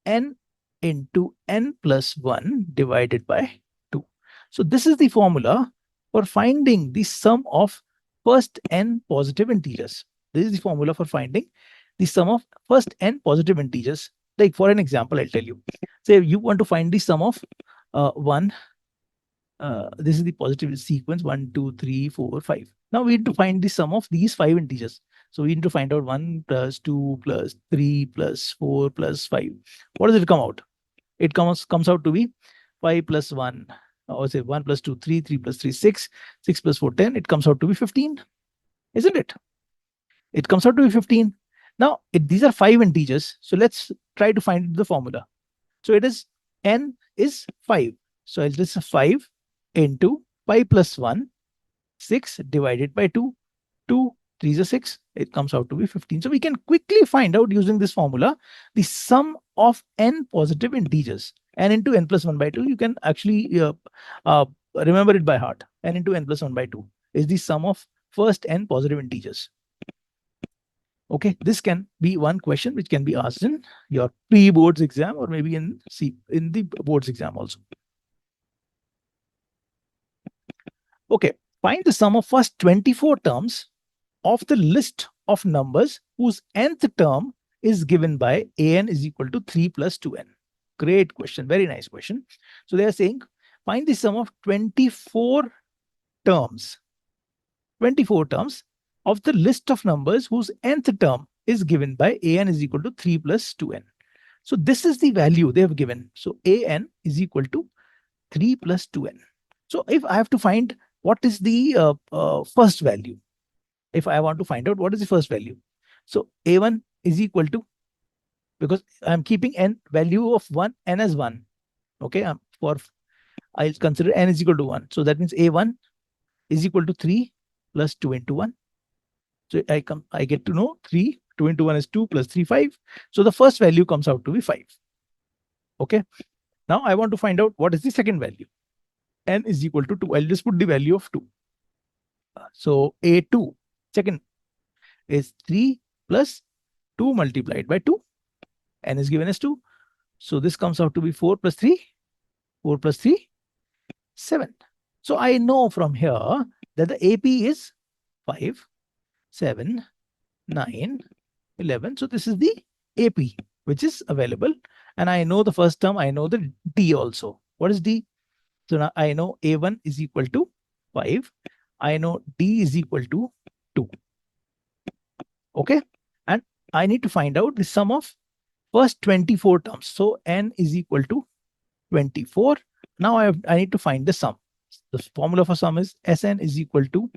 n into n plus 1 divided by 2. So this is the formula for finding the sum of first n positive integers. This is the formula for finding the sum of first n positive integers. Like for an example, I'll tell you. Say you want to find the sum of 1. This is the positive sequence 1, 2, 3, 4, 5. Now we need to find the sum of these 5 integers. So we need to find out 1 plus 2 plus 3 plus 4 plus 5. What does it come out? It comes out to be 5 plus 1, or say 1 plus 2, 3, 3 plus 3, 6, 6 plus 4, 10. It comes out to be 15, isn't it? It comes out to be 15. Now, these are 5 integers. So let's try to find the formula. So it is n is 5. So I'll just 5 into 5 plus 1, 6 divided by 2. 2, 3 is 6. It comes out to be 15. So we can quickly find out using this formula the sum of n positive integers. N into n plus 1 by 2. You can actually remember it by heart. N into n plus 1 by 2 is the sum of first n positive integers. Okay, this can be one question which can be asked in your pre-boards exam or maybe in the boards exam also. Okay, find the sum of first 24 terms of the list of numbers whose nth term is given by an is equal to 3 plus 2n. Great question, very nice question. So they are saying find the sum of 24 terms. 24 terms of the list of numbers whose nth term is given by an is equal to 3 plus 2n. So this is the value they have given. So an is equal to 3 plus 2n. So if I have to find what is the first value, if I want to find out what is the first value, so a1 is equal to, because I'm keeping n value of 1, n as 1. Okay, I'll consider n is equal to 1. So that means a1 is equal to 3 plus 2 into 1. So I get to know 3, 2 into 1 is 2 plus 3, 5. So the first value comes out to be 5. Okay. Now I want to find out what is the second value. N is equal to 2. I'll just put the value of 2. So A2, second, is 3 plus 2 multiplied by 2. N is given as 2. So this comes out to be 4 plus 3. 4 plus 3, 7. So I know from here that the AP is 5, 7, 9, 11. So this is the AP which is available. And I know the first term, I know the D also. What is D? So now I know A1 is equal to 5. I know D is equal to 2. Okay. And I need to find out the sum of first 24 terms. So N is equal to 24. Now I need to find the sum. The formula for sum is Sn is equal to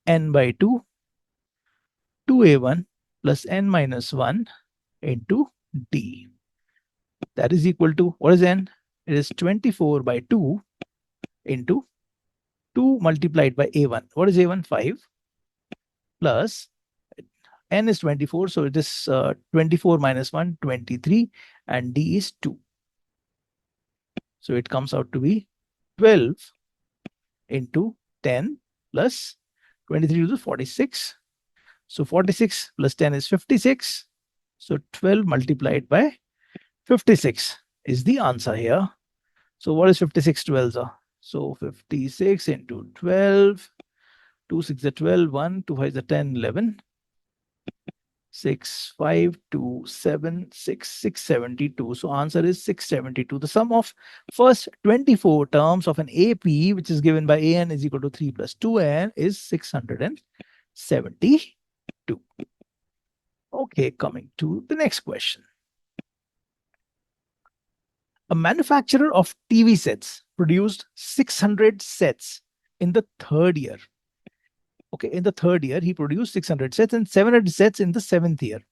N by 2, 2A1 plus N minus 1 into D. That is equal to, what is N? It is 24 by 2 into 2 multiplied by A1. What is A1? 5 plus N is 24. So it is 24 minus 1, 23, and D is 2. So it comes out to be 12 into 10 plus 23 to 46. So 46 plus 10 is 56. So 12 multiplied by 56 is the answer here. So what is 56 12s are? So 56 into 12, 2 6 is 12, 1, 2 5 is 10, 11, 6, 5, 2, 7, 6, 672. So answer is 672. The sum of first 24 terms of an AP, which is given by an is equal to 3 plus 2n, is 672. Okay, coming to the next question. A manufacturer of TV sets produced 600 sets in the third year. Okay, in the third year, he produced 600 sets and 700 sets in the seventh year.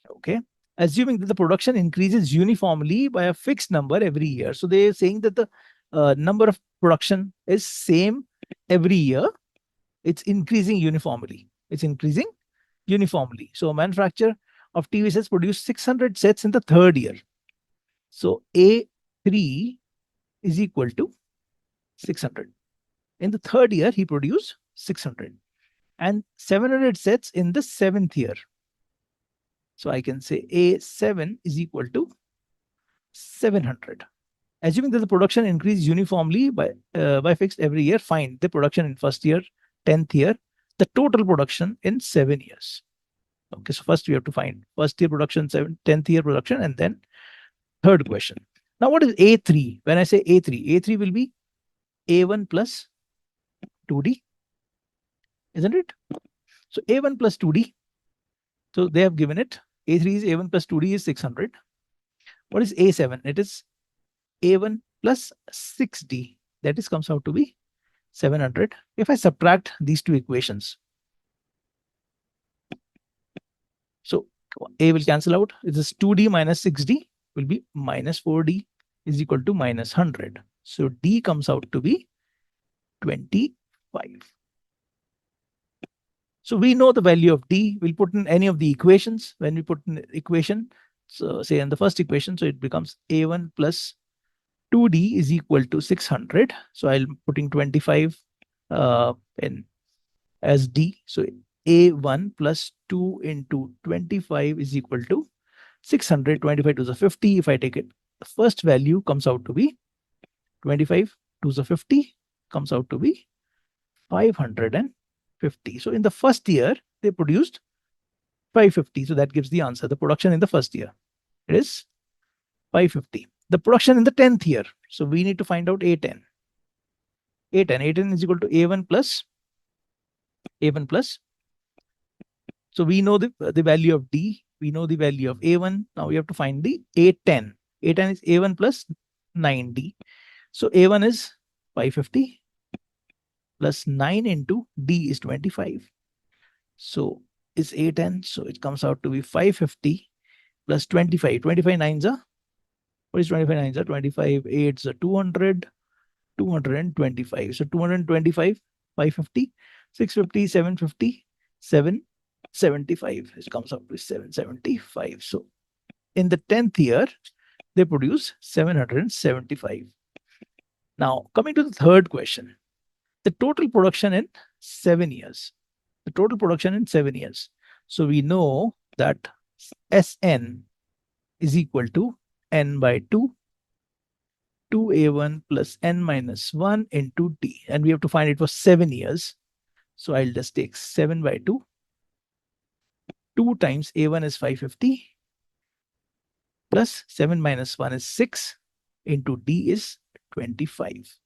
Okay, assuming that the production increases uniformly by a fixed number every year. So they are saying that the number of production is same every year. It's increasing uniformly. It's increasing uniformly. So a manufacturer of TV sets produced 600 sets in the third year. So A3 is equal to 600. In the third year, he produced 600 and 700 sets in the seventh year. So I can say A7 is equal to 700. Assuming that the production increases uniformly by fixed every year, find the production in first year, 10th year, the total production in 7 years. Okay, so first we have to find first year production, 10th year production, and then third question. Now what is A3? When I say A3, A3 will be A1 plus 2D, isn't it? So A1 plus 2D. So they have given it. A3 is A1 plus 2D is 600. What is A7? It is A1 plus 6D. That is comes out to be 700. If I subtract these two equations, so A will cancel out. It is 2D minus 6D will be minus 4D is equal to minus 100. So D comes out to be 25. So we know the value of D. We'll put in any of the equations. When we put in the equation, so say in the first equation, so it becomes A1 plus 2D is equal to 600. So I'll putting 25 in as D. So A1 plus 2 into 25 is equal to 600. 25 to the 50. If I take it, the first value comes out to be 25 to the 50 comes out to be 550. So in the first year, they produced 550. So that gives the answer. The production in the first year, it is 550. The production in the 10th year. So we need to find out A10. A10 is equal to A1 plus. So we know the value of D. We know the value of A1. Now we have to find the A10. A10 is A1 plus 9D. So A1 is 550 plus 9 into D is 25. So it's A10. So it comes out to be 550 plus 25. 25 nines are, what is 25 nines are? 25 eights are 200, 225. So 225, 550, 650, 750, 775. It comes up to 775. So in the 10th year, they produce 775. Now, coming to the third question, the total production in 7 years. The total production in 7 years. So we know that Sn is equal to n by 2, 2a1 plus n minus 1 into d. And we have to find it for 7 years. So I'll just take 7 by 2. 2 times a1 is 550 plus 7 minus 1 is 6 into d is 25.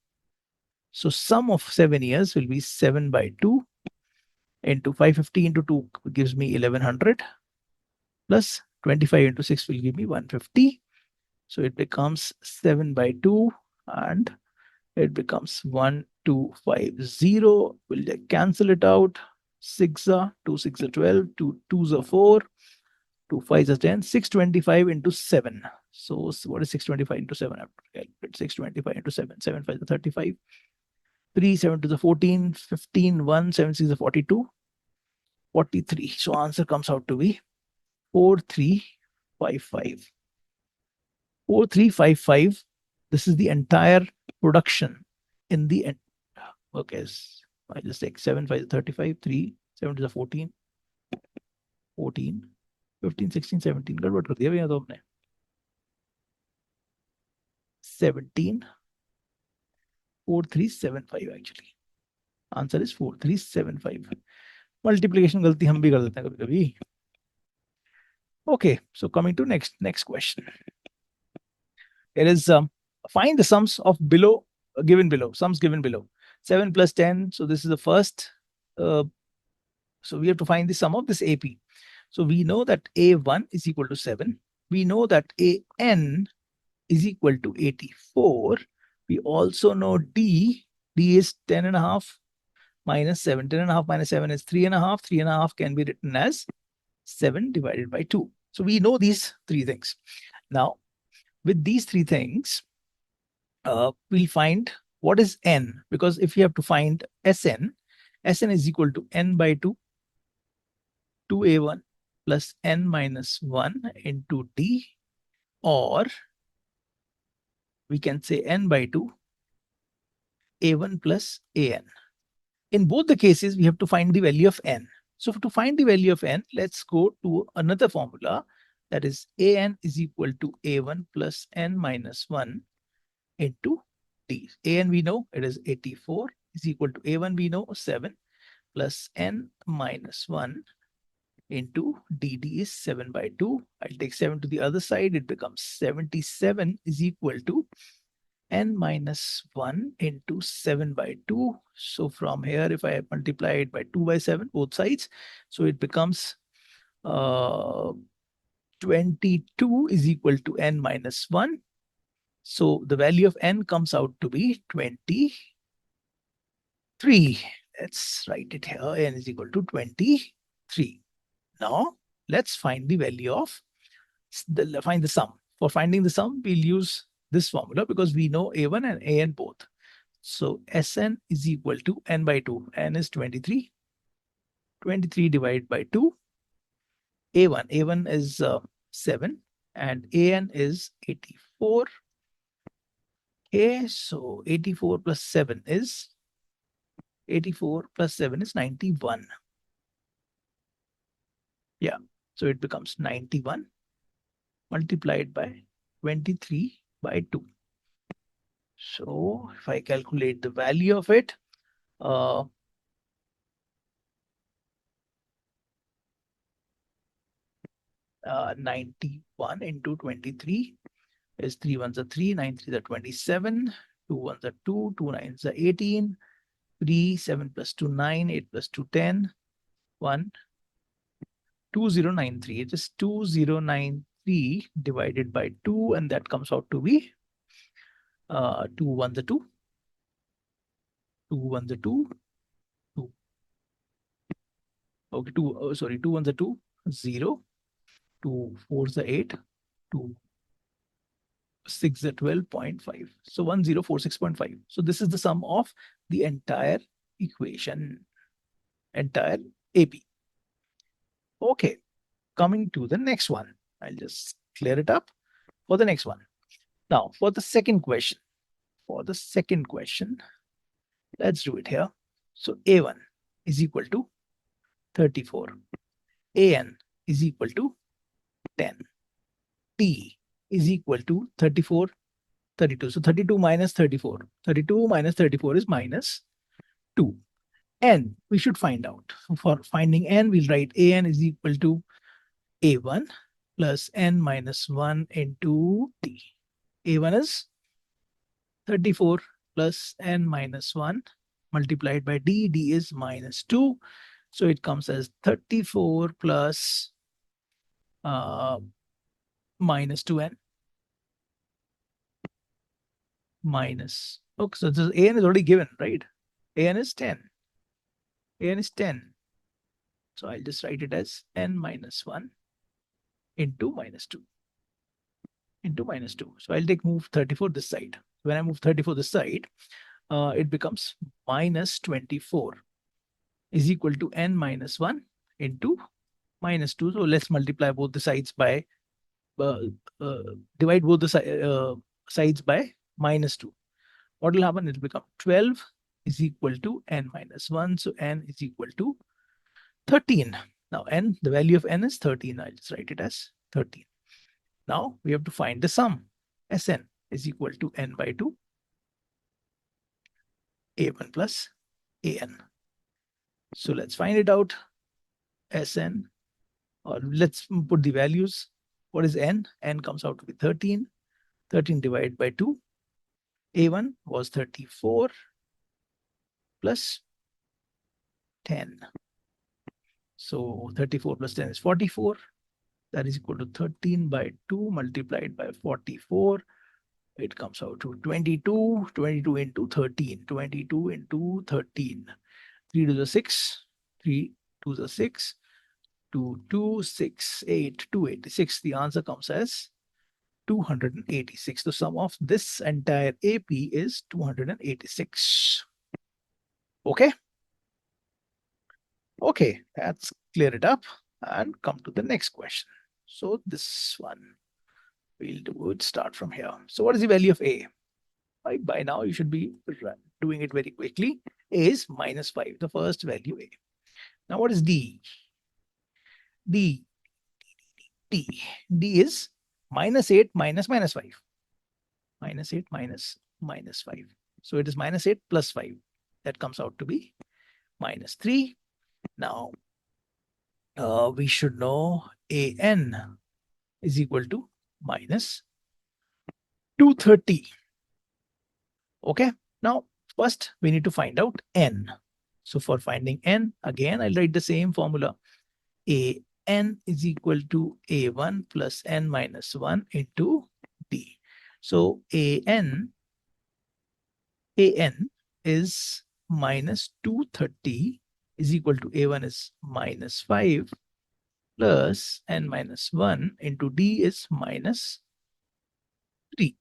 So sum of 7 years will be 7 by 2 into 550 into 2 gives me 1100 plus 25 into 6 will give me 150. So it becomes 7 by 2 and it becomes 1250. We'll cancel it out. 6 are 2, 6 are 12, 2 2s are 4, 2 5s are 10, 625 into 7. So what is 625 into 7? I have to calculate 625 into 7. 7 5 is 35. 3 7 to the 14, 15, 1, 7 6 is 42, 43. So answer comes out to be 4355. 4355. This is the entire production in the end. Okay, I just take 7 5 is 35, 3 7 to the 14, 14, 15, 16, 17. गड़बड़ कर दिया भैया तो आपने. 17, 4375 actually. Answer is 4375. Multiplication गलती हम भी कर देते हैं कभी-कभी. Okay, so coming to next question. It is find the sums of given below. 7 plus 10. So this is the first. So we have to find the sum of this AP. So we know that A1 is equal to 7. We know that AN is equal to 84. We also know D is 10.5 minus 7. 10.5 minus 7 is 3.5. 3.5 can be written as 7 divided by 2. So we know these three things. Now, with these three things, we'll find what is n, because if you have to find Sn is equal to n by 2, 2a1 plus n minus 1 into d, or we can say n by 2, a1 plus an. In both the cases, we have to find the value of n. So to find the value of n, let's go to another formula, that is an is equal to a1 plus n minus 1 into d. An we know it is 84 is equal to a1 we know 7 plus n minus 1 into dd is 7 by 2. I'll take 7 to the other side. It becomes 77 is equal to n minus 1 into 7 by 2. So from here, if I multiply it by 2 by 7, both sides, so it becomes 22 is equal to n minus 1. So the value of n comes out to be 23. Let's write it here. N is equal to 23. Now let's find the value of find the sum. For finding the sum, we'll use this formula because we know a1 and an both. So Sn is equal to n by 2. N is 23. 23 divided by 2. A1 is 7 and an is 84. Okay, so 84 plus 7 is 91. Yeah. So it becomes 91 multiplied by 23 by 2. So if I calculate the value of it, 91 into 23 is 3 ones are 3, 9 threes are 27, 2 ones are 2, 2 nines are 18, 3, 7 plus 2, 9, 8 plus 2, 10, 1, 2093. It is 2093 divided by 2, and that comes out to be 2 ones are 2, 2 ones are 2, 2. Okay, 2 ones are 2, 0, 2 fours are 8, 2 6 are 12.5. So 1046.5. So this is the sum of the entire equation, entire AP. Okay, coming to the next one. I'll just clear it up for the next one. Now, for the second question, let's do it here. So A1 is equal to 34. AN is equal to 10. T is equal to 34, 32. So 32 minus 34. 32 minus 34 is minus 2. N, we should find out. For finding N, we'll write AN is equal to A1 plus N minus 1 into T. A1 is 34 plus N minus 1 multiplied by D. D is minus 2. So it comes as 34 plus minus 2N minus. Okay, so this AN is already given, right? AN is 10. AN is 10. So I'll just write it as N minus 1 into minus 2. Into minus 2. So I'll move 34 this side. When I move 34 this side, it becomes minus 24 is equal to N minus 1 into minus 2. So let's multiply both the sides by, divide both the sides by minus 2. What will happen? It will become 12 is equal to N minus 1. So N is equal to 13. Now N, the value of N is 13. I'll just write it as 13. Now we have to find the sum. Sn is equal to N by 2. A1 plus AN. So let's find it out. Sn, or let's put the values. What is N? N comes out to be 13. 13 divided by 2. A1 was 34 plus 10. So 34 plus 10 is 44. That is equal to 13 by 2 multiplied by 44. It comes out to 22. 22 into 13. 22 into 13. 3 to the 6. 3 to the 6. 2, 2, 6, 8, 286. The answer comes as 286. The sum of this entire AP is 286. Okay. Okay, let's clear it up and come to the next question. So this one, we'll do it, start from here. So what is the value of A? By now, you should be doing it very quickly. A is minus 5, the first value A. Now what is D? D is minus 8 minus minus 5. Minus 8 minus minus 5. So it is minus 8 plus 5. That comes out to be minus 3. Now, we should know AN is equal to minus 230. Okay. Now, first we need to find out N. So for finding N, again, I'll write the same formula. AN is equal to A1 plus N minus 1 into D. So AN is minus 230 is equal to A1 is minus 5 plus N minus 1 into D is minus 3.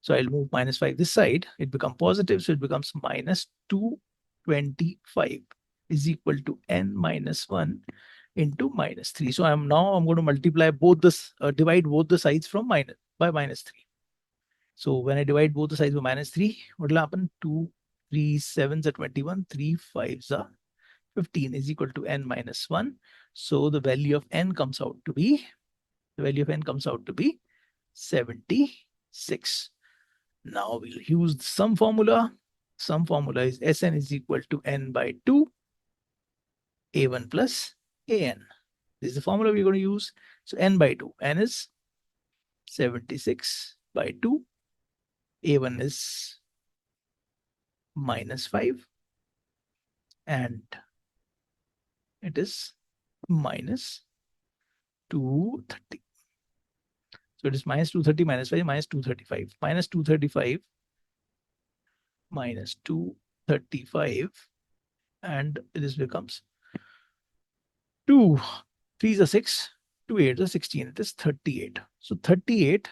So I'll move minus 5 this side. It becomes positive. So it becomes minus 225 is equal to N minus 1 into minus 3. So I'm going to multiply both this, divide both the sides from by minus 3. So when I divide both the sides by minus 3, what will happen? 2 3 7s are 21, 3 5s are 15 is equal to n minus 1. So the value of n comes out to be, 76. Now we'll use the sum formula. Sum formula is Sn is equal to n by 2, a1 plus an. This is the formula we're going to use. So n by 2. N is 76 by 2. A1 is minus 5. And it is minus 230. So it is minus 230 minus 5 minus 235. Minus 235 minus 235. And this becomes 2. 3 is a 6. 2 8 is a 16. It is 38. So 38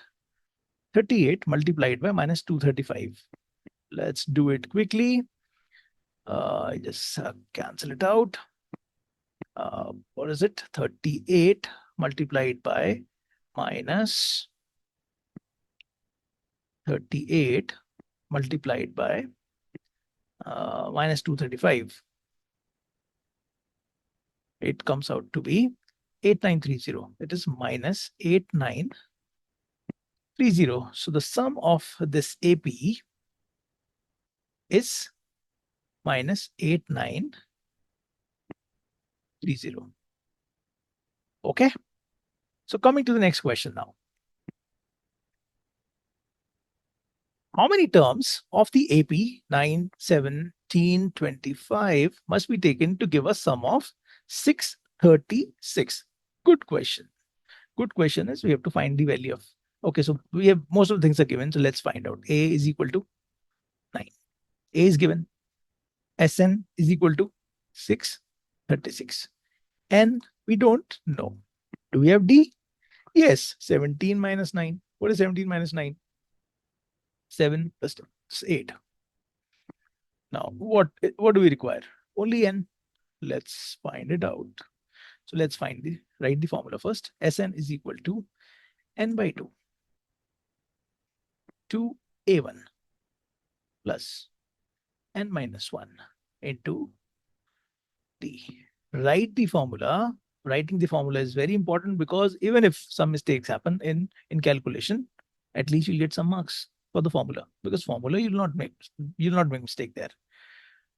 multiplied by minus 235. Let's do it quickly. Just cancel it out. What is it? 38 multiplied by minus 38 multiplied by minus 235. It comes out to be 8930. It is minus 8930. So the sum of this AP is minus 8930. Okay. So coming to the next question now. How many terms of the AP 9, 17, 25 must be taken to give a sum of 636? Good question. Good question is we have to find the value of. Okay, so we have most of the things are given. So let's find out. A is equal to 9. A is given. Sn is equal to 636. N we don't know. Do we have D? Yes, 17 minus 9. What is 17 minus 9? 7 plus 8. Now, what do we require? Only n. Let's find it out. So let's write the formula first. Sn is equal to n by 2 to a1 plus n minus 1 into d. Write the formula. Writing the formula is very important because even if some mistakes happen in calculation, at least you'll get some marks for the formula, because formula you'll not make mistake there.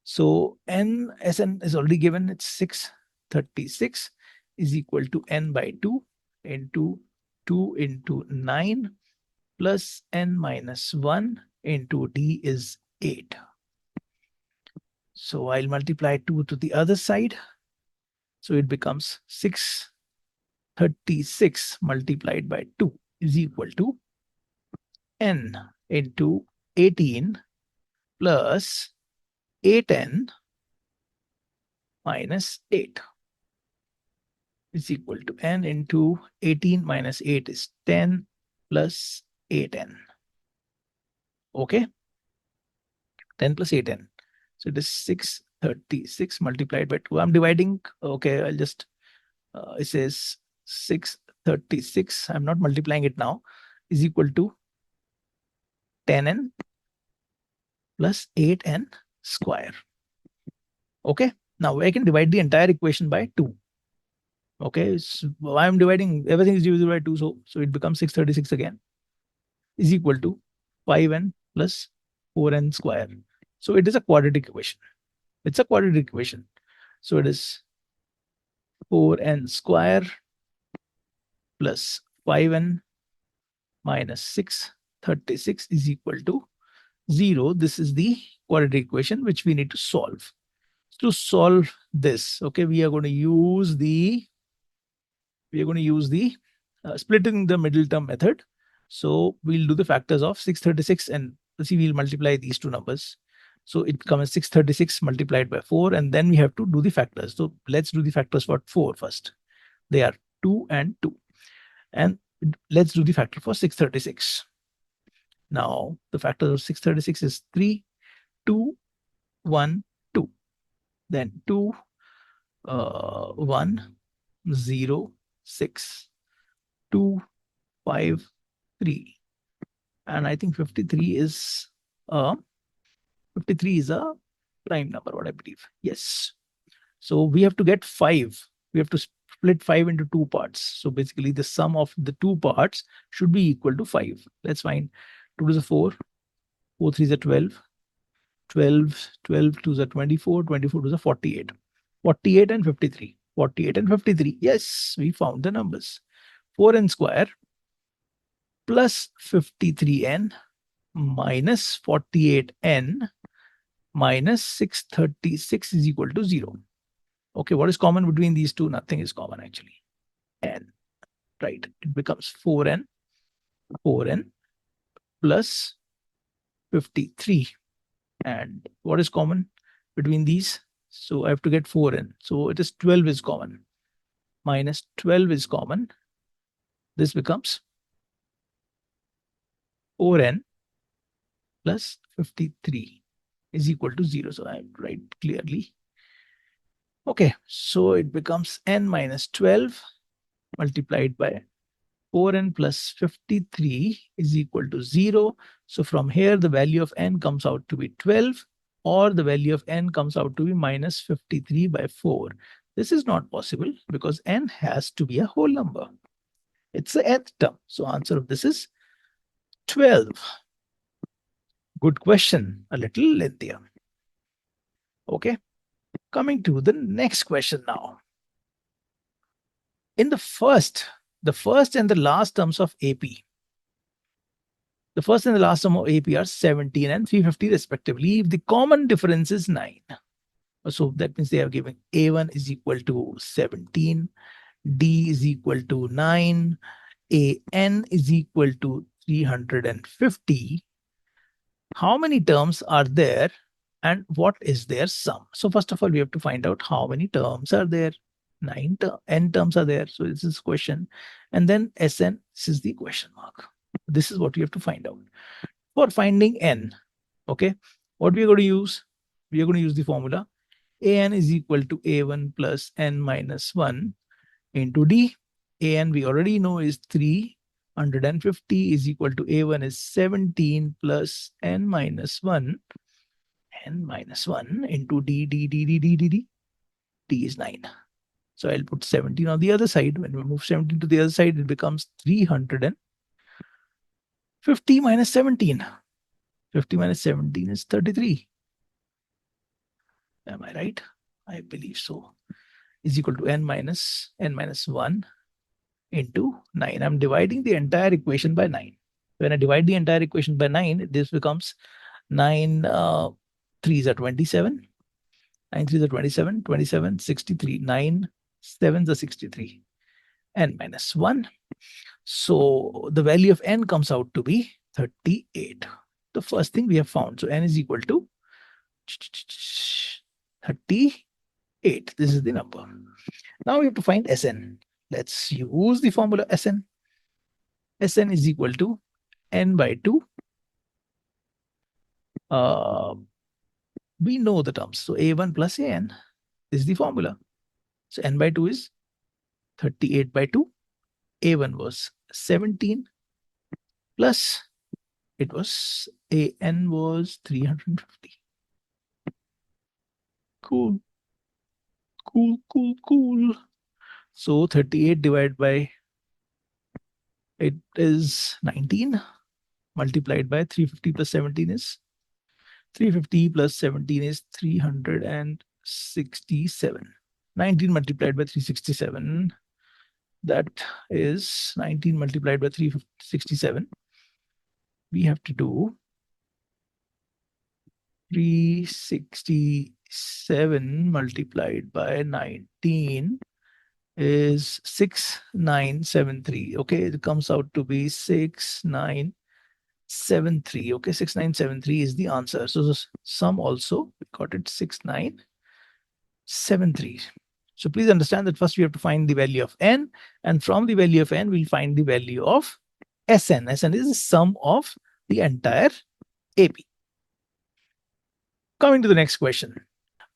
So Sn is already given. It's 636 is equal to n by 2 into 2 into 9 plus n minus 1 into d is 8. So I'll multiply 2 to the other side. So it becomes 636 multiplied by 2 is equal to n into 18 plus 8n minus 8 is equal to n into 18 minus 8 is 10 plus 8n. Okay? 10 plus 8n. So it is 636 multiplied by 2. I'm dividing. Okay, I'll just, it says 636. I'm not multiplying it now. Is equal to 10n plus 8n square. Okay. Now I can divide the entire equation by 2. Okay. So I'm dividing, everything is divided by 2. So it becomes 636 again is equal to 5n plus 4n square. So it is a quadratic equation. It's a quadratic equation. So it is 4n square plus 5n minus 636 is equal to 0. This is the quadratic equation which we need to solve. To solve this, okay, we are going to use the splitting the middle term method. So we'll do the factors of 636 and see, we'll multiply these two numbers. So it becomes 636 multiplied by 4, and then we have to do the factors. So let's do the factors for 4 first. They are 2 and 2. And let's do the factor for 636. Now the factor of 636 is 3, 2, 1, 2. Then 2, 1, 0, 6, 2, 5, 3. And I think 53 is a prime number, what I believe. Yes. So we have to get 5. We have to split 5 into 2 parts. So basically the sum of the 2 parts should be equal to 5. Let's find 2 to the 4, 4 3 is 12, 12, 12 2 is 24, 24 2 is 48. 48 and 53. 48 and 53. Yes, we found the numbers. 4n square plus 53n minus 48n minus 636 is equal to 0. Okay, what is common between these two? Nothing is common actually. N, right? It becomes 4n plus 53. And what is common between these? So I have to get 4n. So it is 12 is common. Minus 12 is common. This becomes 4n plus 53 is equal to 0. So I write clearly. Okay, so it becomes n minus 12 multiplied by 4n plus 53 is equal to 0. So from here, the value of n comes out to be 12, or the value of n comes out to be minus 53 by 4. This is not possible because n has to be a whole number. It's the nth term. So answer of this is 12. Good question, a little lengthier. Okay, coming to the next question now. In the first and the last terms of AP, the first and the last term of AP are 17 and 350 respectively. If the common difference is 9. So that means they are giving A1 is equal to 17, D is equal to 9, AN is equal to 350. How many terms are there and what is their sum? So first of all, we have to find out how many terms are there. N terms are there. So this is question. And then Sn, this is the question mark. This is what we have to find out. For finding n, okay, what we are going to use? We are going to use the formula. An is equal to A1 plus n minus 1 into D. An we already know is 350 is equal to A1 is 17 plus n minus 1 into D. D is 9. So I'll put 17 on the other side. When we move 17 to the other side, it becomes 350 minus 17. 50 minus 17 is 33. Am I right? I believe so. Is equal to n minus 1 into 9. I'm dividing the entire equation by 9. When I divide the entire equation by 9, this becomes 9 3s are 27. 9 3s are 27. 27, 63. 9 7s are 63. N minus 1. So the value of n comes out to be 38. The first thing we have found. So n is equal to 38. This is the number. Now we have to find Sn. Let's use the formula Sn. Sn is equal to n by 2. We know the terms. So A1 plus An is the formula. So n by 2 is 38 by 2. A1 was 17 plus it was An was 350. Cool. So 38 divided by it is 19 multiplied by 350 plus 17 is 350 plus 17 is 367. 19 multiplied by 367. That is 19 multiplied by 367. We have to do 367 multiplied by 19 is 6973. Okay, it comes out to be 6973. Okay, 6973 is the answer. So the sum also, we got it 6973. So please understand that first we have to find the value of n, and from the value of n, we'll find the value of Sn. Sn is the sum of the entire AP. Coming to the next question.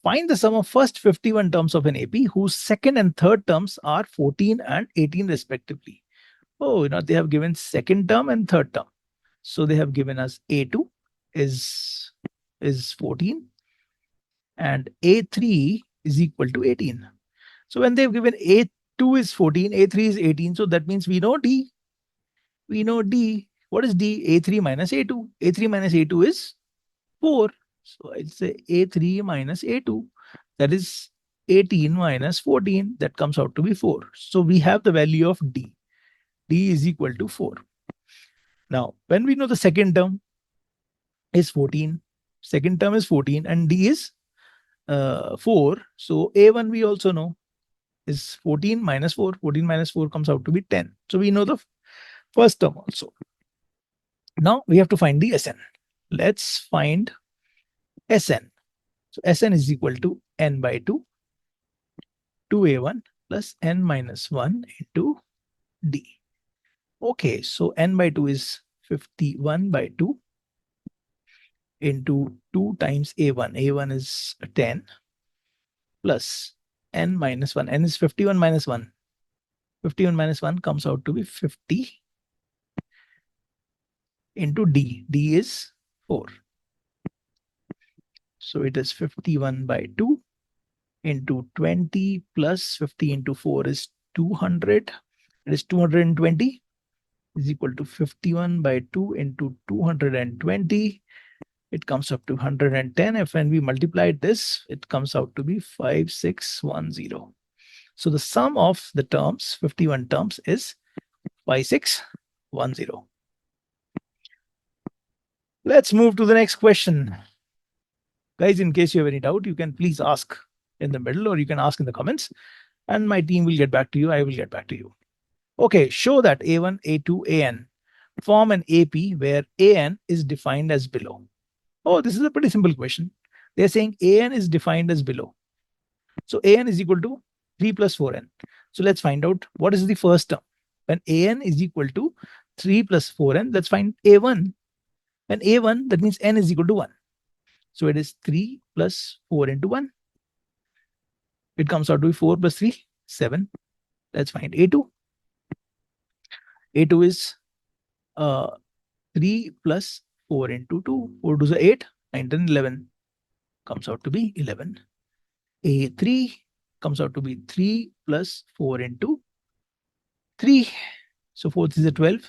Find the sum of first 51 terms of an AP whose second and third terms are 14 and 18 respectively. Oh, they have given second term and third term. So they have given us A2 is 14 and A3 is equal to 18. So when they've given A2 is 14, A3 is 18. So that means we know D. We know D. What is D? A3 minus A2. A3 minus A2 is 4. So I'll say A3 minus A2. That is 18 minus 14. That comes out to be 4. So we have the value of D. D is equal to 4. Now, when we know the second term is 14, second term is 14 and D is 4. So A1 we also know is 14 minus 4. 14 minus 4 comes out to be 10. So we know the first term also. Now we have to find the Sn. Let's find Sn. So Sn is equal to n by 2, 2a1 plus n minus 1 into d. Okay, so n by 2 is 51 by 2 into 2 times a1. a1 is 10 plus n minus 1. N is 51 minus 1. 51 minus 1 comes out to be 50 into d. D is 4. So it is 51 by 2 into 20 plus 50 into 4 is 200. It is 220 is equal to 51 by 2 into 220. It comes up to 110. If when we multiply this, it comes out to be 5610. So the sum of the terms, 51 terms, is 5610. Let's move to the next question. Guys, in case you have any doubt, you can please ask in the middle or you can ask in the comments and my team will get back to you. I will get back to you. Okay, show that A1, A2, AN form an AP where AN is defined as below. Oh, this is a pretty simple question. They're saying AN is defined as below. So AN is equal to 3 plus 4N. So let's find out what is the first term. When AN is equal to 3 plus 4N, let's find A1. When A1, that means N is equal to 1. So it is 3 plus 4 into 1. It comes out to be 4 plus 3, 7. Let's find A2. A2 is 3 plus 4 into 2. 4 to the 8, 9, 10, 11. Comes out to be 11. A3 comes out to be 3 plus 4 into 3. So 4 is a 12.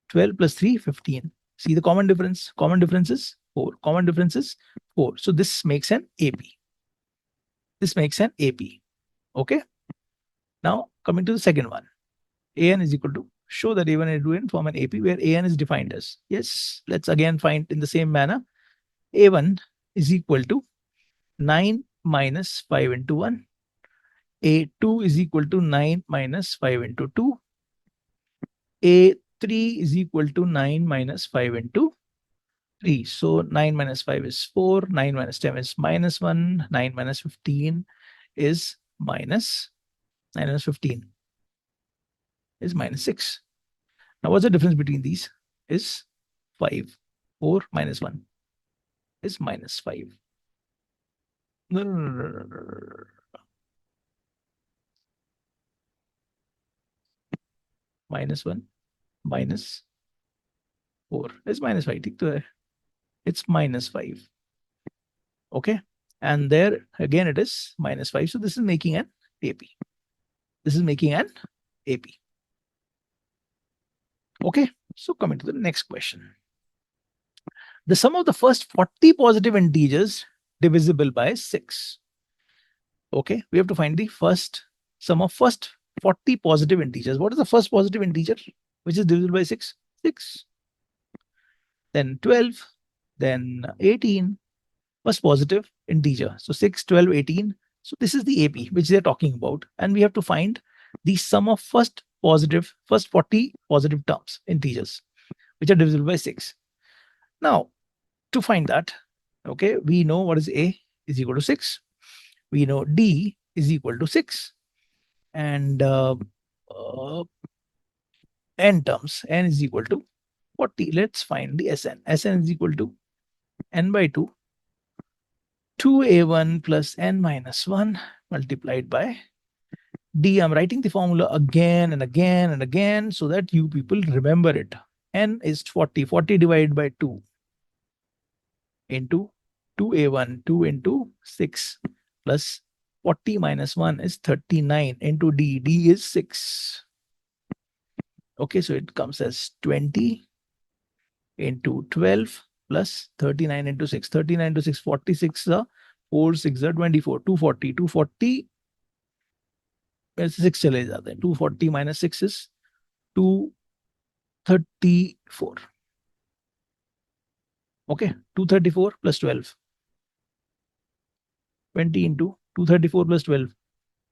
12 plus 3, 15. See the common difference? Common difference is 4. Common difference is 4. So this makes an AP. This makes an AP. Okay. Now coming to the second one. AN is equal to, show that A1 and A2 form an AP where AN is defined as. Yes, let's again find in the same manner. A1 is equal to 9 minus 5 into 1. A2 is equal to 9 minus 5 into 2. A3 is equal to 9 minus 5 into 3. So 9 minus 5 is 4. 9 minus 10 is minus 1. 9 minus 15 is minus 9 minus 15 is minus 6. Now what's the difference between these? Is 5. 4 minus 1 is minus 5. No. Minus 1 minus 4 is minus 5. It's minus 5. Okay. And there again it is minus 5. So this is making an AP. This is making an AP. Okay. So coming to the next question. The sum of the first 40 positive integers divisible by 6. Okay. We have to find the first sum of first 40 positive integers. What is the first positive integer which is divisible by 6? 6. Then 12. Then 18. First positive integer. So 6, 12, 18. So this is the AP which they're talking about. And we have to find the sum of first 40 positive terms, integers, which are divisible by 6. Now, to find that, okay, we know what is A is equal to 6. We know D is equal to 6. And N terms, N is equal to 40. Let's find the Sn. Sn is equal to N by 2. 2a1 plus n minus 1 multiplied by d. I'm writing the formula again and again and again so that you people remember it. N is 40. 40 divided by 2 into 2a1, 2 into 6 plus 40 minus 1 is 39 into D. D is 6. Okay, so it comes as 20 into 12 plus 39 into 6. 39 into 6, 46 4 6 24. 240. 240 6 चले जाते हैं. 240 minus 6 is 234. Okay, 234 plus 12. 20 into 234 plus 12.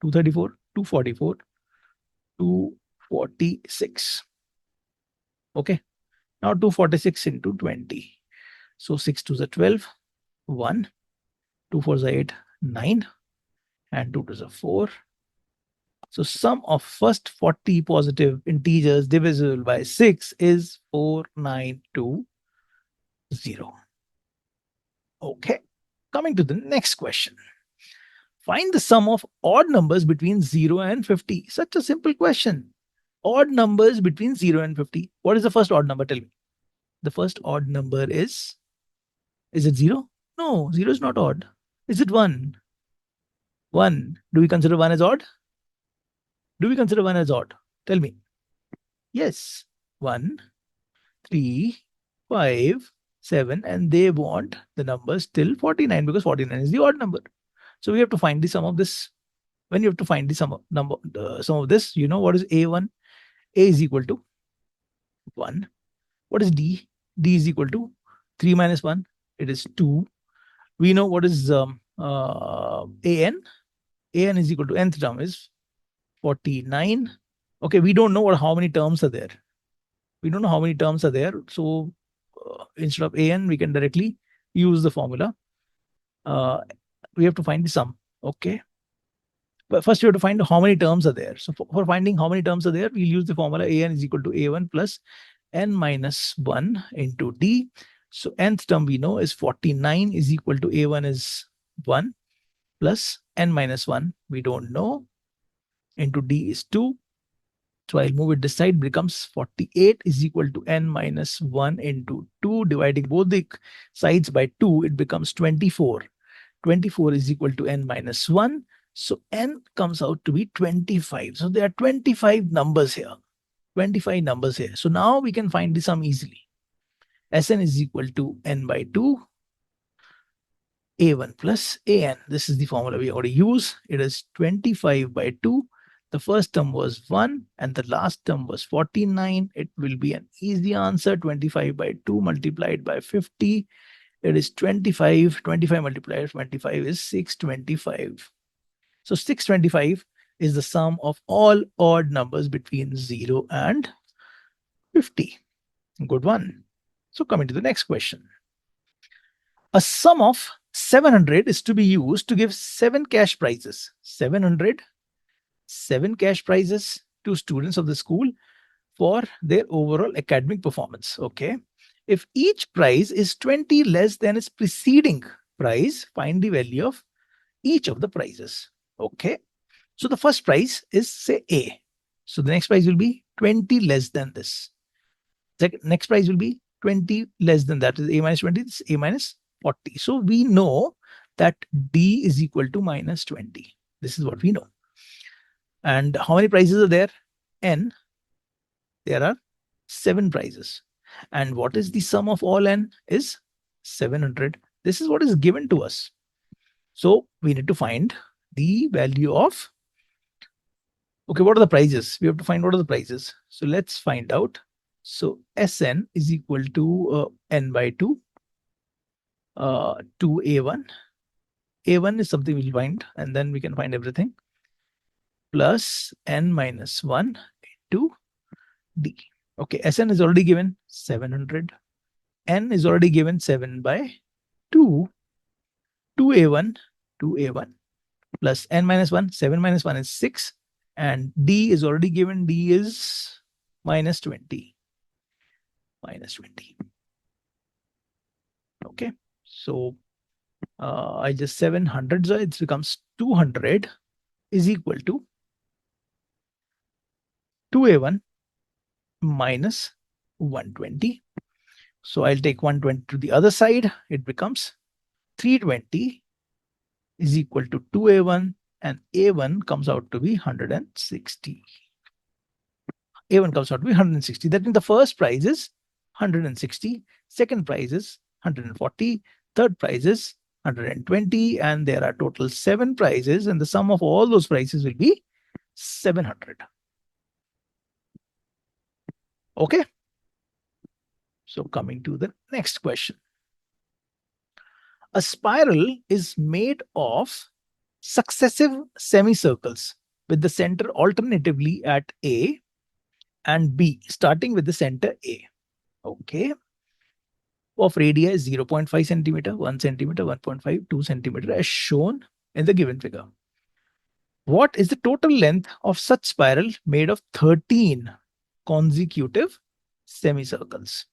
234, 244, 246. Okay, now 246 into 20. So 6 to the 12, 1, 2 4 the 8, 9, and 2 to the 4. So sum of first 40 positive integers divisible by 6 is 4920. Okay, coming to the next question. Find the sum of odd numbers between 0 and 50. Such a simple question. Odd numbers between 0 and 50. What is the first odd number? Tell me. The first odd number is it 0? No, 0 is not odd. Is it 1? 1. Do we consider 1 as odd? Do we consider 1 as odd? Tell me. Yes. 1, 3, 5, 7, and they want the numbers till 49 because 49 is the odd number. So we have to find the sum of this. When you have to find the sum of this, you know what is A1? A is equal to 1. What is D? D is equal to 3 minus 1. It is 2. We know what is AN. AN is equal to nth term is 49. Okay, we don't know how many terms are there. We don't know how many terms are there. So instead of AN, we can directly use the formula. We have to find the sum. Okay. But first, we have to find how many terms are there. So for finding how many terms are there, we'll use the formula AN is equal to A1 plus n minus 1 into D. So nth term we know is 49 is equal to A1 is 1 plus n minus 1 we don't know into D is 2. So I'll move it this side, becomes 48 is equal to n minus 1 into 2. Dividing both the sides by 2, it becomes 24. 24 is equal to n minus 1. So n comes out to be 25. So there are 25 numbers here. 25 numbers here. So now we can find the sum easily. Sn is equal to n by 2. A1 plus AN. This is the formula we already use. It is 25 by 2. The first term was 1 and the last term was 49. It will be an easy answer. 25 by 2 multiplied by 50. It is 25. 25 multiplied by 25 is 625. So 625 is the sum of all odd numbers between 0 and 50. Good one. So coming to the next question. A sum of 700 is to be used to give 7 cash prizes. 700, 7 cash prizes to students of the school for their overall academic performance. Okay. If each prize is 20 less than its preceding prize, find the value of each of the prizes. Okay. So the first prize is say A. So the next prize will be 20 less than this. The next prize will be 20 less than that. Is A minus 20, this is A minus 40. So we know that D is equal to minus 20. This is what we know. And how many prizes are there? N. There are 7 prizes. And what is the sum of all N? Is 700. This is what is given to us. So we need to find the value of, okay, what are the prizes? We have to find what are the prizes. So let's find out. So Sn is equal to n by 2 to A1. A1 is something we'll find, and then we can find everything. Plus n minus 1 into D. Okay, Sn is already given 700. N is already given 7 by 2 to A1 plus n minus 1. 7 minus 1 is 6. And D is already given. D is minus 20. Minus 20. Okay. So I just 700. So it becomes 200 is equal to 2A1 minus 120. So I'll take 120 to the other side. It becomes 320 is equal to 2A1 and A1 comes out to be 160. A1 comes out to be 160. That means the first prize is 160, second prize is 140, third prize is 120, and there are total 7 prizes, and the sum of all those prizes will be 700. Okay. So coming to the next question. A spiral is made of successive semicircles with the center alternatively at A and B, starting with the center A. Okay. Of radii is 0.5 centimeter, 1 centimeter, 1.5, 2 centimeter, as shown in the given figure. What is the total length of such spiral made of 13 consecutive semicircles?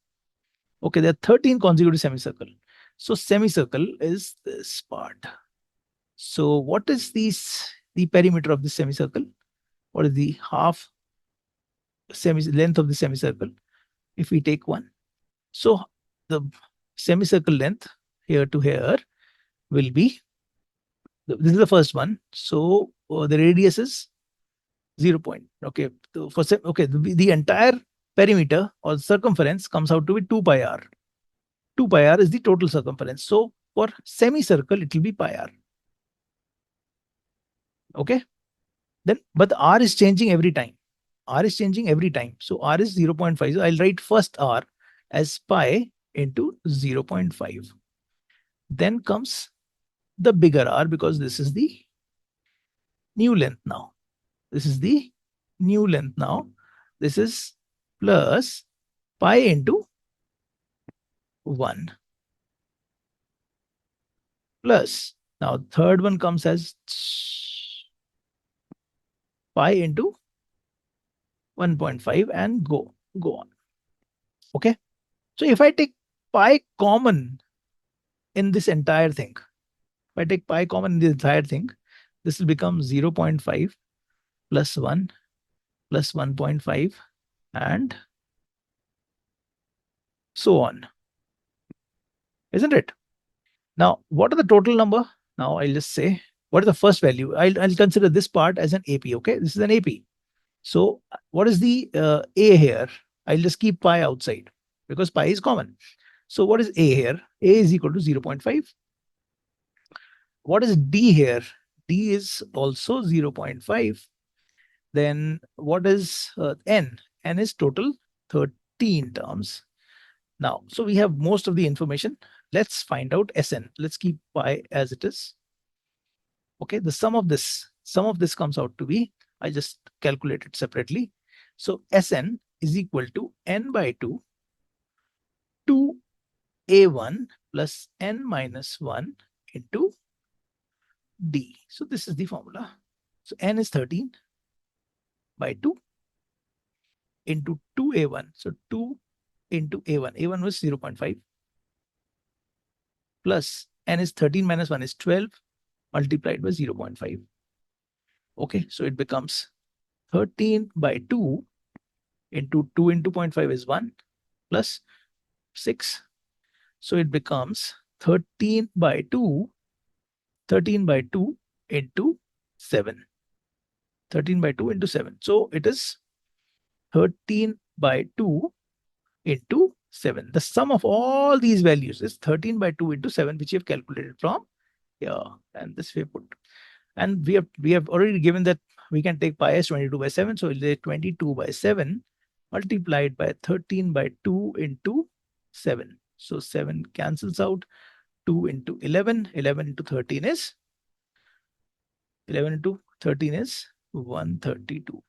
Okay, there are 13 consecutive semicircles. So semicircle is this part. So what is the perimeter of the semicircle? What is the half length of the semicircle? If we take one, so the semicircle length here to here will be, this is the first one. So the radius is 0 point. Okay, so the entire perimeter or circumference comes out to be 2 pi r. 2 pi r is the total circumference. So for semicircle, it will be pi r. Okay. Then, but the r is changing every time. R is changing every time. So r is 0.5. So I'll write first r as pi into 0.5. Then comes the bigger r, because this is the new length now. This is the new length now. This is plus pi into 1 plus, now third one comes as pi into 1.5 and go on. Okay. So if I take pi common in this entire thing, if I take pi common in the entire thing, this will become 0.5 plus 1 plus 1.5 and so on. Isn't it? Now, what are the total number? Now I'll just say, what is the first value? I'll consider this part as an AP. Okay, this is an AP. So what is the A here? I'll just keep pi outside because pi is common. So what is A here? A is equal to 0.5. What is D here? D is also 0.5. Then what is N? N is total 13 terms. Now, so we have most of the information. Let's find out Sn. Let's keep pi as it is. Okay, the sum of this comes out to be, I just calculate it separately. So Sn is equal to n by 2 A1 plus n minus 1 into D. So this is the formula. So n is 13 by 2 into 2A1. So 2 into A1. A1 was 0.5 plus n is 13 minus 1 is 12 multiplied by 0.5. Okay, so it becomes 13 by 2 into 2 into 0.5 is 1 plus 6. So it becomes 13 by 2 into 7. 13 by 2 into 7. So it is 13 by 2 into 7. The sum of all these values is 13 by 2 into 7, which you have calculated from here. And this we put. And we have already given that we can take pi as 22 by 7. So we'll say 22 by 7 multiplied by 13 by 2 into 7. So 7 cancels out. 2 into 11. 11 into 13 is 132.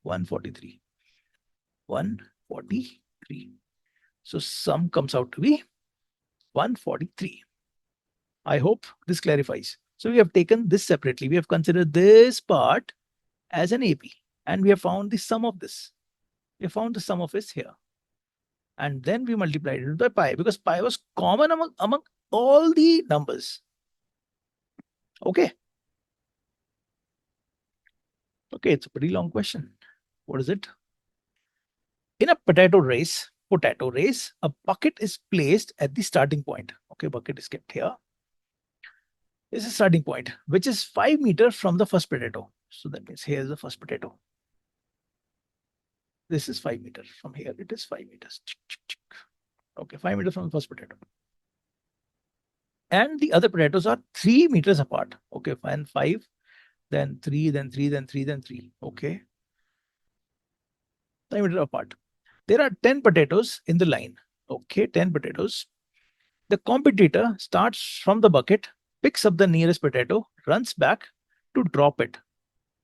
143. 143. So sum comes out to be 143. I hope this clarifies. So we have taken this separately. We have considered this part as an AP and we have found the sum of this. We have found the sum of this here. And then we multiplied it by pi because pi was common among all the numbers. Okay. Okay, it's a pretty long question. What is it? In a potato race, a bucket is placed at the starting point. Okay, bucket is kept here. is a starting point, which is 5 meters from the first potato. So that means here is the first potato. This is 5 meters. From here, it is 5 meters. Okay, 5 meters from the first potato. And the other potatoes are 3 meters apart. Okay, and 5, then 3, then 3, then 3, then 3. Okay. 5 meters apart. There are 10 potatoes in the line. Okay, 10 potatoes. The competitor starts from the bucket, picks up the nearest potato, runs back to drop it,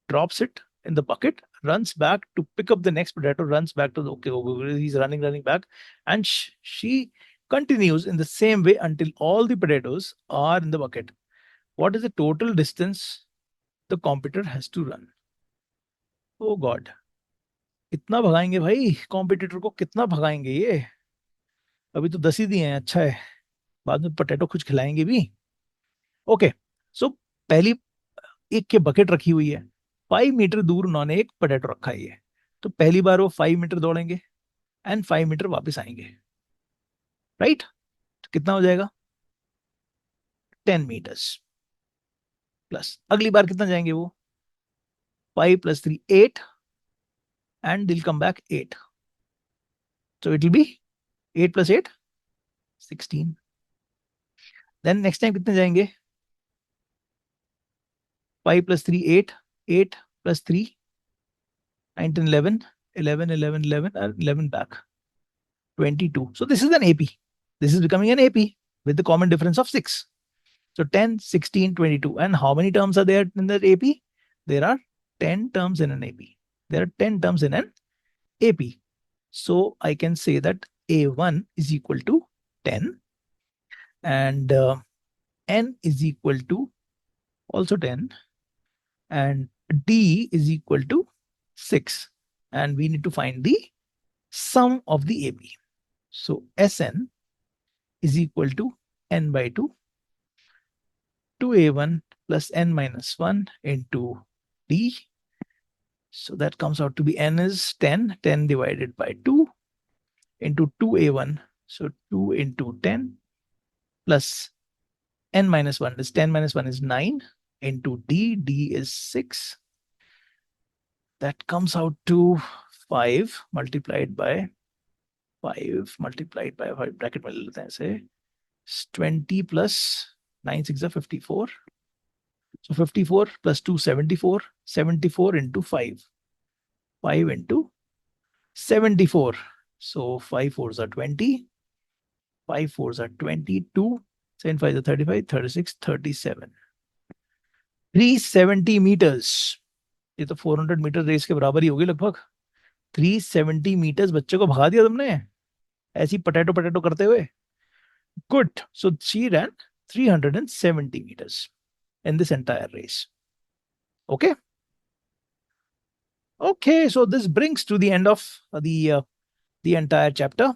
drops it in the bucket, runs back to pick up the next potato, runs back to the, okay, he's running back. And she continues in the same way until all the potatoes are in the bucket. What is the total distance the competitor has to run? Oh God. कितना भगाएंगे भाई competitor को, कितना भगाएंगे ये? अभी तो 10 ही दिए हैं, अच्छा है, बाद में पोटैटो कुछ खिलाएंगे भी. ओके, सो पहली एक के बकेट रखी हुई है, 5 मीटर दूर उन्होंने एक पोटैटो रखा है. तो पहली बार वो 5 मीटर दौड़ेंगे एंड 5 मीटर वापस आएंगे, राइट? तो कितना हो जाएगा? 10 मीटर्स. प्लस अगली बार कितना जाएंगे वो? 5 + 3 8 and they'll come back 8. So it will be 8 + 8 16. Then next time कितने जाएंगे? 5 + 3 8, 8 + 3 9 10 11 11 11 11 and 11 back 22. So this is an AP. This is becoming an AP with the common difference of 6. So 10 16 22. And how many terms are there in that AP? There are 10 terms in an AP. There are 10 terms in an AP. So I can say that A1 is equal to 10 and N is equal to also 10 and D is equal to 6. And we need to find the sum of the AP. So Sn is equal to N by 2, 2A1 plus N minus 1 into D. So that comes out to be N is 10, 10 divided by 2 into 2A1. So 2 into 10 plus N minus 1 is 10 minus 1 is 9 into D. D is 6. That comes out to 5 multiplied by 5 multiplied by 5 bracket में ले लेते हैं ऐसे 20 plus 9 6 are 54. So 54 plus 2 74. 74 into 5. 5 into 74. So 5 4s are 20. 5 4s are 22. 7 5s are 35. 36 37. 370 meters. ये तो 400 metre race के बराबर ही होगी लगभग. 370 meters बच्चे को भगा दिया तुमने ऐसी पटेटो पटेटो करते हुए. Good. So she ran 370 meters in this entire race. Okay. Okay. So this brings to the end of the entire chapter.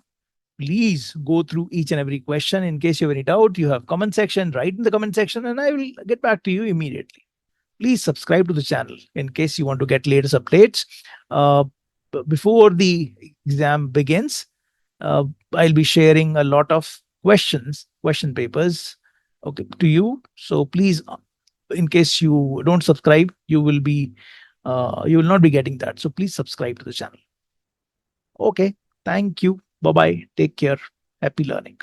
Please go through each and every question. In case you have any doubt, you have comment section, write in the comment section and I will get back to you immediately. Please subscribe to the channel in case you want to get latest updates. Before the exam begins, I'll be sharing a lot of question papers, okay, to you. So please, in case you don't subscribe, you will not be getting that. So please subscribe to the channel. Okay. Thank you. Bye-bye. Take care. Happy learning.